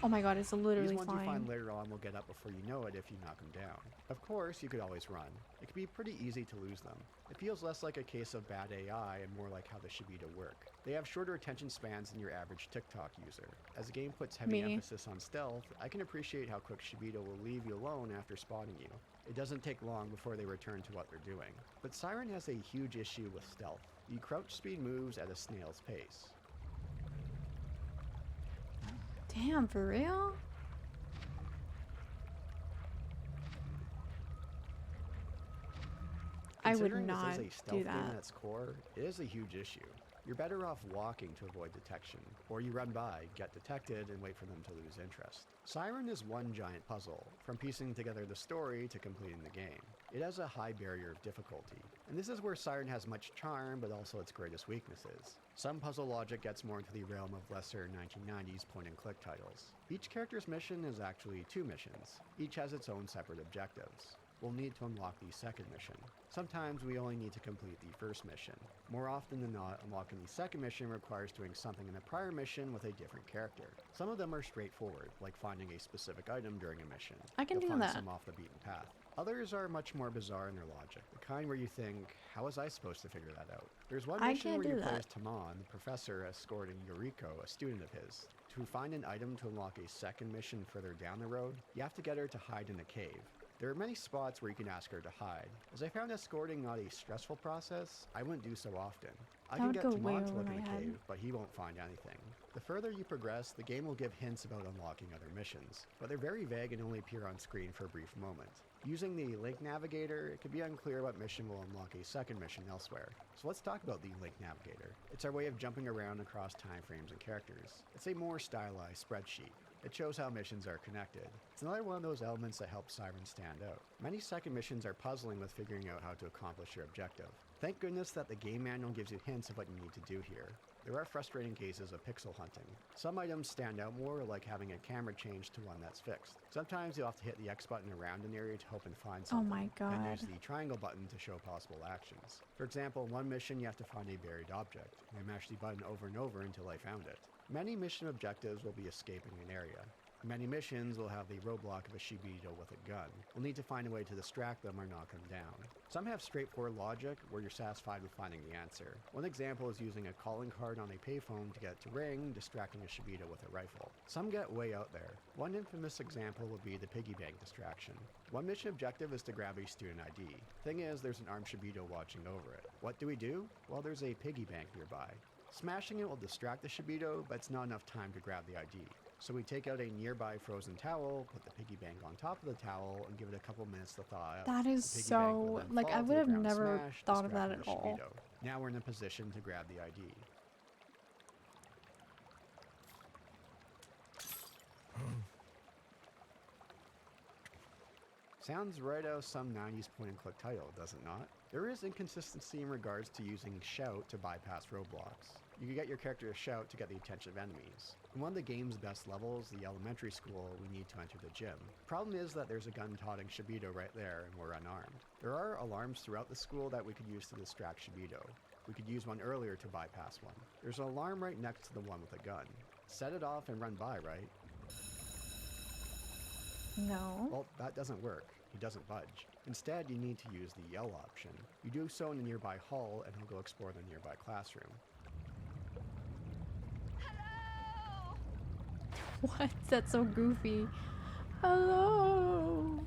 Oh my god, it's These literally ones you flying. find later on will get up before you know it if you knock them down. Of course, you could always run. It can be pretty easy to lose them. It feels less like a case of bad AI and more like how the Shibito work. They have shorter attention spans than your average TikTok user. As the game puts heavy Me. emphasis on stealth, I can appreciate how quick Shibito will leave you alone after spotting you. It doesn't take long before they return to what they're doing. But Siren has a huge issue with stealth. You crouch speed moves at a snail's pace. Damn, for real? I would Considering not this is a stealth do game that. at its core, it is a huge issue. You're better off walking to avoid detection, or you run by, get detected, and wait for them to lose interest. Siren is one giant puzzle, from piecing together the story to completing the game. It has a high barrier of difficulty, and this is where Siren has much charm, but also its greatest weaknesses. Some puzzle logic gets more into the realm of lesser 1990s point-and-click titles. Each character's mission is actually 2 missions. Each has its own separate objectives. We'll need to unlock the second mission. Sometimes we only need to complete the first mission. More often than not, unlocking the second mission requires doing something in a prior mission with a different character. Some of them are straightforward, like finding a specific item during a mission. I can You'll do find that. some off the beaten path. Others are much more bizarre in their logic, the kind where you think, how was I supposed to figure that out? There's one I mission can't where you do play that. as Taman, the professor escorting Yuriko, a student of his. To find an item to unlock a second mission further down the road, you have to get her to hide in a cave. There are many spots where you can ask her to hide. As I found escorting not a stressful process, I wouldn't do so often. I That can would get go Taman way to over look in my the head. cave, but he won't find anything. The further you progress, the game will give hints about unlocking other missions, but they're very vague and only appear on screen for a brief moment. Using the Link Navigator, it can be unclear what mission will unlock a second mission elsewhere. So let's talk about the Link Navigator. It's our way of jumping around across time frames and characters. It's a more stylized spreadsheet. It shows how missions are connected. It's another one of those elements that helps Siren stand out. Many second missions are puzzling with figuring out how to accomplish your objective. Thank goodness that the game manual gives you hints of what you need to do here. There are frustrating cases of pixel hunting. Some items stand out more, like having a camera change to one that's fixed. Sometimes you'll have to hit the X button around an area to hope and find Oh something. my And god. use the triangle button to show possible actions. For example, in one mission you have to find a buried object, and I mashed the button over and over until I found it. Many mission objectives will be escaping an area. Many missions will have the roadblock of a Shibito with a gun. We'll need to find a way to distract them or knock them down. Some have straightforward logic where you're satisfied with finding the answer. One example is using a calling card on a payphone to get it to ring, distracting a Shibito with a rifle. Some get way out there. One infamous example would be the piggy bank distraction. One mission objective is to grab a student ID. Thing is, there's an armed Shibito watching over it. What do? Well, there's a piggy bank nearby. Smashing it will distract the Shibito, but it's not enough time to grab the ID. So we take out a nearby frozen towel, put the piggy bank on top of the towel, and give it a couple minutes to thaw out. That is The piggy bank will so then like fall I to would the have ground never smash, thought of that distracting at the all. Shibito. Now we're in a position to grab the ID. Sounds right out of some 90s point-and-click title, does it not? There is inconsistency in regards to using shout to bypass roadblocks. You can get your character to shout to get the attention of enemies. In one of the game's best levels, the elementary school, we need to enter the gym. Problem is that there's a gun-toting Shibito right there and we're unarmed. There are alarms throughout the school that we could use to distract Shibito. We could use one earlier to bypass one. There's an alarm right next to the one with a gun. Set it off and run by, right? No. Well, that doesn't work. He doesn't budge. Instead, you need to use the yell option. You do so in a nearby hall, and he'll go explore the nearby classroom. Hello! What? That's so goofy. Hello.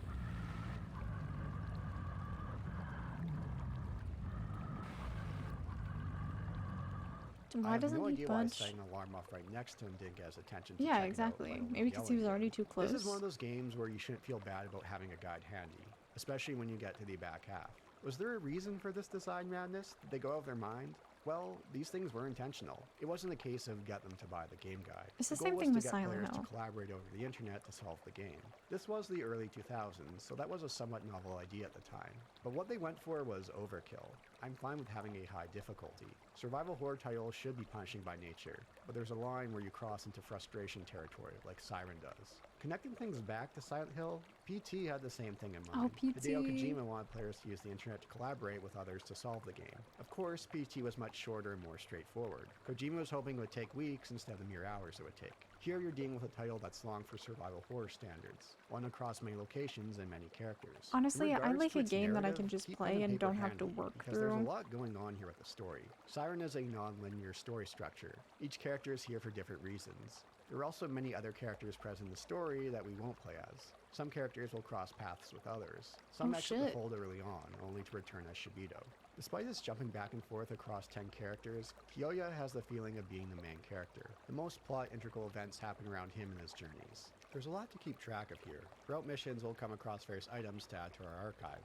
I Why have doesn't no he idea why budge? setting an alarm off right next to him didn't get his attention. To Yeah, check it out, exactly. let alone Maybe because he yelling was at already him. too close. This is one of those games where you shouldn't feel bad about having a guide handy, especially when you get to the back half. Was there a reason for this design madness? Did they go out of their mind? Well, these things were intentional. It wasn't a case of get them to buy the game guide. It's the goal same was thing to with get Silent players Hill. to collaborate over the internet to solve the game. This was the early 2000s, so that was a somewhat novel idea at the time. But what they went for was overkill. I'm fine with having a high difficulty. Survival horror titles should be punishing by nature, but there's a line where you cross into frustration territory, like Siren does. Connecting things back to Silent Hill, PT had the same thing in mind. Oh, PT. Hideo Kojima wanted players to use the internet to collaborate with others to solve the game. Of course, PT was much shorter and more straightforward. Kojima was hoping it would take weeks instead of mere hours it would take. Here you're dealing with a title that's long for survival horror standards, one across many locations and many characters. In Honestly, I regards like to a its game that I narrative, can just keep play pen and paper don't have to handy, work because there's a through. lot going on here with the story. Siren is a non-linear story structure. Each character is here for different reasons. There are also many other characters present in the story that we won't play as. Some characters will cross paths with others. Some Oh, exit the shit. fold early on, only to return as Shibito. Despite his jumping back and forth across 10 characters, Kyoya has the feeling of being the main character. The most plot integral events happen around him and his journeys. There's a lot to keep track of here. Throughout missions, we'll come across various items to add to our archive.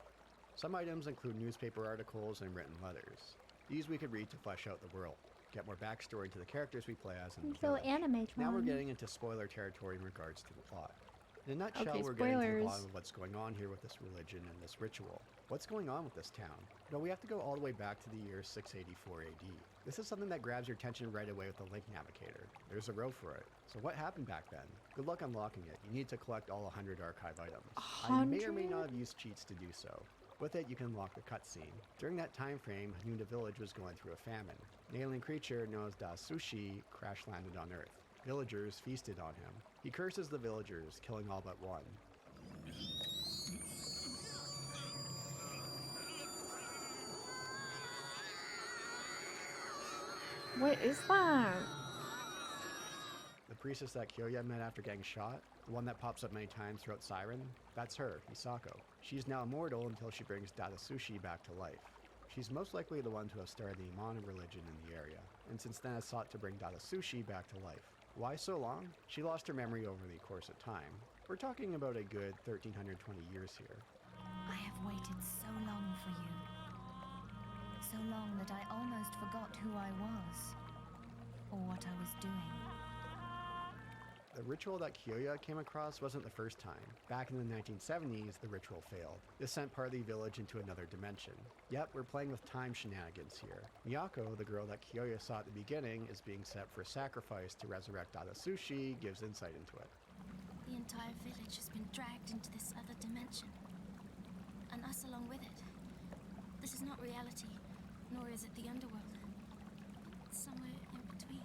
Some items include newspaper articles and written letters. These we could read to flesh out the world, get more backstory to the characters we play as in the village. Now we're getting into spoiler territory in regards to the plot. In a nutshell, Okay, we're getting to the spoilers. bottom of what's going on here with this religion and this ritual. What's going on with this town? No, we have to go all the way back to the year 684 AD. This is something that grabs your attention right away with the link navigator. There's a row for it. So what happened back then? Good luck unlocking it. You need to collect all 100 archive items. I may or may not have used cheats to do so. With it, you can unlock the cutscene. During that time frame, Hanunda village was going through a famine. An alien creature known as Dasushi crash landed on Earth. Villagers feasted on him. He curses the villagers, killing all but one. What is that? The priestess that Kyoya met after getting shot, the one that pops up many times throughout Siren, that's her, Hisako. She's now immortal until she brings Dasushi back to life. She's most likely the one to have started the Imana religion in the area, and since then has sought to bring Dasushi back to life. Why so long? She lost her memory over the course of time. We're talking about a good 1320 years here. I have waited so long for you. So long that I almost forgot who I was, or what I was doing. The ritual that Kyoya came across wasn't the first time. Back in the 1970s, the ritual failed. This sent part of the village into another dimension. Yep, we're playing with time shenanigans here. Miyako, the girl that Kyoya saw at the beginning, is being set for sacrifice to resurrect Adasushi, gives insight into it. The entire village has been dragged into this other dimension. And us along with it. This is not reality, nor is it the underworld. It's somewhere in between.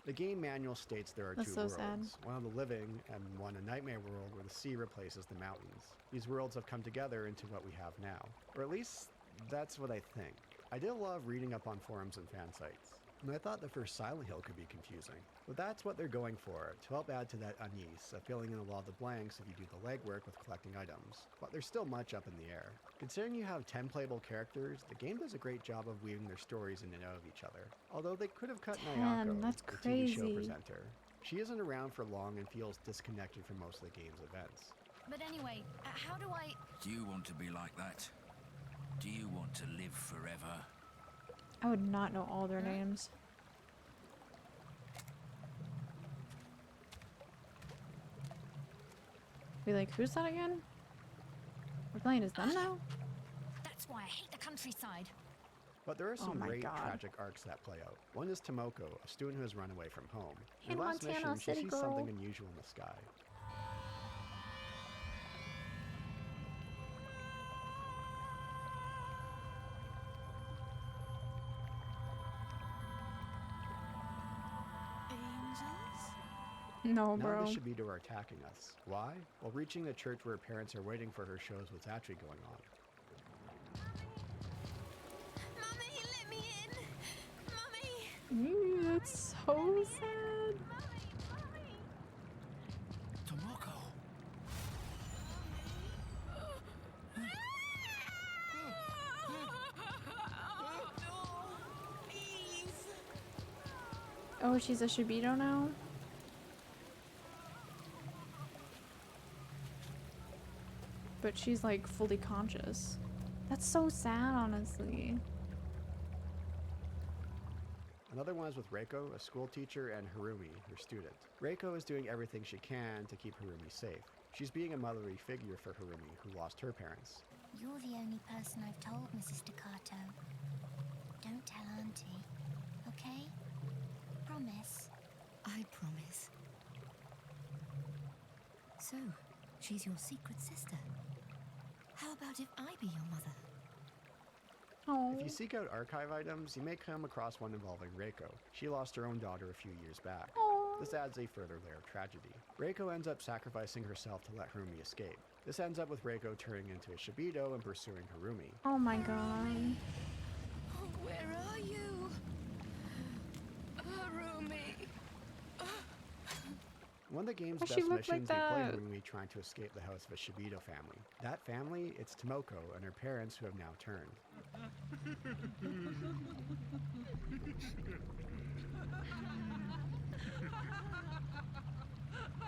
The game manual states there are That's two so worlds, sad. one of the living and one a nightmare world where the sea replaces the mountains. These worlds have come together into what we have now. Or at least, that's what I think. I did a lot of reading up on forums and fan sites, and I thought the first Silent Hill could be confusing. But that's what they're going for, to help add to that unease of filling in a lot of the blanks if you do the legwork with collecting items. But there's still much up in the air. Considering you have 10 playable characters, the game does a great job of weaving their stories in and out of each other. Although they could have cut 10, Nayako, that's the TV show crazy. presenter. She isn't around for long and feels disconnected from most of the game's events. But anyway, how do I... Do you want to be like that? Do you want to live forever? I would not know all their names. Be like, who's that again? We're playing as them now? That's why I hate the countryside. But there are Oh some my great God. tragic arcs that play out. One is Tomoko, a student who has run away from home. In In her last Montana, mission, she city sees girl. something unusual in the sky. Angels? No, Now bro. the Shibito are attacking us. Why? Well, reaching the church where her parents are waiting for her shows what's actually going on. Mummy, let me in! Mummy! Ew, that's so sad. Mummy! Tomoko! Oh, no! Please! Oh, she's a Shibito now? But she's like fully conscious. That's so sad, honestly. Another one is with Reiko, a school teacher, and Harumi, her student. Reiko is doing everything she can to keep Harumi safe. She's being a motherly figure for Harumi, who lost her parents. You're the only person I've told, Mrs. Staccato. Don't tell Auntie, okay? Promise. I promise. So, she's your secret sister. How about if I be your mother? Oh. If you seek out archive items, you may come across one involving Reiko. She lost her own daughter a few years back. Oh. This adds a further layer of tragedy. Reiko ends up sacrificing herself to let Harumi escape. This ends up with Reiko turning into a Shibido and pursuing Harumi. Oh my god. Where are you? Harumi. One of the game's Why she best look like missions, you play that? Harumi trying to escape the house of a Shibido family. That family, it's Tomoko and her parents who have now turned.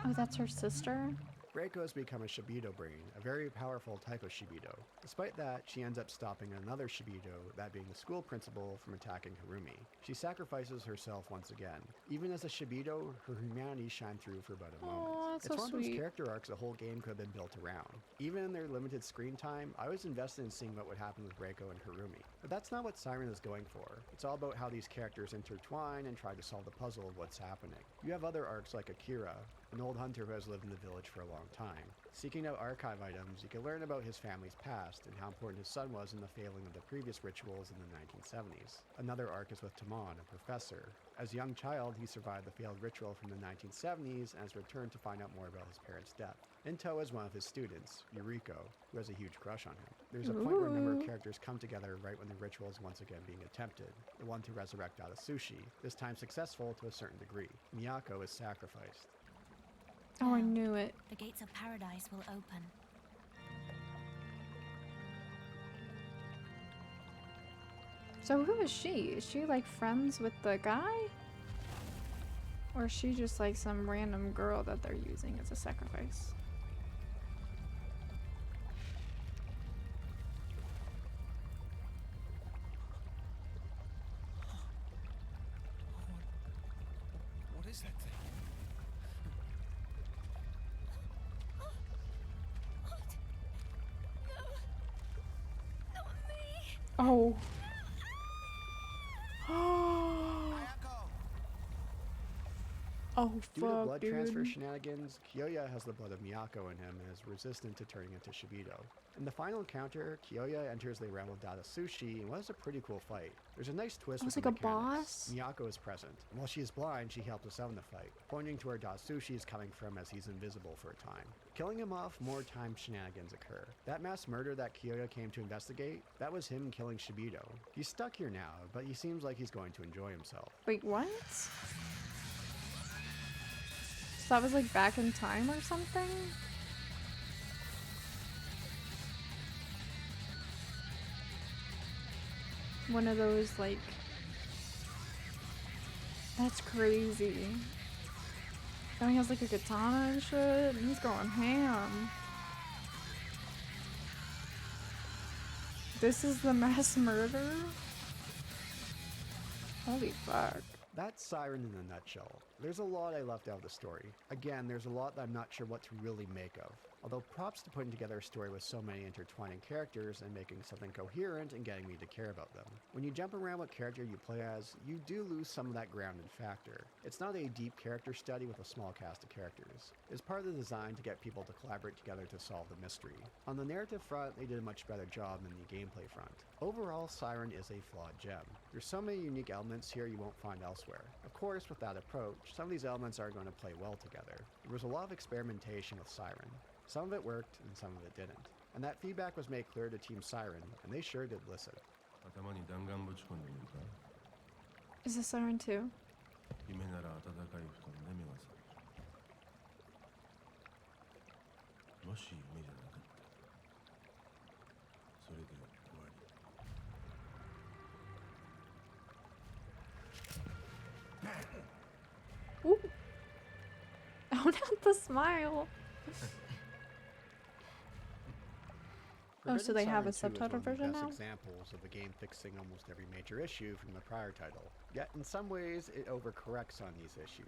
Oh, that's her sister? Reiko has become a Shibido brain, a very powerful type of Shibido. Despite that, she ends up stopping another Shibido, that being the school principal, from attacking Harumi. She sacrifices herself once again. Even as a Shibido, her humanity shined through for about a moment. Oh, that's It's so one of those sweet. character arcs a whole game could have been built around. Even in their limited screen time, I was invested in seeing what would happen with Reiko and Harumi. But that's not what Siren is going for. It's all about how these characters intertwine and try to solve the puzzle of what's happening. You have other arcs like Akira, an old hunter who has lived in the village for a long time. Seeking out archive items, you can learn about his family's past and how important his son was in the failing of the previous rituals in the 1970s. Another arc is with Tamon, a professor. As a young child, he survived the failed ritual from the 1970s and has returned to find out more about his parents' death. In tow is one of his students, Yuriko, who has a huge crush on him. There's a point where a number of Ooh. characters come together right when the ritual is once again being attempted. The one to resurrect Adatsushi, this time successful to a certain degree. Miyako is sacrificed. Oh, I Now, knew it. The gates of paradise will open. So who is she? Is she like friends with the guy? Or is she just like some random girl that they're using as a sacrifice? What is that thing? Oh. Oh Due to fuck, blood transfer dude. shenanigans, Kyoya has the blood of Miyako in him and is resistant to turning into Shibido. In the final encounter, Kyoya enters the realm of Adatsushi in what is a pretty cool fight. There's a nice twist Oh, with it's the like a mechanics. boss? Miyako is present, and while she is blind, she helped us out in the fight, pointing to where Adatsushi is coming from as he's invisible for a time. Killing him off, more time shenanigans occur. That mass murder that Kyoya came to investigate, that was him killing Shibido. He's stuck here now, but he seems like he's going to enjoy himself. Wait, what? So that was like back in time or something? One of those like... That's crazy. Now he has like a katana and shit, and he's going ham. This is the mass murder? Holy fuck. That's Siren in a nutshell. There's a lot I left out of the story. Again, there's a lot that I'm not sure what to really make of. Although props to putting together a story with so many intertwining characters and making something coherent and getting me to care about them. When you jump around what character you play as, you do lose some of that grounded factor. It's not a deep character study with a small cast of characters. It's part of the design to get people to collaborate together to solve the mystery. On the narrative front, they did a much better job than the gameplay front. Overall, Siren is a flawed gem. There's so many unique elements here you won't find elsewhere. Of course, with that approach, some of these elements are going to play well together. There was a lot of experimentation with Siren. Some of it worked, and some of it didn't. And that feedback was made clear to Team Siren, and they sure did listen. Is this Siren 2? Ooh. Oh, not the smile. Oh, so they have a subtitle version now? Examples of the game fixing almost every major issue from the prior title. Yet in some ways, it overcorrects on these issues.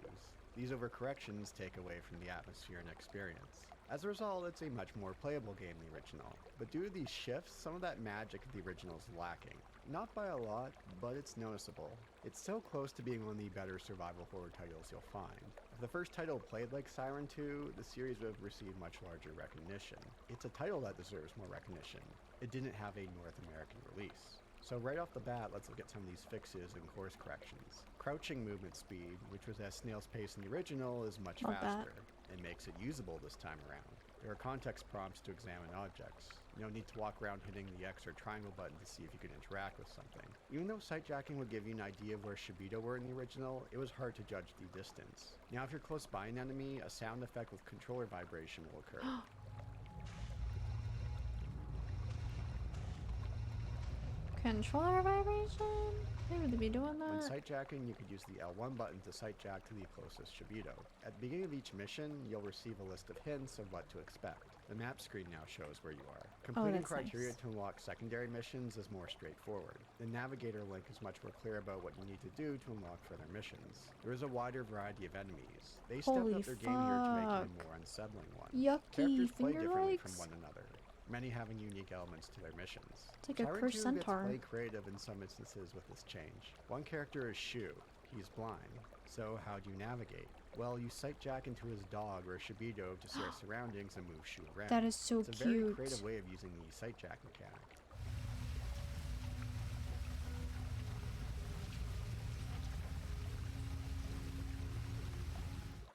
These overcorrections take away from the atmosphere and experience. As a result, it's a much more playable game than the original. But due to these shifts, some of that magic of the original is lacking. Not by a lot, but it's noticeable. It's so close to being one of the better survival horror titles you'll find. If the first title played like Siren 2, the series would have received much larger recognition. It's a title that deserves more recognition. It didn't have a North American release. So right off the bat, let's look at some of these fixes and course corrections. Crouching movement speed, which was at snail's pace in the original, is much Love that. faster. It makes it usable this time around. There are context prompts to examine objects. You don't need to walk around hitting the X or triangle button to see if you can interact with something. Even though sightjacking would give you an idea of where Shibito were in the original, it was hard to judge the distance. Now if you're close by an enemy, a sound effect with controller vibration will occur. Controller vibration? They would be doing When that? sightjacking, you could use the L1 button to sightjack to the closest Shibito. At the beginning of each mission, you'll receive a list of hints of what to expect. The map screen now shows where you are. Completing that's criteria nice. to unlock secondary missions is more straightforward. The navigator link is much more clear about what you need to do to unlock further missions. There is a wider variety of enemies. They stepped Holy up their game here to make it fuck. a more unsettling one. Yucky Characters play finger differently legs. from one another, many having unique elements to their missions. It's like a Siren cursed 2 gets centaur. play creative in some instances with this change. One character is Shu. He's blind. So how do you navigate? Well, you sightjack into his dog or Shibito to see our surroundings and move Shu around. That is so It's a very cute. creative way of using the sightjack mechanic.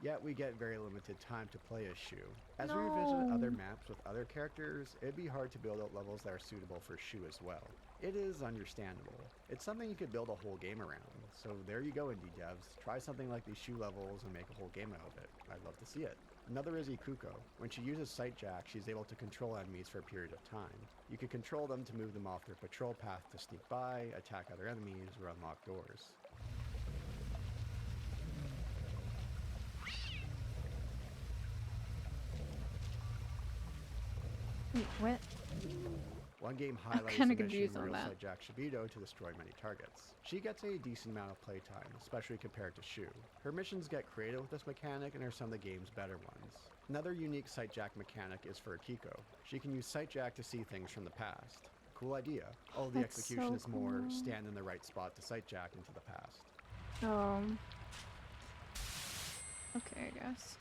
Yet we get very limited time to play as Shu. As we revisit other No. maps with other characters, it'd be hard to build out levels that are suitable for Shu as well. It is understandable. It's something you could build a whole game around. So there you go, indie devs. Try something like these Shu levels and make a whole game out of it. I'd love to see it. Another is Ikuko. When she uses sightjack, she's able to control enemies for a period of time. You can control them to move them off their patrol path to sneak by, attack other enemies, or unlock doors. Wait, what? One game highlights kinda the mission confused where on you'll that. sightjack Shibito to destroy many targets. She gets a decent amount of playtime, especially compared to Shu. Her missions get creative with this mechanic and are some of the game's better ones. Another unique sightjack mechanic is for Akiko. She can use sightjack to see things from the past. Cool idea. All the That's execution so is more cool. stand in the right spot to sightjack into the past. Okay, I guess.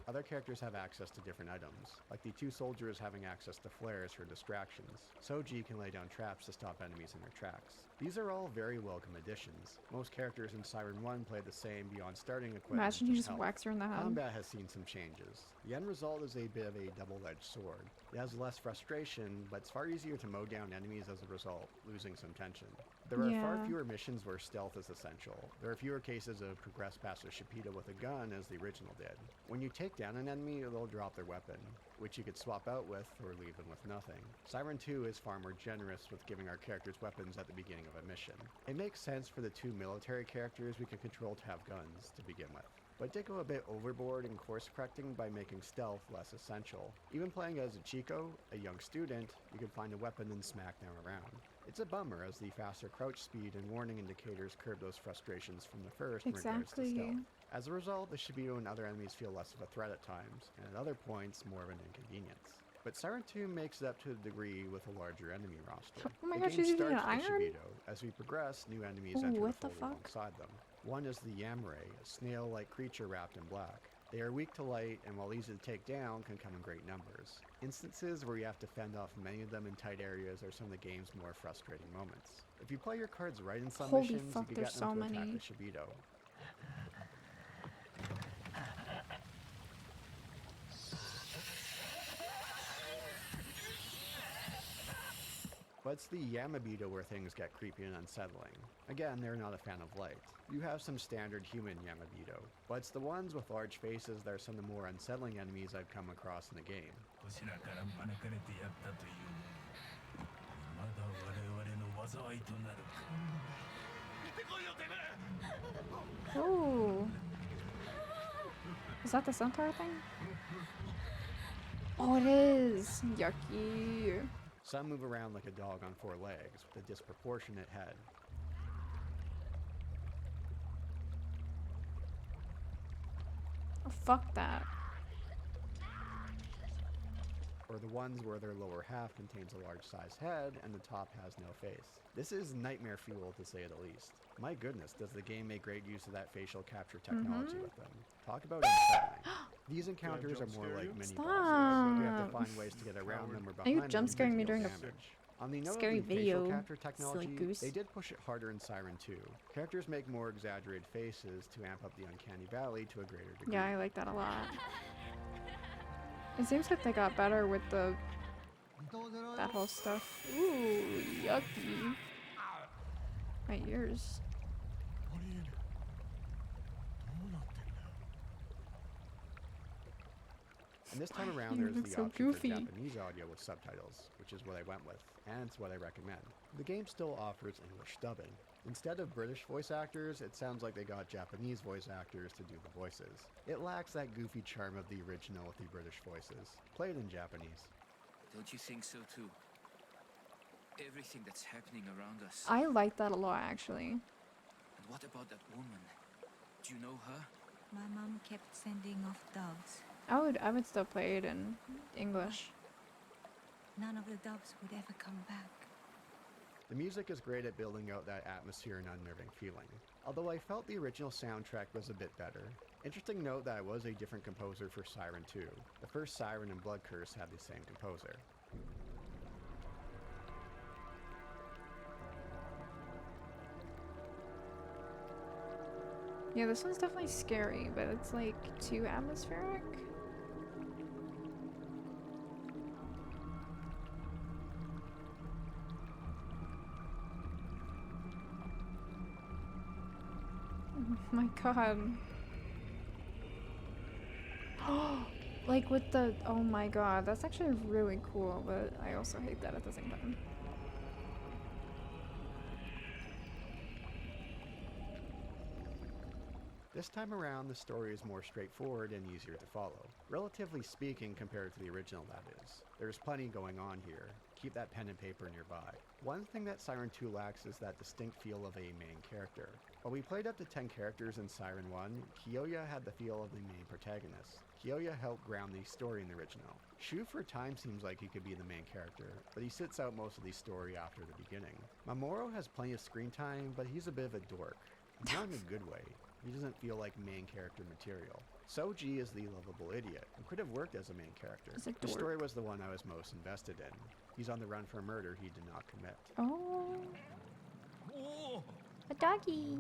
Other characters have access to different items, like the two soldiers having access to flares for distractions. Soji can lay down traps to stop enemies in their tracks. These are all very welcome additions. Most characters in Siren 1 play the same beyond starting equipment. Imagine you and just health. whacks her in the head. Combat has seen some changes. The end result is a bit of a double-edged sword. It has less frustration, but it's far easier to mow down enemies as a result, losing some tension. There are far Yeah. fewer missions where stealth is essential. There are fewer cases of progress past a Shibito with a gun as the original did. When you take down an enemy, they'll drop their weapon, which you could swap out with or leave them with nothing. Siren 2 is far more generous with giving our characters weapons at the beginning of a mission. It makes sense for the two military characters we can control to have guns to begin with. But it did go a bit overboard in course correcting by making stealth less essential. Even playing as a Chico, a young student, you can find a weapon and smack them around. It's a bummer as the faster crouch speed and warning indicators curb those frustrations from the first in regards to Exactly. stealth. As a result, the Shibito and other enemies feel less of a threat at times, and at other points more of an inconvenience. But Siren 2 makes it up to a degree with a larger enemy roster. Oh my The gosh, game she's using an starts with iron? Shibito. As we progress, new enemies Ooh, enter the what the fold fuck? alongside them. One is the Yamare, a snail-like creature wrapped in black. They are weak to light, and while easy to take down, can come in great numbers. Instances where you have to fend off many of them in tight areas are some of the game's more frustrating moments. If you play your cards right in some Holy missions, fuck, you can there's get them so to many. attack the Shibito. But it's the Yamabito where things get creepy and unsettling. Again, they're not a fan of light. You have some standard human Yamabito, but it's the ones with large faces that are some of the more unsettling enemies I've come across in the game. こちらから招かれてやったというのにまだ我々の災いとなるか。行ってこいよてめえ。 Ooh. Is that the centaur thing? Oh, it is. Yucky. Some move around like a dog on four legs with a disproportionate head. Oh, fuck that. or the ones where their lower half contains a large sized head and the top has no face. This is nightmare fuel to say the least. My goodness, does the game make great use of that facial capture technology with them. Talk about unsettling. These encounters are more like mini bosses. You have to find ways to get around them or Are you behind them jump to scaring me deal during a damage. On the note scary of the facial video, capture silly technology, goose? they did push it harder in Siren 2. Characters make more exaggerated faces to amp up the uncanny valley to a greater degree. Yeah, I like that a lot. It seems like they got better with that whole stuff. Ooh, yucky. My ears. And this time around, You there's look the so option goofy. for Japanese audio with subtitles, which is what I went with, and it's what I recommend. The game still offers English dubbing. Instead of British voice actors, it sounds like they got Japanese voice actors to do the voices. It lacks that goofy charm of the original with the British voices. Play it in Japanese. Don't you think so too? Everything that's happening around us. I like that a lot, actually. And what about that woman? Do you know her? My mum kept sending off doves. I would still play it in English. None of the doves would ever come back. The music is great at building out that atmosphere and unnerving feeling, although I felt the original soundtrack was a bit better. Interesting note that it was a different composer for Siren 2. The first Siren and Blood Curse had the same composer. Yeah, this one's definitely scary, but it's like too atmospheric. Oh my god. Like with the, oh my god, that's actually really cool, but I also hate that at the same time. This time around, the story is more straightforward and easier to follow. Relatively speaking, compared to the original, that is. There's plenty going on here. Keep that pen and paper nearby. One thing that Siren 2 lacks is that distinct feel of a main character. While we played up to 10 characters in Siren 1, Kiyoya had the feel of the main protagonist. Kiyoya helped ground the story in the original. Shu for a time seems like he could be the main character, but he sits out most of the story after the beginning. Mamoru has plenty of screen time, but he's a bit of a dork. Not in a good way. He doesn't feel like main character material. Soji is the lovable idiot, and could have worked as a main character. He's a The dork. story was the one I was most invested in. He's on the run for a murder he did not commit. Oh, Oh! a doggy.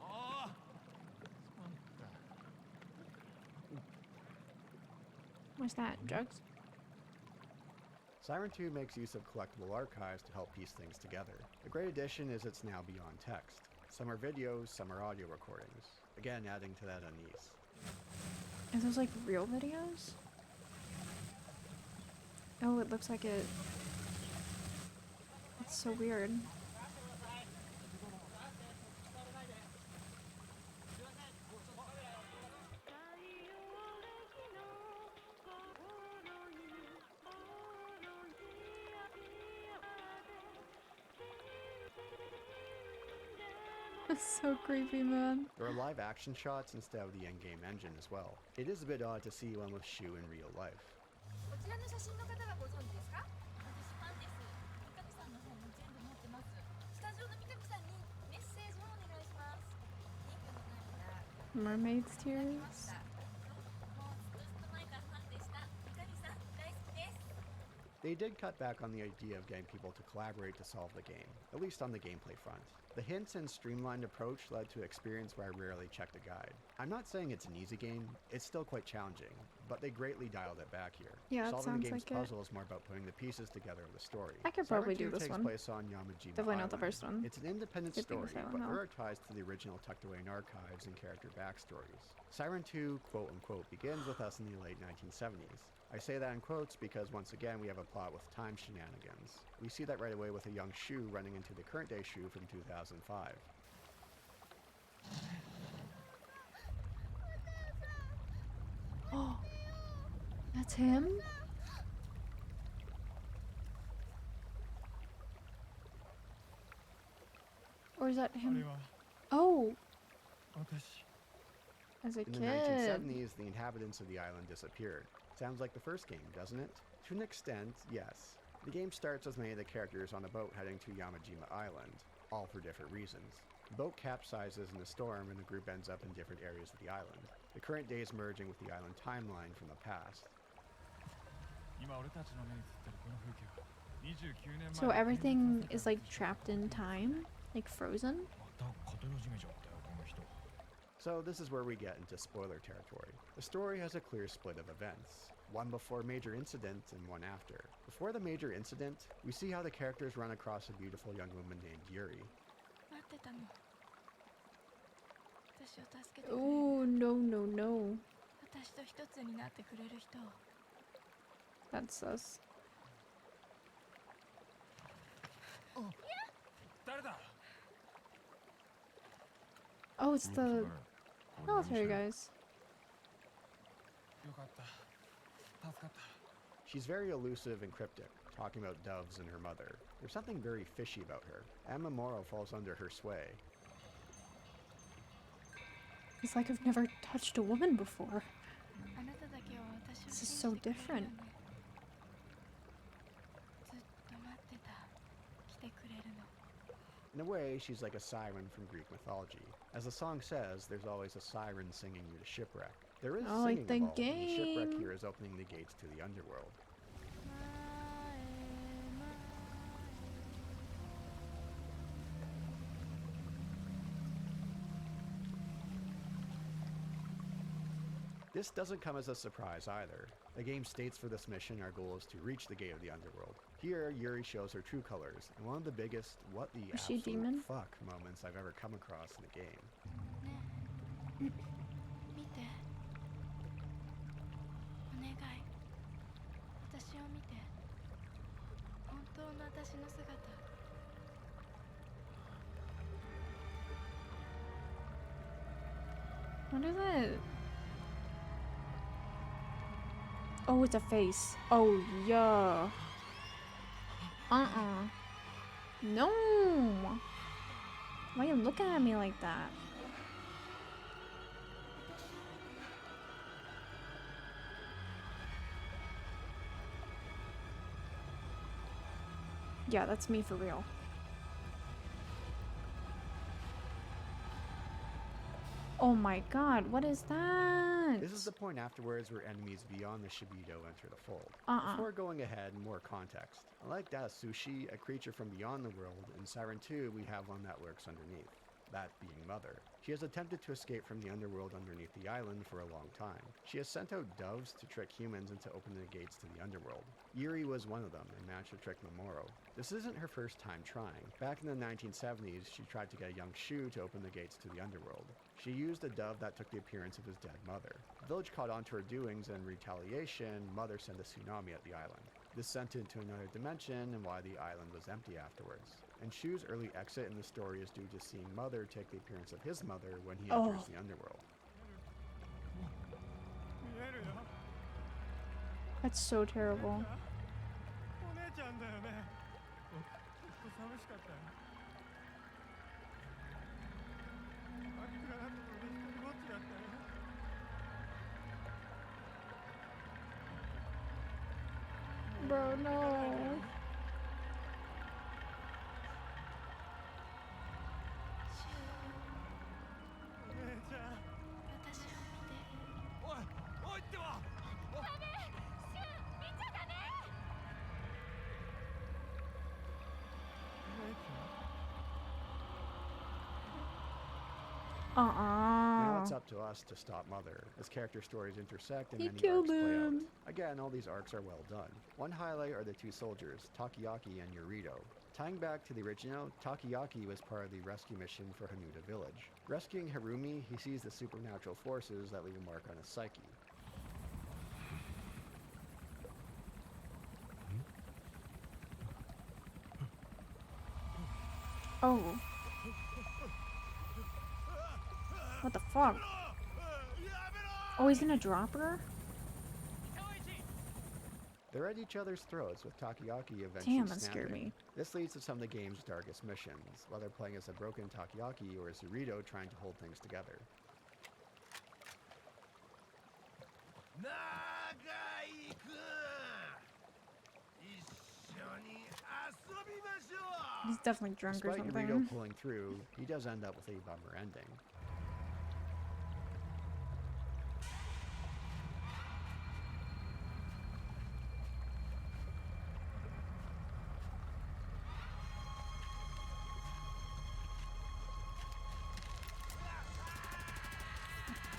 Ah! What's that? Drugs? Siren 2 makes use of collectible archives to help piece things together. A great addition is it's now beyond text. Some are videos, some are audio recordings. Again, adding to that unease. Are those like real videos? Oh, it looks like it. It's so weird. That's so creepy, man. There are live action shots instead of the in-game engine as well. It is a bit odd to see one with Shu in real life. こちらの写真の方はご存知ですか？私ファンです。三上さんの本も全部持ってます。スタジオの三上さんにメッセージをお願いします。リンクの涙 Mermaid's いただきまし tears. た。もうずっと前からファンでした。三上さん大好きです。 They did cut back on the idea of getting people to collaborate to solve the game, at least on the gameplay front. The hints and streamlined approach led to an experience where I rarely checked a guide. I'm not saying it's an easy game, it's still quite challenging, but they greatly dialed it back here. Yeah, it Solving the sounds game's like it. puzzle is more about putting the pieces together of the story. I could Siren probably 2 do this takes one. place on Yamajima Definitely not the Island. first one. It's an independent Skipping story, Silent but Hill. there are ties to the original tucked away in archives and character backstories. Siren 2, quote unquote, begins with us in the late 1970s. I say that in quotes because once again we have a plot with time shenanigans. We see that right away with a young Shu running into the current day Shu from 2005. Oh, that's him? Or is that あれ him? は Oh, 私 As a In the kid. 1970s, the inhabitants of the island disappeared. Sounds like the first game, doesn't it? To an extent, yes. The game starts with many of the characters on a boat heading to Yamajima Island, all for different reasons. The boat capsizes in a storm and the group ends up in different areas of the island. The current day is merging with the island timeline from the past. So everything is like trapped in time? Like frozen? So this is where we get into spoiler territory. The story has a clear split of events. One before major incident and one after. Before the major incident, we see how the characters run across a beautiful young woman named Yuri. 待ってたの。私を助けてくれる。 Oh, no, no, no. 私と一つになってくれる人を。 That's sus. Oh, it's the military guys. She's very elusive and cryptic, talking about doves and her mother. There's something very fishy about her. And Mamoru falls under her sway. It's like I've never touched a woman before. あなただけは私を This is 信 so じてくれるよ different. ね。ずっと待ってた。来てくれるの。 In a way, she's like a siren from Greek mythology. As the song says, there's always a siren singing you to shipwreck. There is Oh, like singing the involved, and the shipwreck game. here is opening the gates to the underworld. This doesn't come as a surprise either. The game states for this mission our goal is to reach the gate of the underworld. Here, Yuri shows her true colors, and one of the biggest what the Is she a absolute demon? fuck moments I've ever come across in a game. ねえ。見て。お願い。私を見て。本当の私の姿。 What is it? Oh, it's a face. Oh, yeah. Uh-uh. No. Why are you looking at me like that? Yeah, that's me for real. Oh my god, what is that? This is the point afterwards where enemies beyond the Shibido enter the fold. Uh-uh. Before going ahead, more context. Unlike Sushi, a creature from beyond the world, in Siren 2 we have one that lurks underneath. That being Mother. She has attempted to escape from the underworld underneath the island for a long time. She has sent out doves to trick humans into opening the gates to the underworld. Yuri was one of them and managed to trick Mamoru. This isn't her first time trying. Back in the 1970s, she tried to get a young Shu to open the gates to the underworld. She used a dove that took the appearance of his dead mother. The village caught on to her doings, and in retaliation, Mother sent a tsunami at the island. This sent it into another dimension and why the island was empty afterwards. And Shu's early exit in the story is due to seeing Mother take the appearance of his mother when he enters the underworld. That's so terrible. お姉ちゃんだよね。ずっと寂しかったよ。あいつがなって俺一人ぼっちだったよ。 Bro, no. Now it's Uh-uh. up to us to stop Mother, as character stories intersect and He many killed arcs play out. him. Again, all these arcs are well done. One highlight are the two soldiers, Takayaki and Yurito. Tying back to the original, Takayaki was part of the rescue mission for Hanuta village. Rescuing Harumi, he sees the supernatural forces that leave a mark on his psyche. Oh. What the fuck? Oh, he's gonna drop her? They're at each other's throats, with Takayaki eventually Damn, that scared snapping. me. This leads to some of the game's darkest missions, whether playing as a broken Takayaki or as Yurito trying to hold things together. 長井くん一緒に遊びましょ He's う definitely drunk or Despite Yuriko something. pulling through, he does end up with a bummer ending.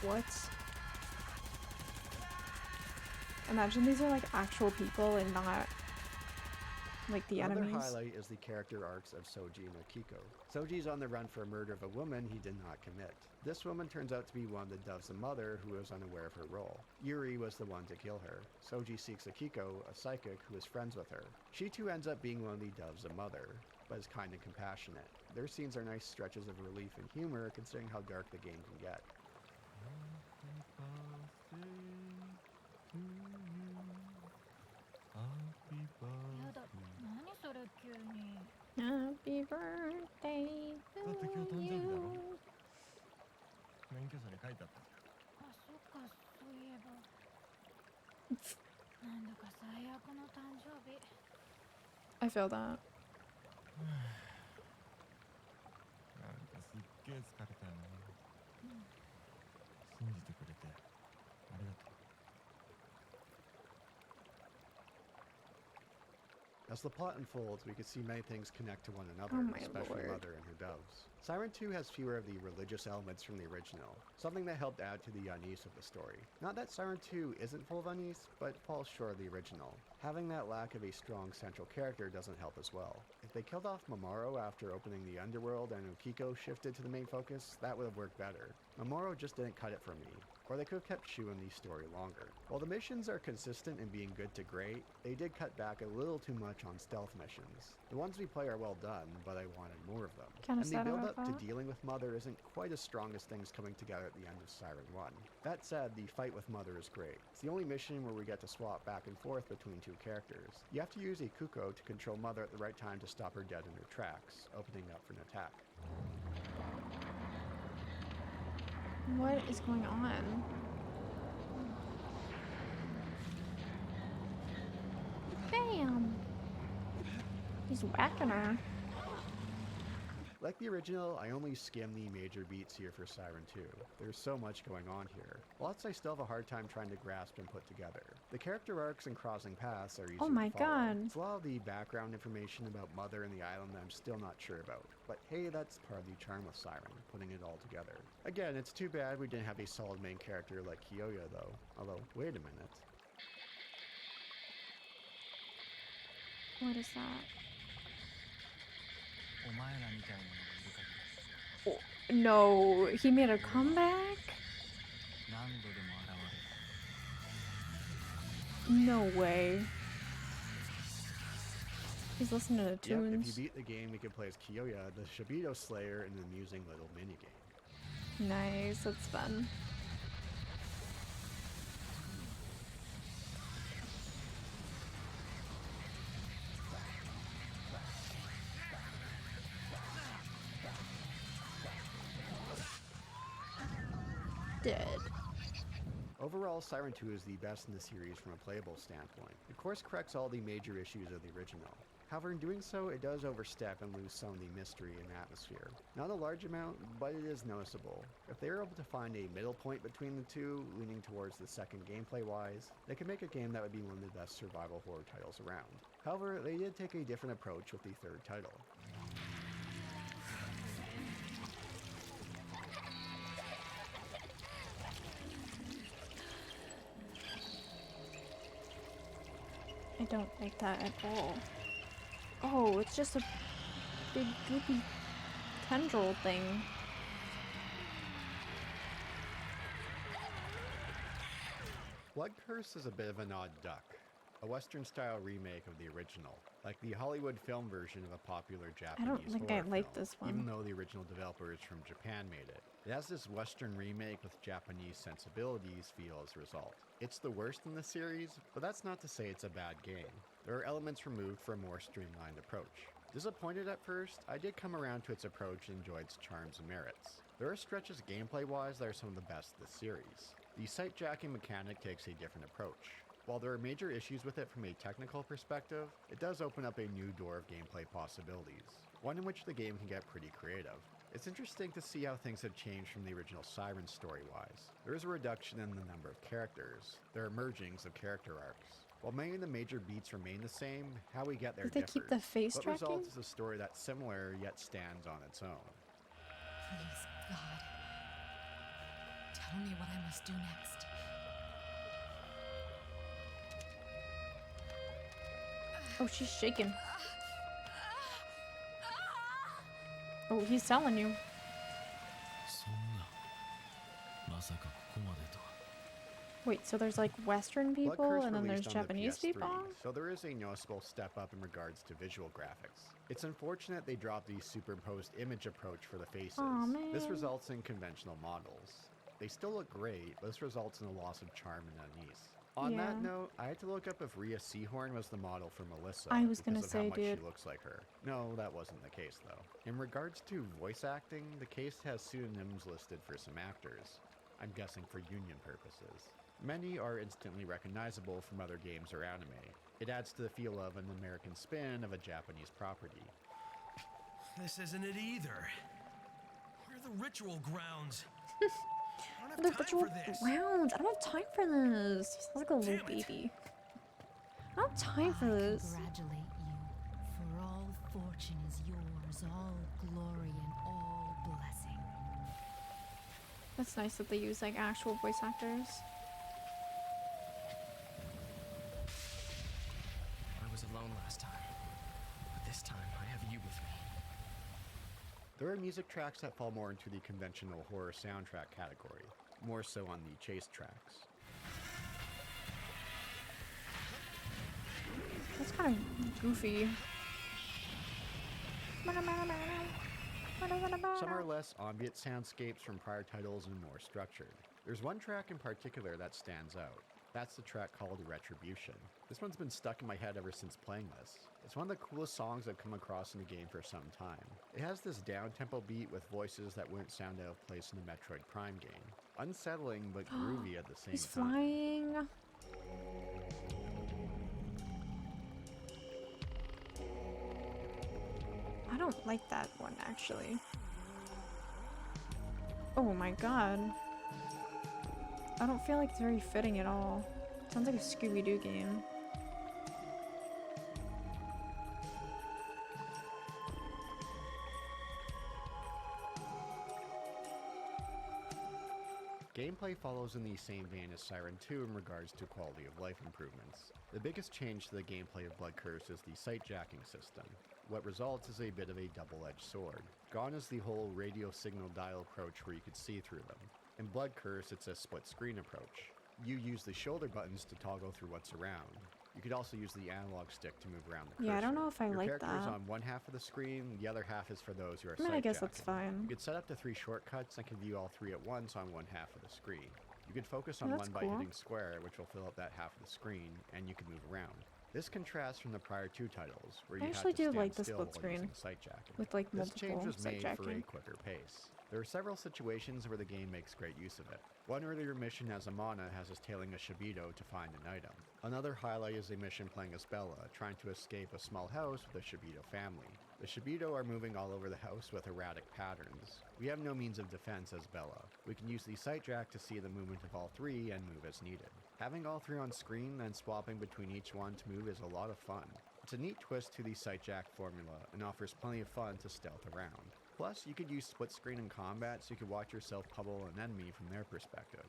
What? Imagine these are like actual people and not like the Another enemies. highlight is the character arcs of Soji and Okiko. Soji's on the run for a murder of a woman he did not commit. This woman turns out to be one of the Dove's mother who was unaware of her role. Yuri was the one to kill her. Soji seeks Akiko, a psychic who is friends with her. She too ends up being one of the Dove's mother, but is kind and compassionate. Their scenes are nice stretches of relief and humor considering how dark the game can get. Happy birthday だって今日 to 誕生日だろ you. 免許証に書いてあったじあ、そっか、そういえば。なんだか最悪の誕生日。 I feel that. ゃんなんかすっげえ疲れたよね信じてくれてありがとう As the plot unfolds, we can see many things connect to one another, Oh my especially lord. Mother and her doves. Siren 2 has fewer of the religious elements from the original, something that helped add to the unease of the story. Not that Siren 2 isn't full of unease, but falls short of the original. Having that lack of a strong central character doesn't help as well. If they killed off Mamoru after opening the underworld and Okiko shifted to the main focus, that would have worked better. Mamoru just didn't cut it for me, or they could have kept Shu in the story longer. While the missions are consistent in being good to great, they did cut back a little too much on stealth missions. The ones we play are well done, but I wanted more of them. Kinda And the sad build about up to that. dealing with Mother isn't quite as strong as things coming together at the end of Siren 1. That said, the fight with Mother is great. It's the only mission where we get to swap back and forth between two characters. You have to use a Kuko to control Mother at the right time to stop her dead in her tracks, opening up for an attack. What is going on? Bam! He's whacking her. Like the original, I only skim the major beats here for Siren 2. There's so much going on here. Lots I still have a hard time trying to grasp and put together. The character arcs and crossing paths are easier Oh my to follow. god. It's a lot of the background information about Mother and the island that I'm still not sure about. But hey, that's part of the charm of Siren, putting it all together. Again, it's too bad we didn't have a solid main character like Kiyoya though. Although, wait a minute. What is that? お前らみたいなのがいる限 No, he made a comeback? り何度でも現れる No way. He's listening to Yep, if you tunes. beat the game, you can play as Kiyoya, the Shibito Slayer, in an amusing little minigame. Nice, that's fun. Dead. Overall, Siren 2 is the best in the series from a playable standpoint. The course corrects all the major issues of the original. However, in doing so, it does overstep and lose some of the mystery and atmosphere. Not a large amount, but it is noticeable. If they are able to find a middle point between the two, leaning towards the second gameplay-wise, they could make a game that would be one of the best survival horror titles around. However, they did take a different approach with the third title. I don't like that at all. Oh, it's just a big goopy tendril thing. Blood Curse is a bit of an odd duck. A Western-style remake of the original, like the Hollywood film version of a popular Japanese don't think I horror like film, this one. even though the original developers from Japan made it. It has this Western remake with Japanese sensibilities feel as a result. It's the worst in the series, but that's not to say it's a bad game. There are elements removed for a more streamlined approach. Disappointed at first, I did come around to its approach and enjoyed its charms and merits. There are stretches gameplay-wise that are some of the best of the series. The sight jacking mechanic takes a different approach. While there are major issues with it from a technical perspective, it does open up a new door of gameplay possibilities, one in which the game can get pretty creative. It's interesting to see how things have changed from the original Siren story-wise. There is a reduction in the number of characters. There are mergings of character arcs. While many of the major beats remain the same, how we get there Did they differs. keep the face what tracking? results is a story that's similar yet stands on its own. Please, God. Tell me what I must do next. Oh, she's shaking. Oh, he's telling you. そんなまさかここまでとは Wait, so there's like Western Blood people Curse and then there's released on the Japanese PS3, people? so there is a noticeable step up in regards to visual graphics. It's unfortunate they dropped the superimposed image approach for the faces. Aw, This man. results in conventional models. They still look great, but this results in a loss of charm and unease. On that Yeah. note, I had to look up if Rhea Seahorn was the model for Melissa I was gonna because of how say, much dude. she looks like her. No, that wasn't the case though. In regards to voice acting, the case has pseudonyms listed for some actors. I'm guessing for union purposes. Many are instantly recognizable from other games or anime. It adds to the feel of an American spin of a Japanese property. This isn't it either. Where are the ritual grounds? I don't The have time ritual for this. rounds. I don't have time for this. He sounds like a little Damn it. baby. I don't have time for this. Congratulate you, for all fortune is yours, all glory and all blessing. That's nice that they use like actual voice actors. I was alone last time, but this time I have you with me. There are music tracks that fall more into the conventional horror soundtrack category, more so on the chase tracks. That's kind of goofy. Some are less ambient soundscapes from prior titles and more structured. There's one track in particular that stands out. That's the track called Retribution. This one's been stuck in my head ever since playing this. It's one of the coolest songs I've come across in the game for some time. It has this down-tempo beat with voices that wouldn't sound out of place in the Metroid Prime game. Unsettling but groovy at the same He's time. flying. I don't like that one actually. Oh my god. I don't feel like it's very fitting at all. Sounds like a Scooby-Doo game. Gameplay follows in the same vein as Siren 2 in regards to quality of life improvements. The biggest change to the gameplay of Blood Curse is the sight jacking system. What results is a bit of a double-edged sword. Gone is the whole radio signal dial approach where you could see through them. In Blood Curse, it's a split screen approach. You use the shoulder buttons to toggle through what's around. You could also use the analog stick to move around the cursor. Yeah, I don't know if I Your like character is that. on one half of the screen, the other half is for those who are I mean, I sight guess that's jacking. fine. You could set up to 3 shortcuts and can view all 3 at once on one half of the screen. You could focus on Oh, one that's by cool. hitting square, which will fill up that half of the screen, and you can move around. This contrasts from the prior 2 titles, where you I actually had to do stand like the still split while screen using sight jacking. with like This change multiple was sight made for a jacking. quicker pace. There are several situations where the game makes great use of it. One earlier mission as Amana has us tailing a Shibito to find an item. Another highlight is a mission playing as Bella, trying to escape a small house with a Shibito family. The Shibito are moving all over the house with erratic patterns. We have no means of defense as Bella. We can use the sight jack to see the movement of all 3 and move as needed. Having all 3 on screen and swapping between each one to move is a lot of fun. It's a neat twist to the sight jack formula and offers plenty of fun to stealth around. Plus, you could use split screen in combat so you could watch yourself pummel an enemy from their perspective.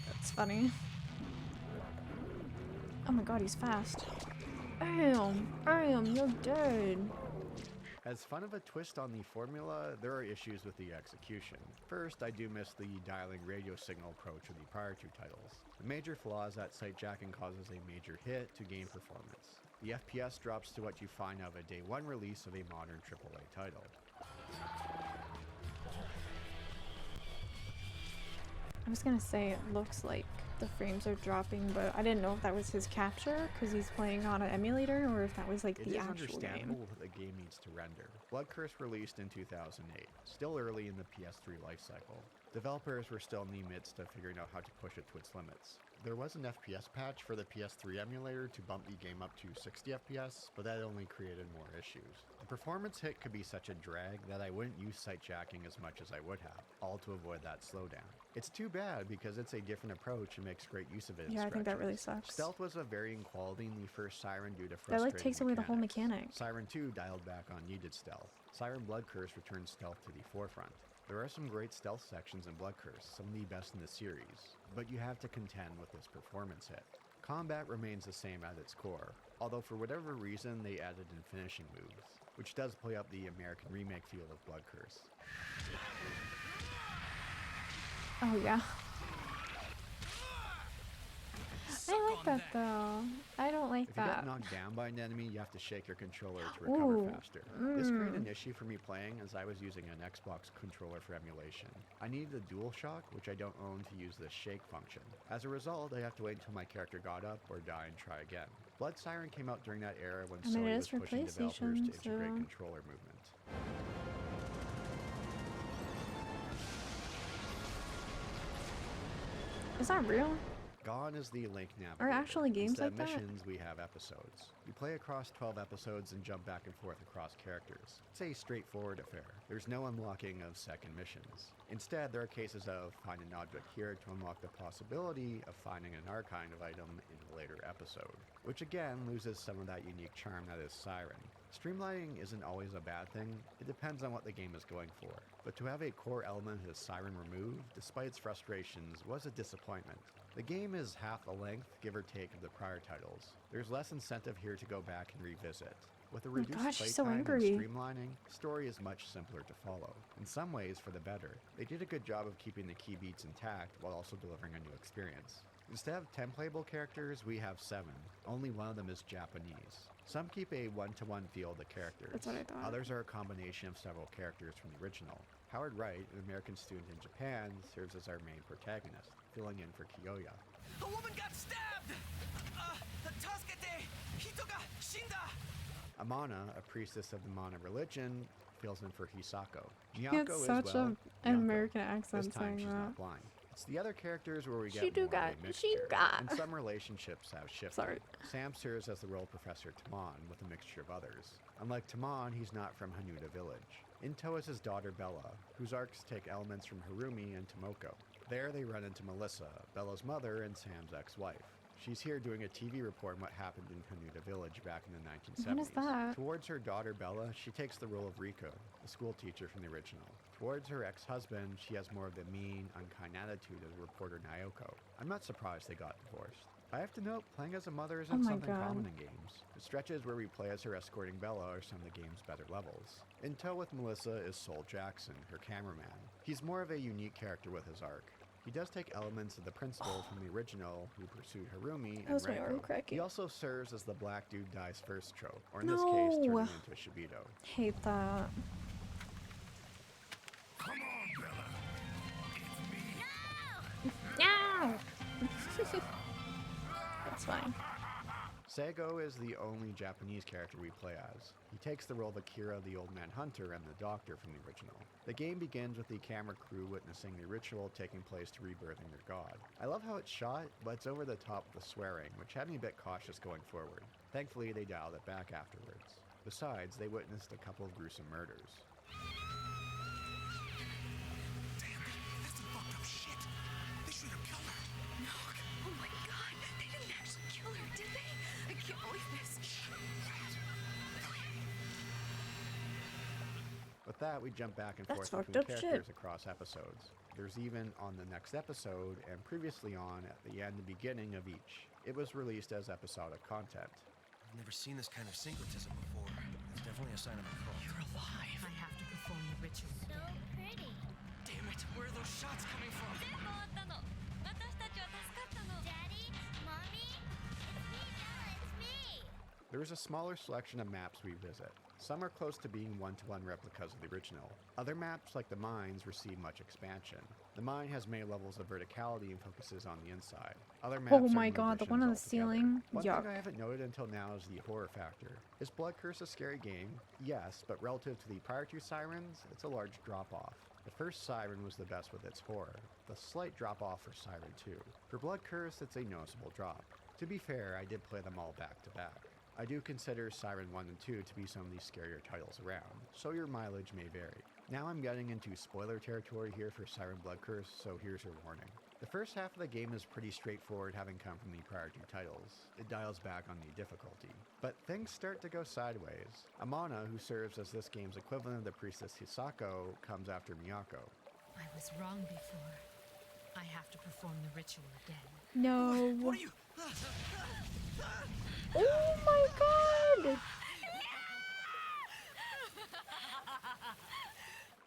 That's funny. Oh my god, he's fast. Bam, you're dead. As fun of a twist on the formula, there are issues with the execution. First, I do miss the dialing radio signal approach of the prior 2 titles. The major flaw is that sight jacking causes a major hit to game performance. The FPS drops to what you find out of a day 1 release of a modern AAA title. I was gonna say it looks like the frames are dropping, but I didn't know if that was his capture because he's playing on an emulator or if that was like It the is actual understandable game. what the game needs to render. Blood Curse released in 2008, still early in the PS3 lifecycle. Developers were still in the midst of figuring out how to push it to its limits. There was an FPS patch for the PS3 emulator to bump the game up to 60 FPS, but that only created more issues. The performance hit could be such a drag that I wouldn't use sight jacking as much as I would have, all to avoid that slowdown. It's too bad because it's a different approach and makes great use of it in Yeah, I think that really stretches. sucks. Stealth was of varying quality in the first Siren due to That frustrating like takes away the whole mechanic. Siren 2 dialed back on needed stealth. Siren Blood Curse returned stealth to the forefront. There are some great stealth sections in Blood Curse, some of the best in the series, but you have to contend with this performance hit. Combat remains the same at its core, although for whatever reason they added in finishing moves, which does play up the American remake feel of Blood Curse. Oh yeah. I like that though. I don't like If you that. get knocked down by an enemy, you have to shake your controller to recover Ooh, faster. This created an issue for me playing as I was using an Xbox controller for emulation. I needed a DualShock, which I don't own, to use the shake function. As a result, I have to wait until my character got up or die and try again. Blood Siren came out during that era when I mean, it Sony is was for pushing developers to PlayStation, integrate so- controller movement. Is that real? Gone is the Link Navigator. Are actually games Instead like of that? missions, we have episodes. You play across 12 episodes and jump back and forth across characters. It's a straightforward affair. There's no unlocking of second missions. Instead, there are cases of find an object here to unlock the possibility of finding an archive item in a later episode, which again loses some of that unique charm that is Siren. Streamlining isn't always a bad thing, it depends on what the game is going for, but to have a core element of Siren removed, despite its frustrations, was a disappointment. The game is half the length, give or take, of the prior titles. There's less incentive here to go back and revisit. With a reduced gosh, she's so playtime and angry. streamlining, the story is much simpler to follow. In some ways, for the better. They did a good job of keeping the key beats intact while also delivering a new experience. Instead of 10 playable characters, we have 7. Only one of them is Japanese. Some keep a one-to-one feel of the characters. That's what I thought. Others are a combination of several characters from the original. Howard Wright, an American student in Japan, serves as our main protagonist, filling in for Kiyoya. A woman got stabbed! Tasukete! Hito ga shinda! Amana, a priestess of the Mana religion, fills in for Hisako. He had Miyako such is, well, an Miyako. American This accent time saying she's that. not blind. It's the other characters where we get She do more of got- a she mixture, got. and some relationships have shifted. Sorry. Sam serves as the role of Professor Tamon with a mixture of others. Unlike Tamon, he's not from Hanuta village. Into is his daughter Bella, whose arcs take elements from Harumi and Tomoko. There they run into Melissa, Bella's mother and Sam's ex-wife. She's here doing a TV report on what happened in Hanuta village back in the 1970s. What is that? Towards her daughter Bella, she takes the role of Riko, the school teacher from the original. Towards her ex-husband, she has more of the mean, unkind attitude of reporter Naoko. I'm not surprised they got divorced. I have to note, playing as a mother isn't Oh my something God. common in games. The stretches where we play as her escorting Bella are some of the game's better levels. In tow with Melissa is Sol Jackson, her cameraman. He's more of a unique character with his arc. He does take elements of the principal from the original who pursued Harumi That and was my arm Reiko. cracking. He also serves as the black dude dies first trope, or in this case, turning No. into a Shibito. Hate that. Come on, Bella. It's me. No! That's fine. Seigo is the only Japanese character we play as. He takes the role of Akira, the old man hunter, and the doctor from the original. The game begins with the camera crew witnessing the ritual taking place to rebirthing their god. I love how it's shot, but it's over the top with the swearing, which had me a bit cautious going forward. Thankfully, they dialed it back afterwards. Besides, they witnessed a couple of gruesome murders. Damn, that's some fucked up shit. They should have killed her. No. Oh my god. They didn't actually kill her, did they? I can't believe this. With that, we jump back and That's forth fucked between up characters shit. across episodes. There's even on the next episode, and previously on at the end and beginning of each. It was released as episodic content. I've never seen this kind of syncretism before. It's definitely a sign of a cult. You're alive. I have to perform the ritual. So pretty. Damn it, where are those shots coming from? Daddy, Mommy, it's me, Bella, it's me. There's a smaller selection of maps we visit. Some are close to being one-to-one replicas of the original. Other maps, like the mines, receive much expansion. The mine has many levels of verticality and focuses on the inside. Other maps Oh are my new god, the one additions on the altogether. ceiling? One Yuck. thing I haven't noted until now is the horror factor. Is Blood Curse a scary game? Yes, but relative to the prior two Sirens, it's a large drop-off. The first Siren was the best with its horror, the slight drop off for Siren 2. For Blood Curse, it's a noticeable drop. To be fair, I did play them all back to back. I do consider Siren 1 and 2 to be some of the scarier titles around, so your mileage may vary. Now I'm getting into spoiler territory here for Siren Blood Curse, so here's your warning. The first half of the game is pretty straightforward, having come from the prior two titles. It dials back on the difficulty. But things start to go sideways. Amana, who serves as this game's equivalent of the priestess Hisako, comes after Miyako. I was wrong before. I have to perform the ritual again. No. What are you? Oh my god!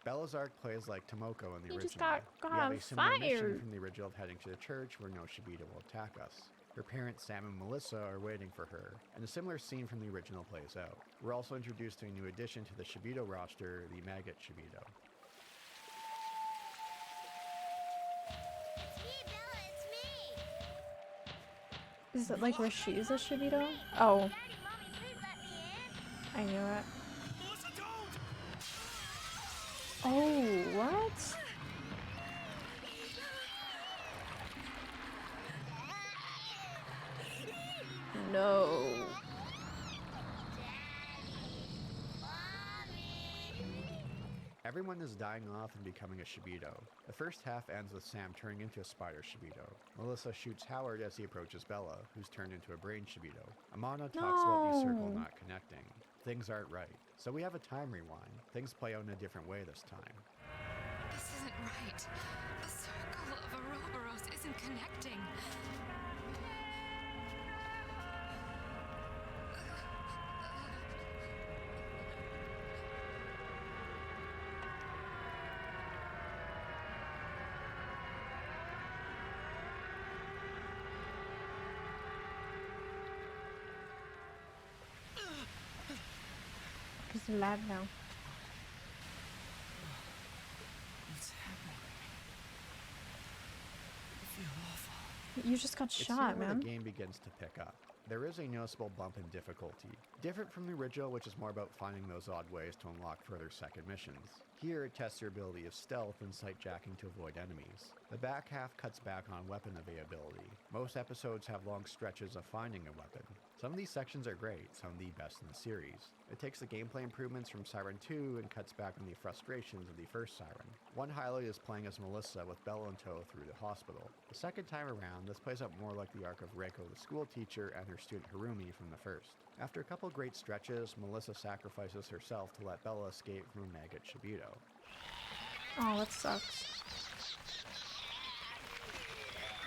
Bella's arc plays like Tomoko in the He original. just got We have on a similar mission fire. from the original of heading to the church where no Shibito will attack us. Her parents Sam and Melissa are waiting for her, and a similar scene from the original plays out. We're also introduced to a new addition to the Shibito roster, the Maggot Shibito. It's me, Bella, it's me! Is it like where she's a Shibito? Oh, Daddy, Mommy, please let me in! I knew it. Melissa, don't! Oh, what? No. Everyone is dying off and becoming a Shibito. The first half ends with Sam turning into a spider Shibito. Melissa shoots Howard as he approaches Bella, who's turned into a brain Shibito. Amana talks about the circle No. not connecting. Things aren't right. So we have a time rewind. Things play out in a different way this time. This isn't right. The circle of Ouroboros isn't connecting. He's alive now. What's happening? I feel awful. You just got It's shot, here where man. the game begins to pick up. There is a noticeable bump in difficulty, different from the original, which is more about finding those odd ways to unlock further second missions. Here, it tests your ability of stealth and sight jacking to avoid enemies. The back half cuts back on weapon availability. Most episodes have long stretches of finding a weapon. Some of these sections are great, some of the best in the series. It takes the gameplay improvements from Siren 2 and cuts back on the frustrations of the first Siren. One highlight is playing as Melissa with Bella in tow through the hospital. The second time around, this plays out more like the arc of Reiko the school teacher and her student Harumi from the first. After a couple great stretches, Melissa sacrifices herself to let Bella escape from a maggot Shibito. Oh, that sucks.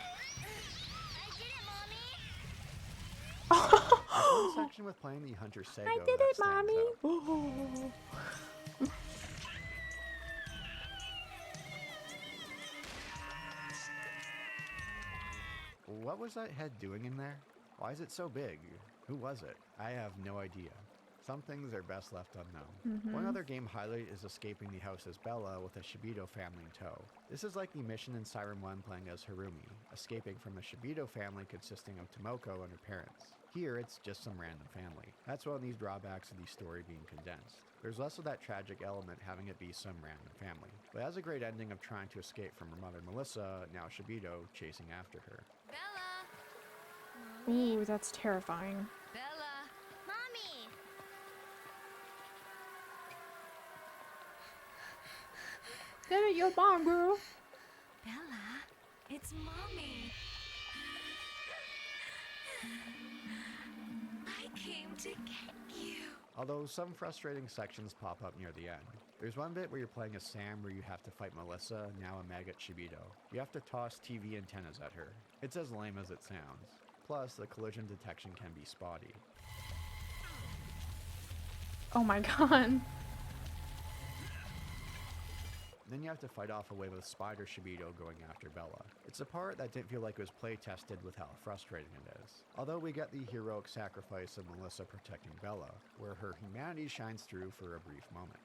I did it, Mommy! There's one section with playing the Hunter Sago I did that it, stands mommy. out. Oh. What was that head doing in there? Why is it so big? Who was it? I have no idea. Some things are best left unknown. One other game highlight is escaping the house as Bella with a Shibito family in tow. This is like the mission in Siren 1 playing as Harumi, escaping from a Shibito family consisting of Tomoko and her parents. Here, it's just some random family. That's one of these drawbacks of the story being condensed. There's less of that tragic element having it be some random family, but it has a great ending of trying to escape from her mother Melissa, now Shibito, chasing after her. Bella! Mommy? Ooh, that's terrifying. Bella! Mommy! Get it, your mom, girl. Bella, it's Mommy. I came to get you. Although some frustrating sections pop up near the end. There's one bit where you're playing as Sam where you have to fight Melissa, now a maggot Shibito. You have to toss TV antennas at her. It's as lame as it sounds. Plus, the collision detection can be spotty. Oh my god. Then you have to fight off a wave of spider Shibito going after Bella. It's a part that didn't feel like it was play tested with how frustrating it is. Although we get the heroic sacrifice of Melissa protecting Bella, where her humanity shines through for a brief moment.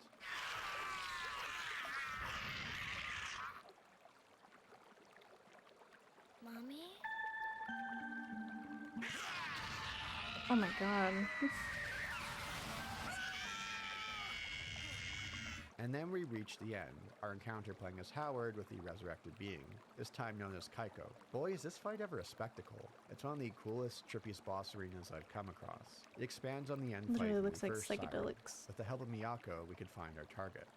Mommy? Oh my god. And then we reach the end, our encounter playing as Howard with the resurrected being, this time known as Kaiko. Boy, is this fight ever a spectacle. It's one of the coolest, trippiest boss arenas I've come across. It expands on the end fight Literally from looks the like first Siren. psychedelics. With the help of Miyako, we could find our target.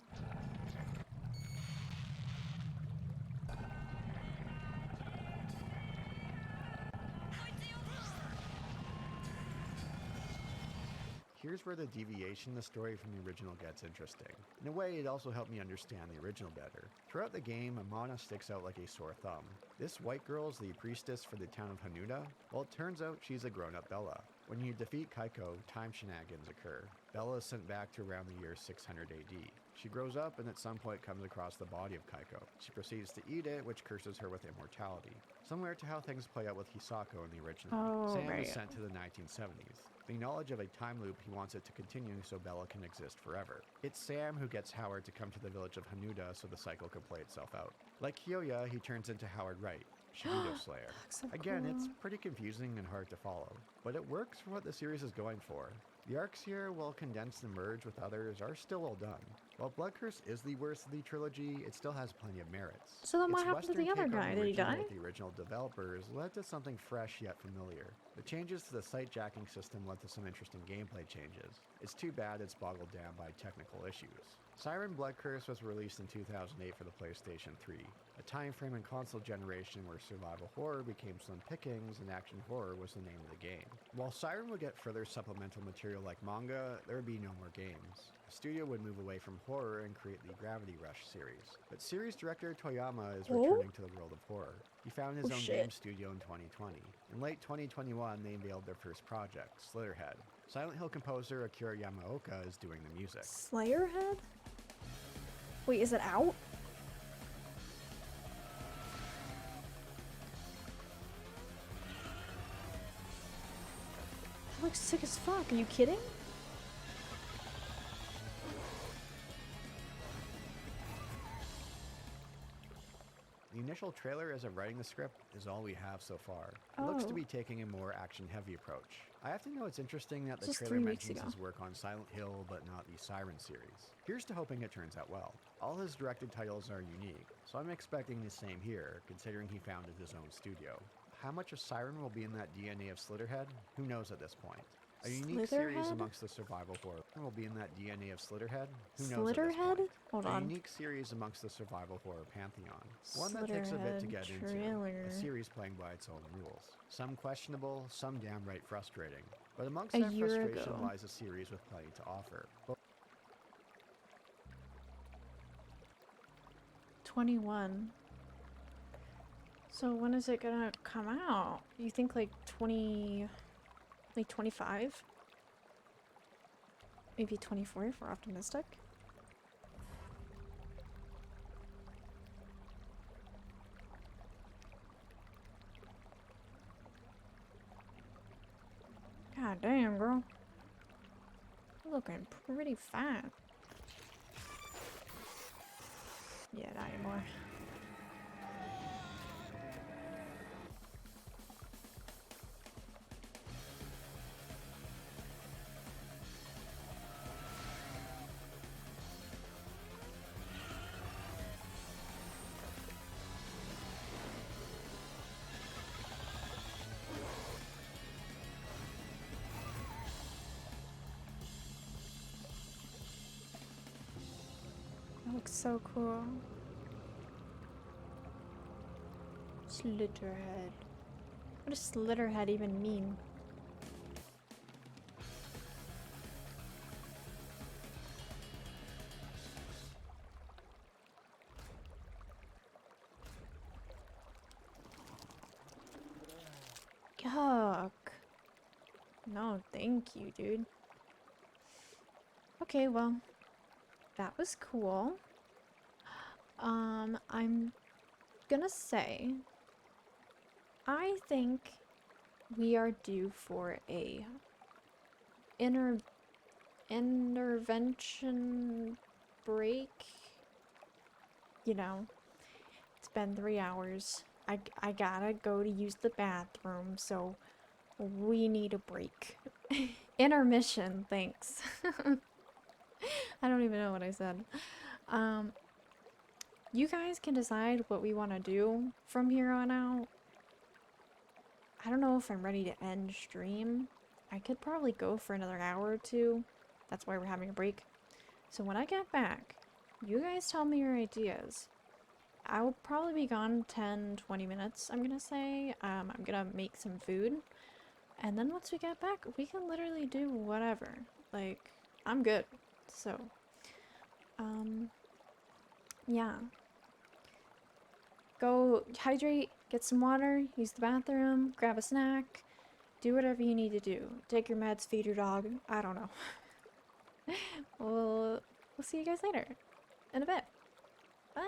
Here's where the deviation in the story from the original gets interesting. In a way, it also helped me understand the original better. Throughout the game, Amana sticks out like a sore thumb. This white girl is the priestess for the town of Hanuda. Well, it turns out she's a grown-up Bella. When you defeat Kaiko, time shenanigans occur. Bella is sent back to around the year 600 AD. She grows up and at some point comes across the body of Kaiko. She proceeds to eat it, which curses her with immortality. Similar to how things play out with Hisako in the original. Oh, Sam right. is sent to the 1970s. The knowledge of a time loop, he wants it to continue so Bella can exist forever. It's Sam who gets Howard to come to the village of Hanuda so the cycle can play itself out. Like Kyoya, he turns into Howard Wright, Shibito Slayer. So Again, it's cool. pretty confusing and hard to follow, but it works for what the series is going for. The arcs here, while condensed and merged with others, are still well done. While Blood Curse is the worst of the trilogy, it still has plenty of merits. So then what Its happened to Western the other take on guy? the Did he original die? with the original developers led to something fresh yet familiar. The changes to the sight jacking system led to some interesting gameplay changes. It's too bad it's boggled down by technical issues. Siren Blood Curse was released in 2008 for the PlayStation 3, a time frame in console generation where survival horror became slim pickings and action horror was the name of the game. While Siren would get further supplemental material like manga, there would be no more games. The studio would move away from horror and create the Gravity Rush series. But series director Toyama is returning to the world of horror. He found his own game studio in 2020. In late 2021, they unveiled their first project, Slitherhead. Silent Hill composer Akira Yamaoka is doing the music. Slayerhead? Wait, is it out? That looks sick as fuck. Are you kidding? The initial trailer as of writing the script is all we have so far. It looks to Oh. be taking a more action-heavy approach. I have to know it's interesting that the Just trailer 3 weeks mentions ago. his work on Silent Hill but not the Siren series. Here's to hoping it turns out well. All his directed titles are unique, so I'm expecting the same here, considering he founded his own studio. How much of Siren will be in that DNA of Slitherhead? Who knows at this point? A unique series Slitherhead? amongst the survival horror will be in that DNA of Slitherhead? Who knows at this Slitherhead? point? Hold A on. unique series amongst the survival horror pantheon. One that takes a bit to Slitherhead get into. trailer. A series playing by its own rules. Some questionable, some downright frustrating. But amongst A that year frustration ago. lies a series with plenty to offer. But 21. So when is it gonna come out? You think like 25? Maybe 24 if we're optimistic? God damn, girl. You're looking pretty fat. Yeah, not anymore. That looks so cool. Slitherhead. What does Slitherhead even mean? Yuck. No, thank you, dude. Okay, well, that was cool. I'm gonna say, I think we are due for a intervention break. You know, it's been 3 hours. I gotta go to use the bathroom, so we need a break. Intermission, thanks. I don't even know what I said. You guys can decide what we want to do from here on out. I don't know if I'm ready to end stream. I could probably go for another hour or two. That's why we're having a break. So when I get back, you guys tell me your ideas. I will probably be gone 10-20 minutes, I'm gonna say. I'm gonna make some food. And then once we get back, we can literally do whatever. Like, I'm good. So, yeah. Go hydrate, get some water, use the bathroom, grab a snack, do whatever you need to do. Take your meds, feed your dog. I don't know. We'll see you guys later. In a bit. Bye!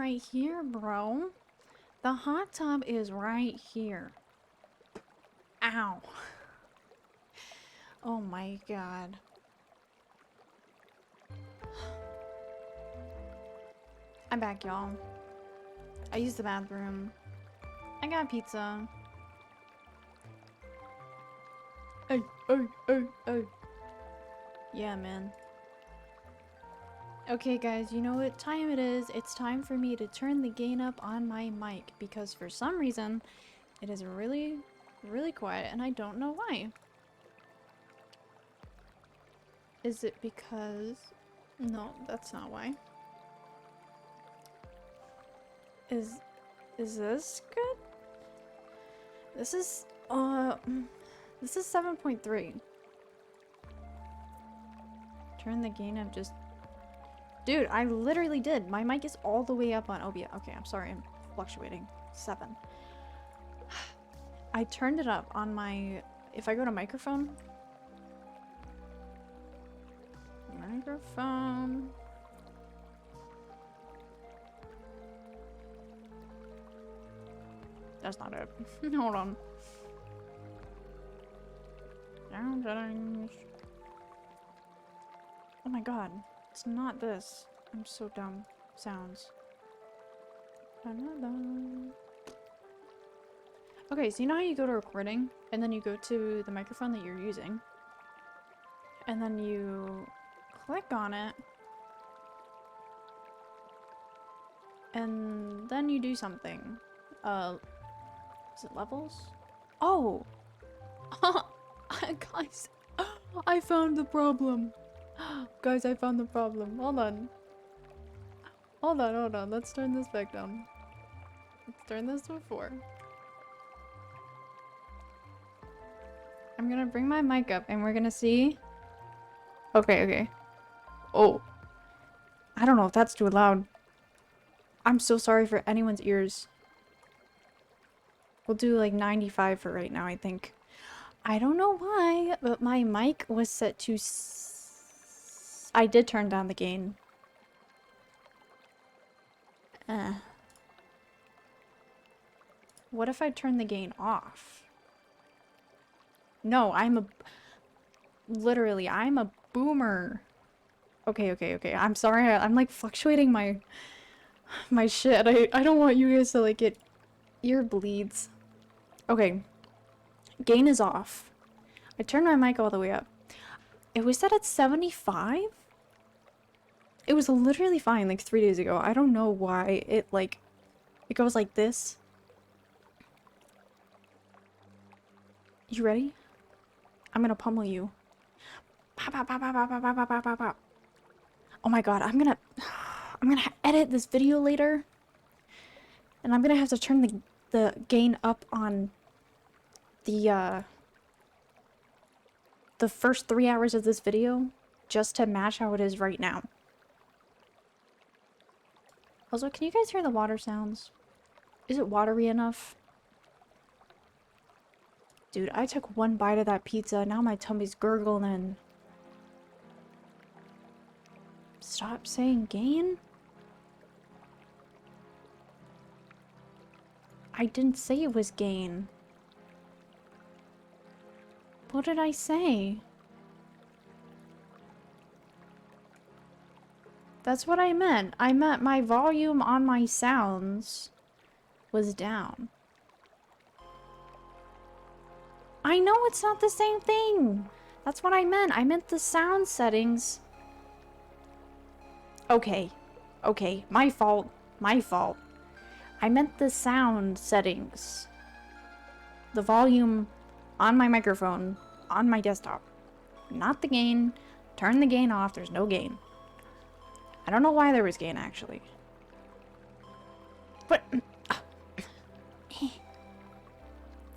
right here, bro. The hot tub is right here. Ow. Oh my god. I'm back, y'all. I used the bathroom. I got pizza. Hey, hey, hey, hey. Yeah, man. Okay, guys, you know what time it is? It's time for me to turn the gain up on my mic because for some reason it is really, really quiet and I don't know why. Is it because... No, that's not why. Is this good? This is 7.3. Turn the gain up just... Dude, I literally did. My mic is all the way up on OBS. Okay, I'm sorry, I'm fluctuating. 7. I turned it up on my... If I go to microphone... Microphone... That's not it. Hold on. Sound settings. Oh my god. It's not this. I'm so dumb. Sounds. Okay, so you know how you go to recording and then you go to the microphone that you're using and then you click on it and then you do something. Is it levels? Oh! Guys, I found the problem. Guys, I found the problem. Hold on. Hold on, hold on. Let's turn this back down. Let's turn this to a 4. I'm gonna bring my mic up and we're gonna see. Okay, okay. Oh. I don't know if that's too loud. I'm so sorry for anyone's ears. We'll do like 95 for right now, I think. I don't know why, but my mic was set to... I did turn down the gain. What if I turn the gain off? No, I'm a... Literally, I'm a boomer. Okay, okay, okay. I'm sorry. I'm like fluctuating my shit. I don't want you guys to like get ear bleeds. Okay. Gain is off. I turned my mic all the way up. It was set at 75? It was literally fine like 3 days ago. I don't know why it like... It goes like this. You ready? I'm gonna pummel you. Pop, pop, pop, pop, pop, pop, pop, pop, pop, pop. Oh my god, I'm gonna edit this video later. And I'm gonna have to turn the gain up on the first 3 hours of this video just to match how it is right now. Also, can you guys hear the water sounds? Is it watery enough? Dude, I took one bite of that pizza, now my tummy's gurgling. Stop saying gain? I didn't say it was gain. What did I say? That's what I meant. I meant my volume on my sounds was down. I know it's not the same thing. That's what I meant. I meant the sound settings. Okay. Okay. My fault. My fault. I meant the sound settings. The volume on my microphone on my desktop. Not the gain. Turn the gain off. There's no gain. I don't know why there was gain, actually. But...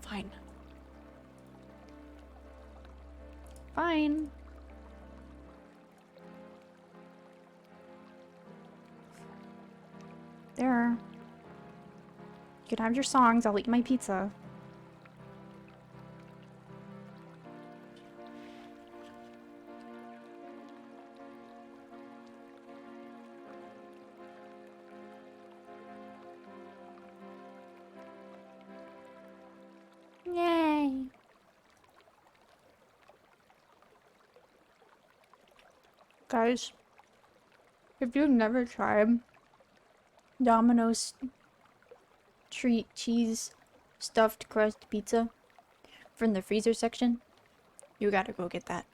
Fine. Fine. There. You can have your songs. I'll eat my pizza. Guys, if you've never tried Domino's treat cheese stuffed crust pizza from the freezer section, you gotta go get that.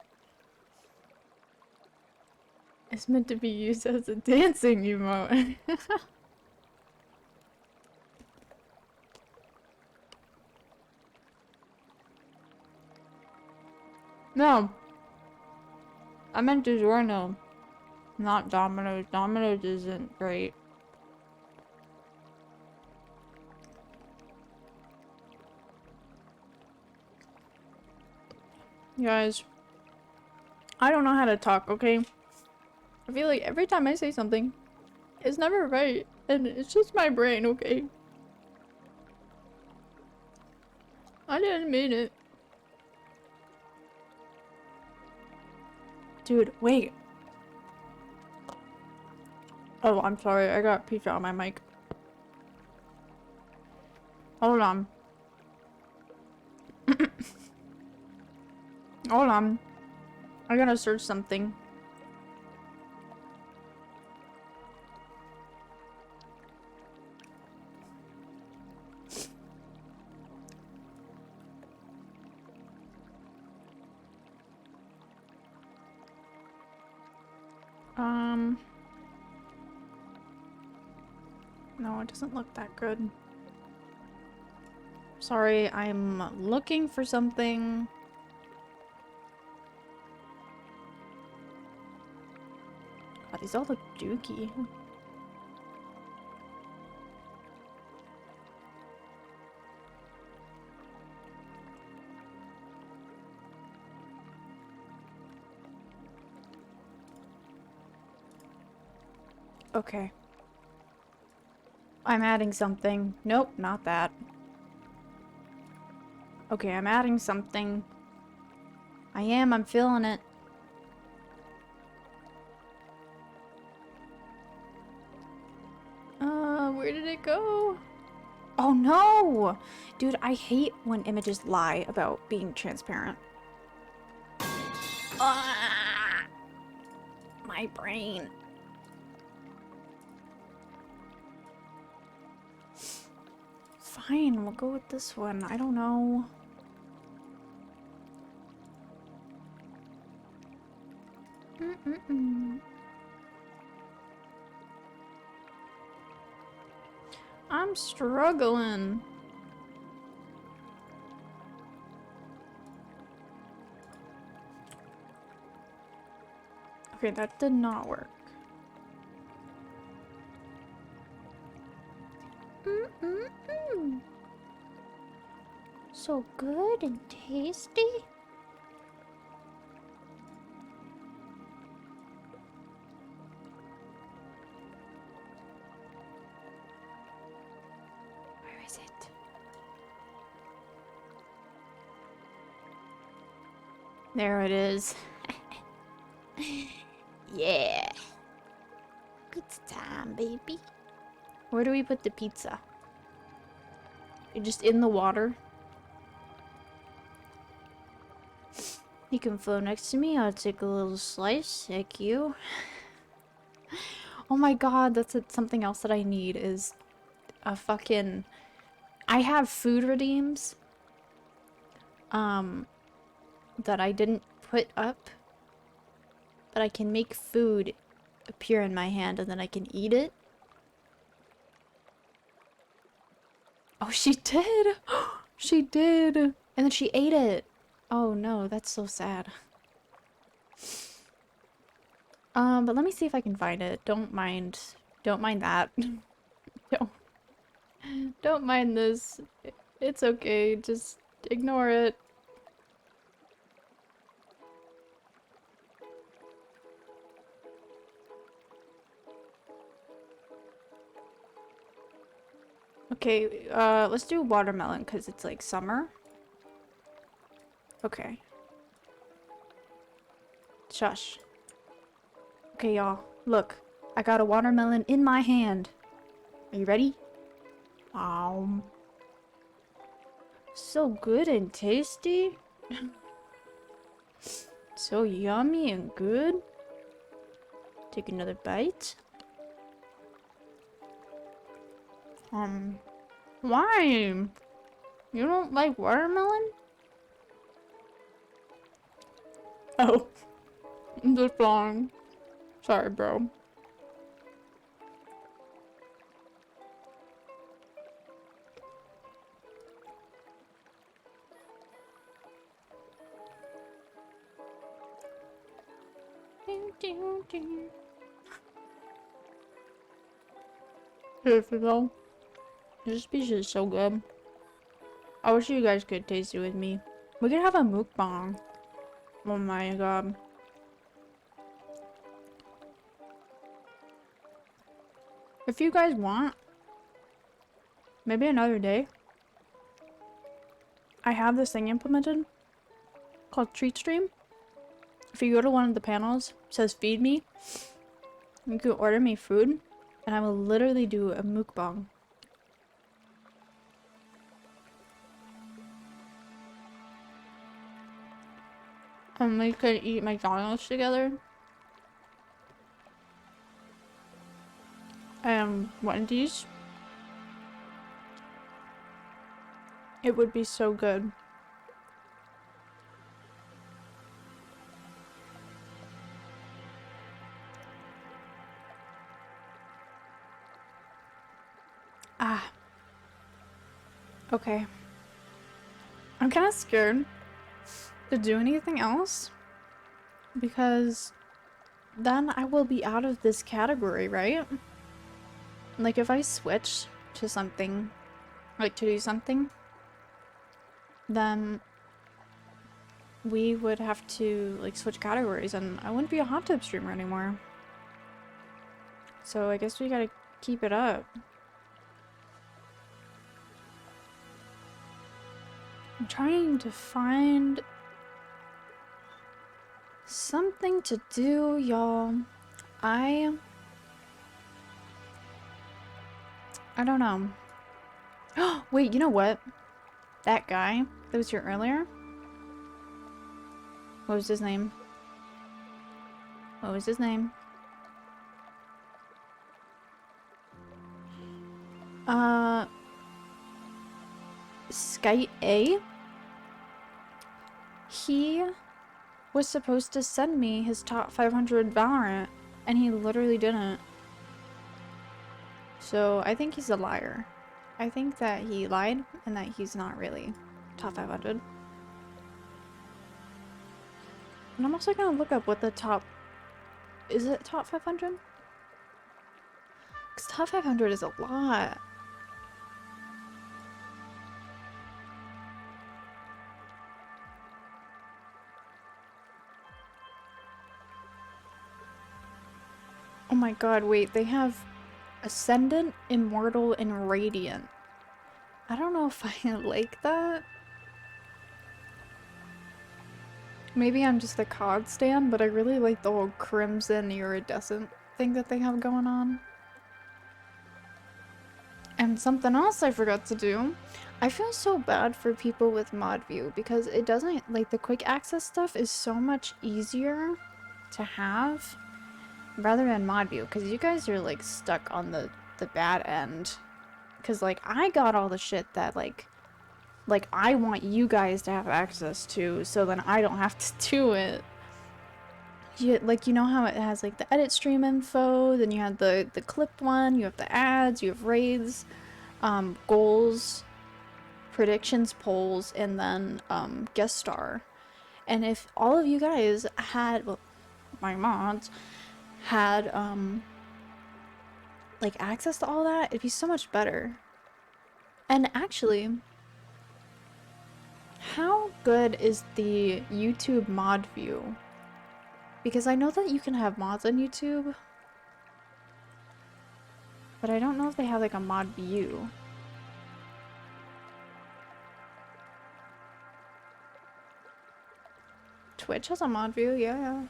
It's meant to be used as a dancing emote. No. I meant DiGiorno. Not Domino's. Domino's isn't great. You guys, I don't know how to talk, okay? I feel like every time I say something, it's never right. And it's just my brain, okay? I didn't mean it. Dude, wait. Oh, I'm sorry. I got pizza on my mic. Hold on. Hold on. I gotta search something. No, it doesn't look that good. Sorry, I'm looking for something. God, these all look dookie. Okay. I'm adding something. Nope, not that. Okay, I'm adding something. I'm feeling it. Where did it go? Oh no! Dude, I hate when images lie about being transparent. Ah! My brain. Fine, we'll go with this one. I don't know. I'm struggling. Okay, that did not work. So good and tasty. Where is it? There it is. Yeah. Good time, baby. Where do we put the pizza? Just in the water? You can flow next to me. I'll take a little slice. Thank you. Oh my god, that's something else that I need is a fucking... I have food redeems. That I didn't put up. But I can make food appear in my hand and then I can eat it. Oh, she did! She did! And then she ate it! Oh no, that's so sad. But let me see if I can find it. Don't mind that. Don't mind this. It's okay, just ignore it. Okay, let's do watermelon because it's like summer. Okay. Shush. Okay, y'all. Look, I got a watermelon in my hand. Are you ready? So good and tasty. So yummy and good. Take another bite. Why? You don't like watermelon? Oh, just wrong. Sorry, bro. Seriously though, this speech is so good. I wish you guys could taste it with me. We could have a mukbang. Oh my god. If you guys want, maybe another day. I have this thing implemented called Treat Stream. If you go to one of the panels, it says feed me. You can order me food, and I will literally do a mukbang. And we could eat McDonald's together. And Wendy's. It would be so good. Ah. Okay. I'm kind of scared to do anything else because then I will be out of this category, right? Like if I switch to something, like to do something, then we would have to like switch categories and I wouldn't be a hot tub streamer anymore. So I guess we gotta keep it up. I'm trying to find something to do, y'all. I don't know. Wait, you know what? That guy that was here earlier? What was his name? What was his name? Skite A? He was supposed to send me his top 500 Valorant, and he literally didn't. So I think he's a liar. I think that he lied and that he's not really top 500. And I'm also gonna look up what the top... Is it top 500? Because top 500 is a lot. Oh my god, wait, they have Ascendant, Immortal, and Radiant. I don't know if I like that. Maybe I'm just a COD stan, but I really like the whole Crimson Iridescent thing that they have going on. And something else I forgot to do. I feel so bad for people with mod view because it doesn't, like, the quick access stuff is so much easier to have rather than mod view because you guys are like stuck on the bad end. Because like I got all the shit that like I want you guys to have access to so then I don't have to do it. Like, you know how it has like the edit stream info, then you have the clip one, you have the ads, you have raids, goals, predictions, polls, and then guest star. And if all of you guys had, well, my mods had like access to all that, it'd be so much better. And actually, how good is the YouTube mod view? Because I know that you can have mods on YouTube, but I don't know if they have like a mod view. Twitch has a mod view, yeah.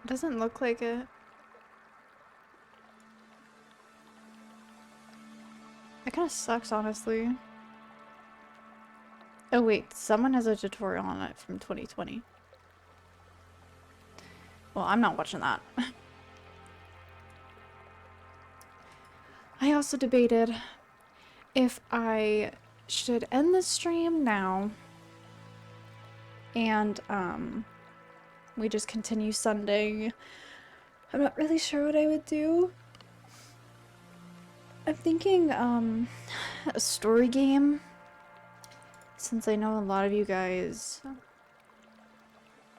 Doesn't look like it. It kind of sucks, honestly. Oh wait, someone has a tutorial on it from 2020. Well, I'm not watching that. I also debated if I should end the stream now and we just continue Sunday. I'm not really sure what I would do. I'm thinking a story game, since I know a lot of you guys,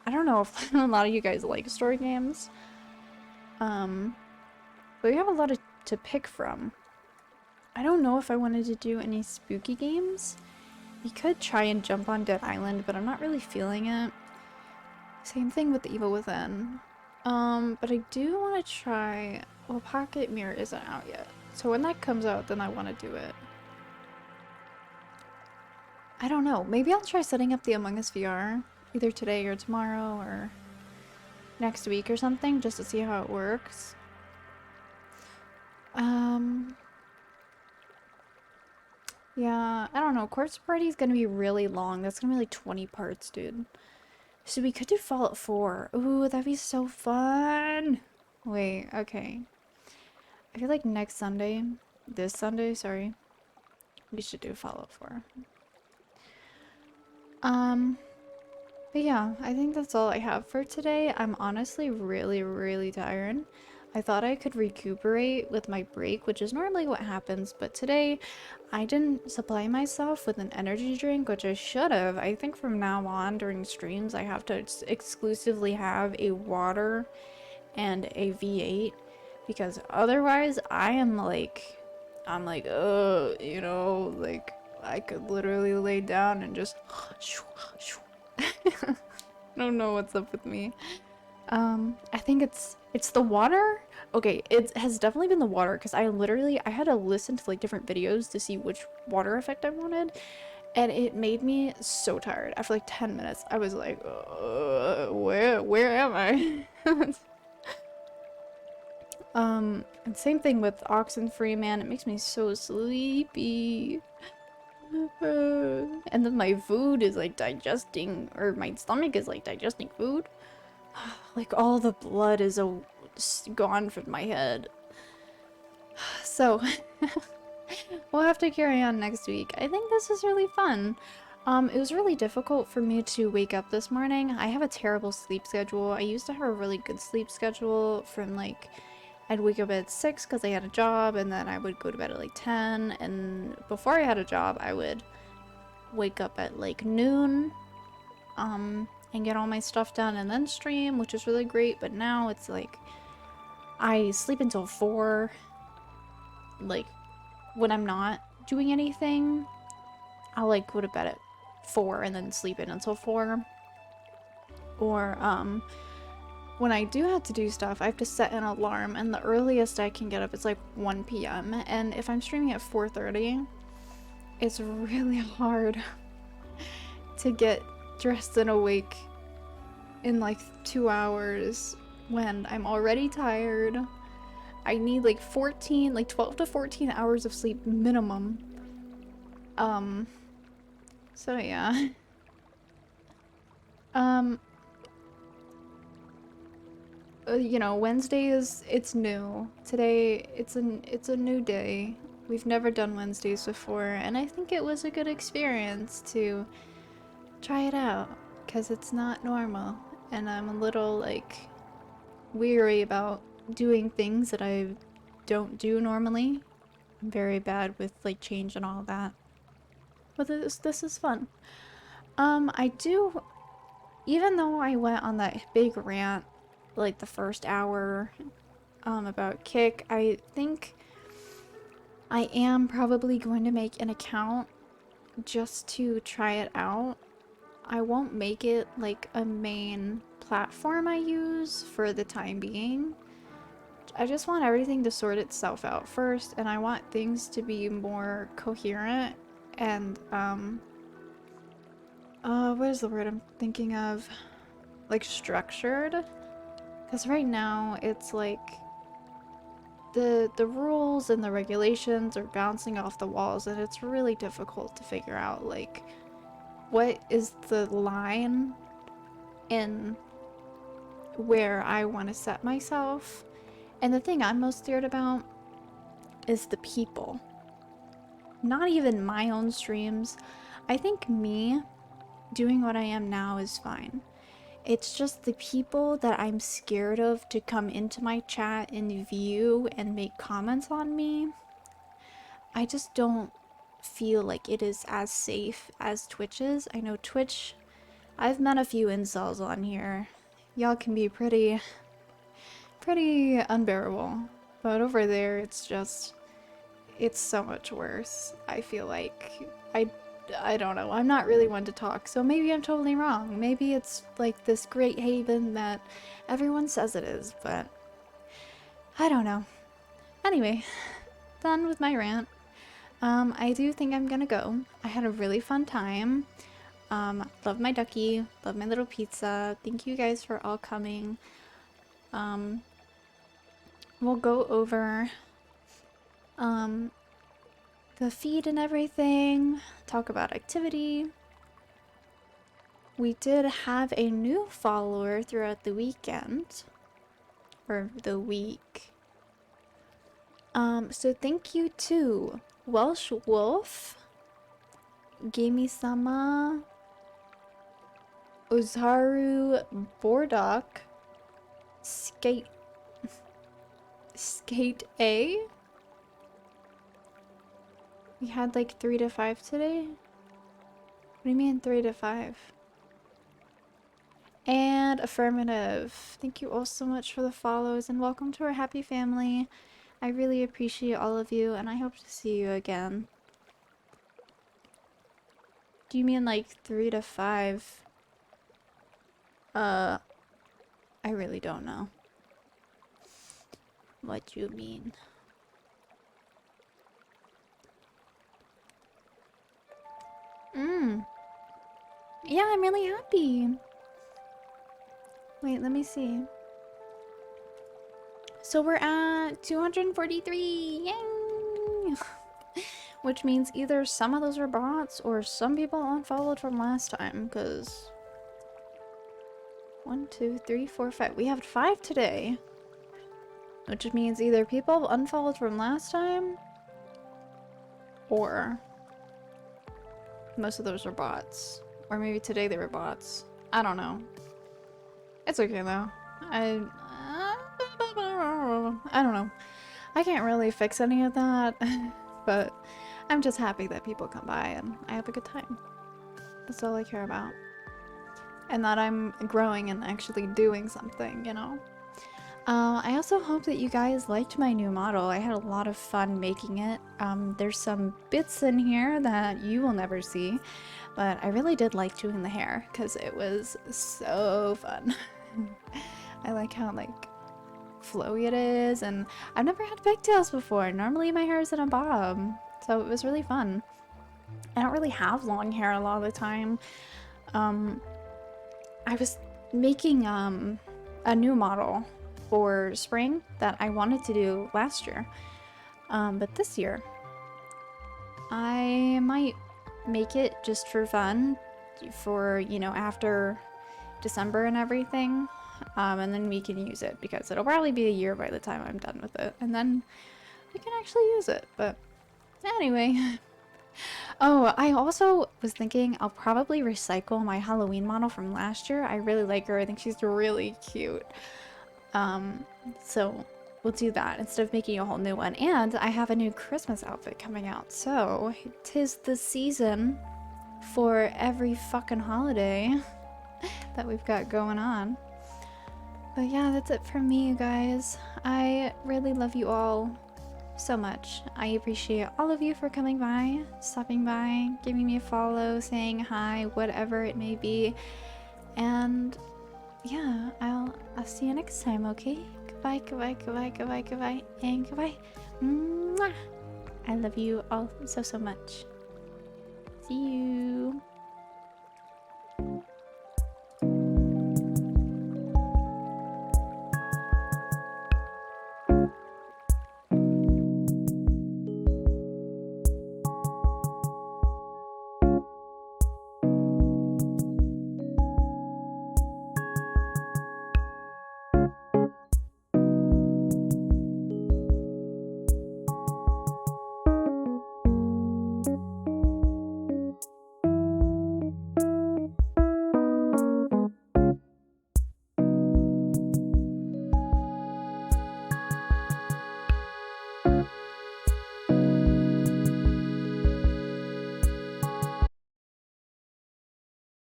I don't know if a lot of you guys like story games, but we have a lot to pick from. I don't know if I wanted to do any spooky games. We could try and jump on Dead Island, but I'm not really feeling it. Same thing with The Evil Within. But I do want to try, well, Pocket Mirror isn't out yet, so when that comes out, then I want to do it. I don't know, maybe I'll try setting up the Among Us VR, either today or tomorrow, or next week or something, just to see how it works. Yeah, I don't know, Corpse Party is gonna be really long. That's gonna be like 20 parts, dude. So we could do Fallout 4. Ooh, that'd be so fun! Wait, okay. I feel like next Sunday, this Sunday, sorry, we should do Fallout 4. But yeah, I think that's all I have for today. I'm honestly really, really tired. I thought I could recuperate with my break, which is normally what happens, but today I didn't supply myself with an energy drink, which I should have. I think from now on during streams I have to exclusively have a water and a V8, because otherwise I'm like, you know, like I could literally lay down and just I don't know what's up with me. I think it's the water. Okay, it has definitely been the water, because I had to listen to like different videos to see which water effect I wanted, and it made me so tired. After like 10 minutes, I was like, where am I? And same thing with Oxenfree, man. It makes me so sleepy. And then my food is like digesting, or my stomach is like digesting food. Like all the blood is gone from my head. So we'll have to carry on next week. I think this is really fun. It was really difficult for me to wake up this morning. I have a terrible sleep schedule. I used to have a really good sleep schedule from like, I'd wake up at 6 because I had a job, and then I would go to bed at like 10, and before I had a job I would wake up at like noon and get all my stuff done and then stream, which is really great. But now it's like I sleep until 4, like when I'm not doing anything. I'll like go to bed at 4 and then sleep in until 4, or when I do have to do stuff, I have to set an alarm, and the earliest I can get up is like 1 p.m. And if I'm streaming at 4:30, it's really hard to get dressed and awake in like 2 hours when I'm already tired. I need like 12 to 14 hours of sleep minimum. So yeah. You know, Wednesdays, it's new. Today, it's a new day. We've never done Wednesdays before, and I think it was a good experience to try it out, because it's not normal, and I'm a little, like, weary about doing things that I don't do normally. I'm very bad with, like, change and all that. But this is fun. Even though I went on that big rant like the first hour about Kick, I think I am probably going to make an account just to try it out. I won't make it like a main platform I use for the time being. I just want everything to sort itself out first, and I want things to be more coherent and what is the word I'm thinking of? Like structured. Because right now, it's like the rules and the regulations are bouncing off the walls, and it's really difficult to figure out, like, what is the line in where I want to set myself. And the thing I'm most scared about is the people. Not even my own streams. I think me doing what I am now is fine. It's just the people that I'm scared of to come into my chat and view and make comments on me. I just don't feel like it is as safe as Twitch is. I know Twitch, I've met a few incels on here. Y'all can be pretty unbearable. But over there, it's so much worse. I feel like I don't know. I'm not really one to talk, so maybe I'm totally wrong. Maybe it's like this great haven that everyone says it is, but I don't know. Anyway, done with my rant. I do think I'm gonna go. I had a really fun time. Love my ducky, love my little pizza. Thank you guys for all coming. We'll go over the feed and everything, talk about activity. We did have a new follower throughout the weekend, or the week. So thank you to Welsh Wolf, Gami-sama, Ozaru Bordock, Skate A. We had like 3 to 5 today? What do you mean 3 to 5? And Affirmative. Thank you all so much for the follows and welcome to our happy family. I really appreciate all of you and I hope to see you again. Do you mean like 3 to 5? I really don't know what you mean. Yeah, I'm really happy. Wait, let me see. So we're at 243. Yay! Which means either some of those are bots or some people unfollowed from last time, because 1, 2, 3, 4, 5. We have 5 today. Which means either people unfollowed from last time or most of those are bots. Or maybe today they were bots. I don't know. It's okay though. I don't know. I can't really fix any of that. But I'm just happy that people come by and I have a good time. That's all I care about. And that I'm growing and actually doing something, you know? I also hope that you guys liked my new model. I had a lot of fun making it. There's some bits in here that you will never see, but I really did like doing the hair because it was so fun. I like how like flowy it is, and I've never had pigtails before. Normally my hair is in a bob, so it was really fun. I don't really have long hair a lot of the time. I was making a new model for spring that I wanted to do last year, but this year I might make it just for fun for, you know, after December and everything, and then we can use it because it'll probably be a year by the time I'm done with it, and then we can actually use it. But anyway. Oh, I also was thinking I'll probably recycle my Halloween model from last year. I really like her. I think she's really cute. So we'll do that instead of making a whole new one. And I have a new Christmas outfit coming out. So 'tis the season for every fucking holiday that we've got going on. But yeah, that's it from me, you guys. I really love you all so much. I appreciate all of you for coming by, stopping by, giving me a follow, saying hi, whatever it may be. And yeah, I'll see you next time, okay? Goodbye, goodbye, goodbye, goodbye, goodbye, and goodbye. Mwah! I love you all so much. See you.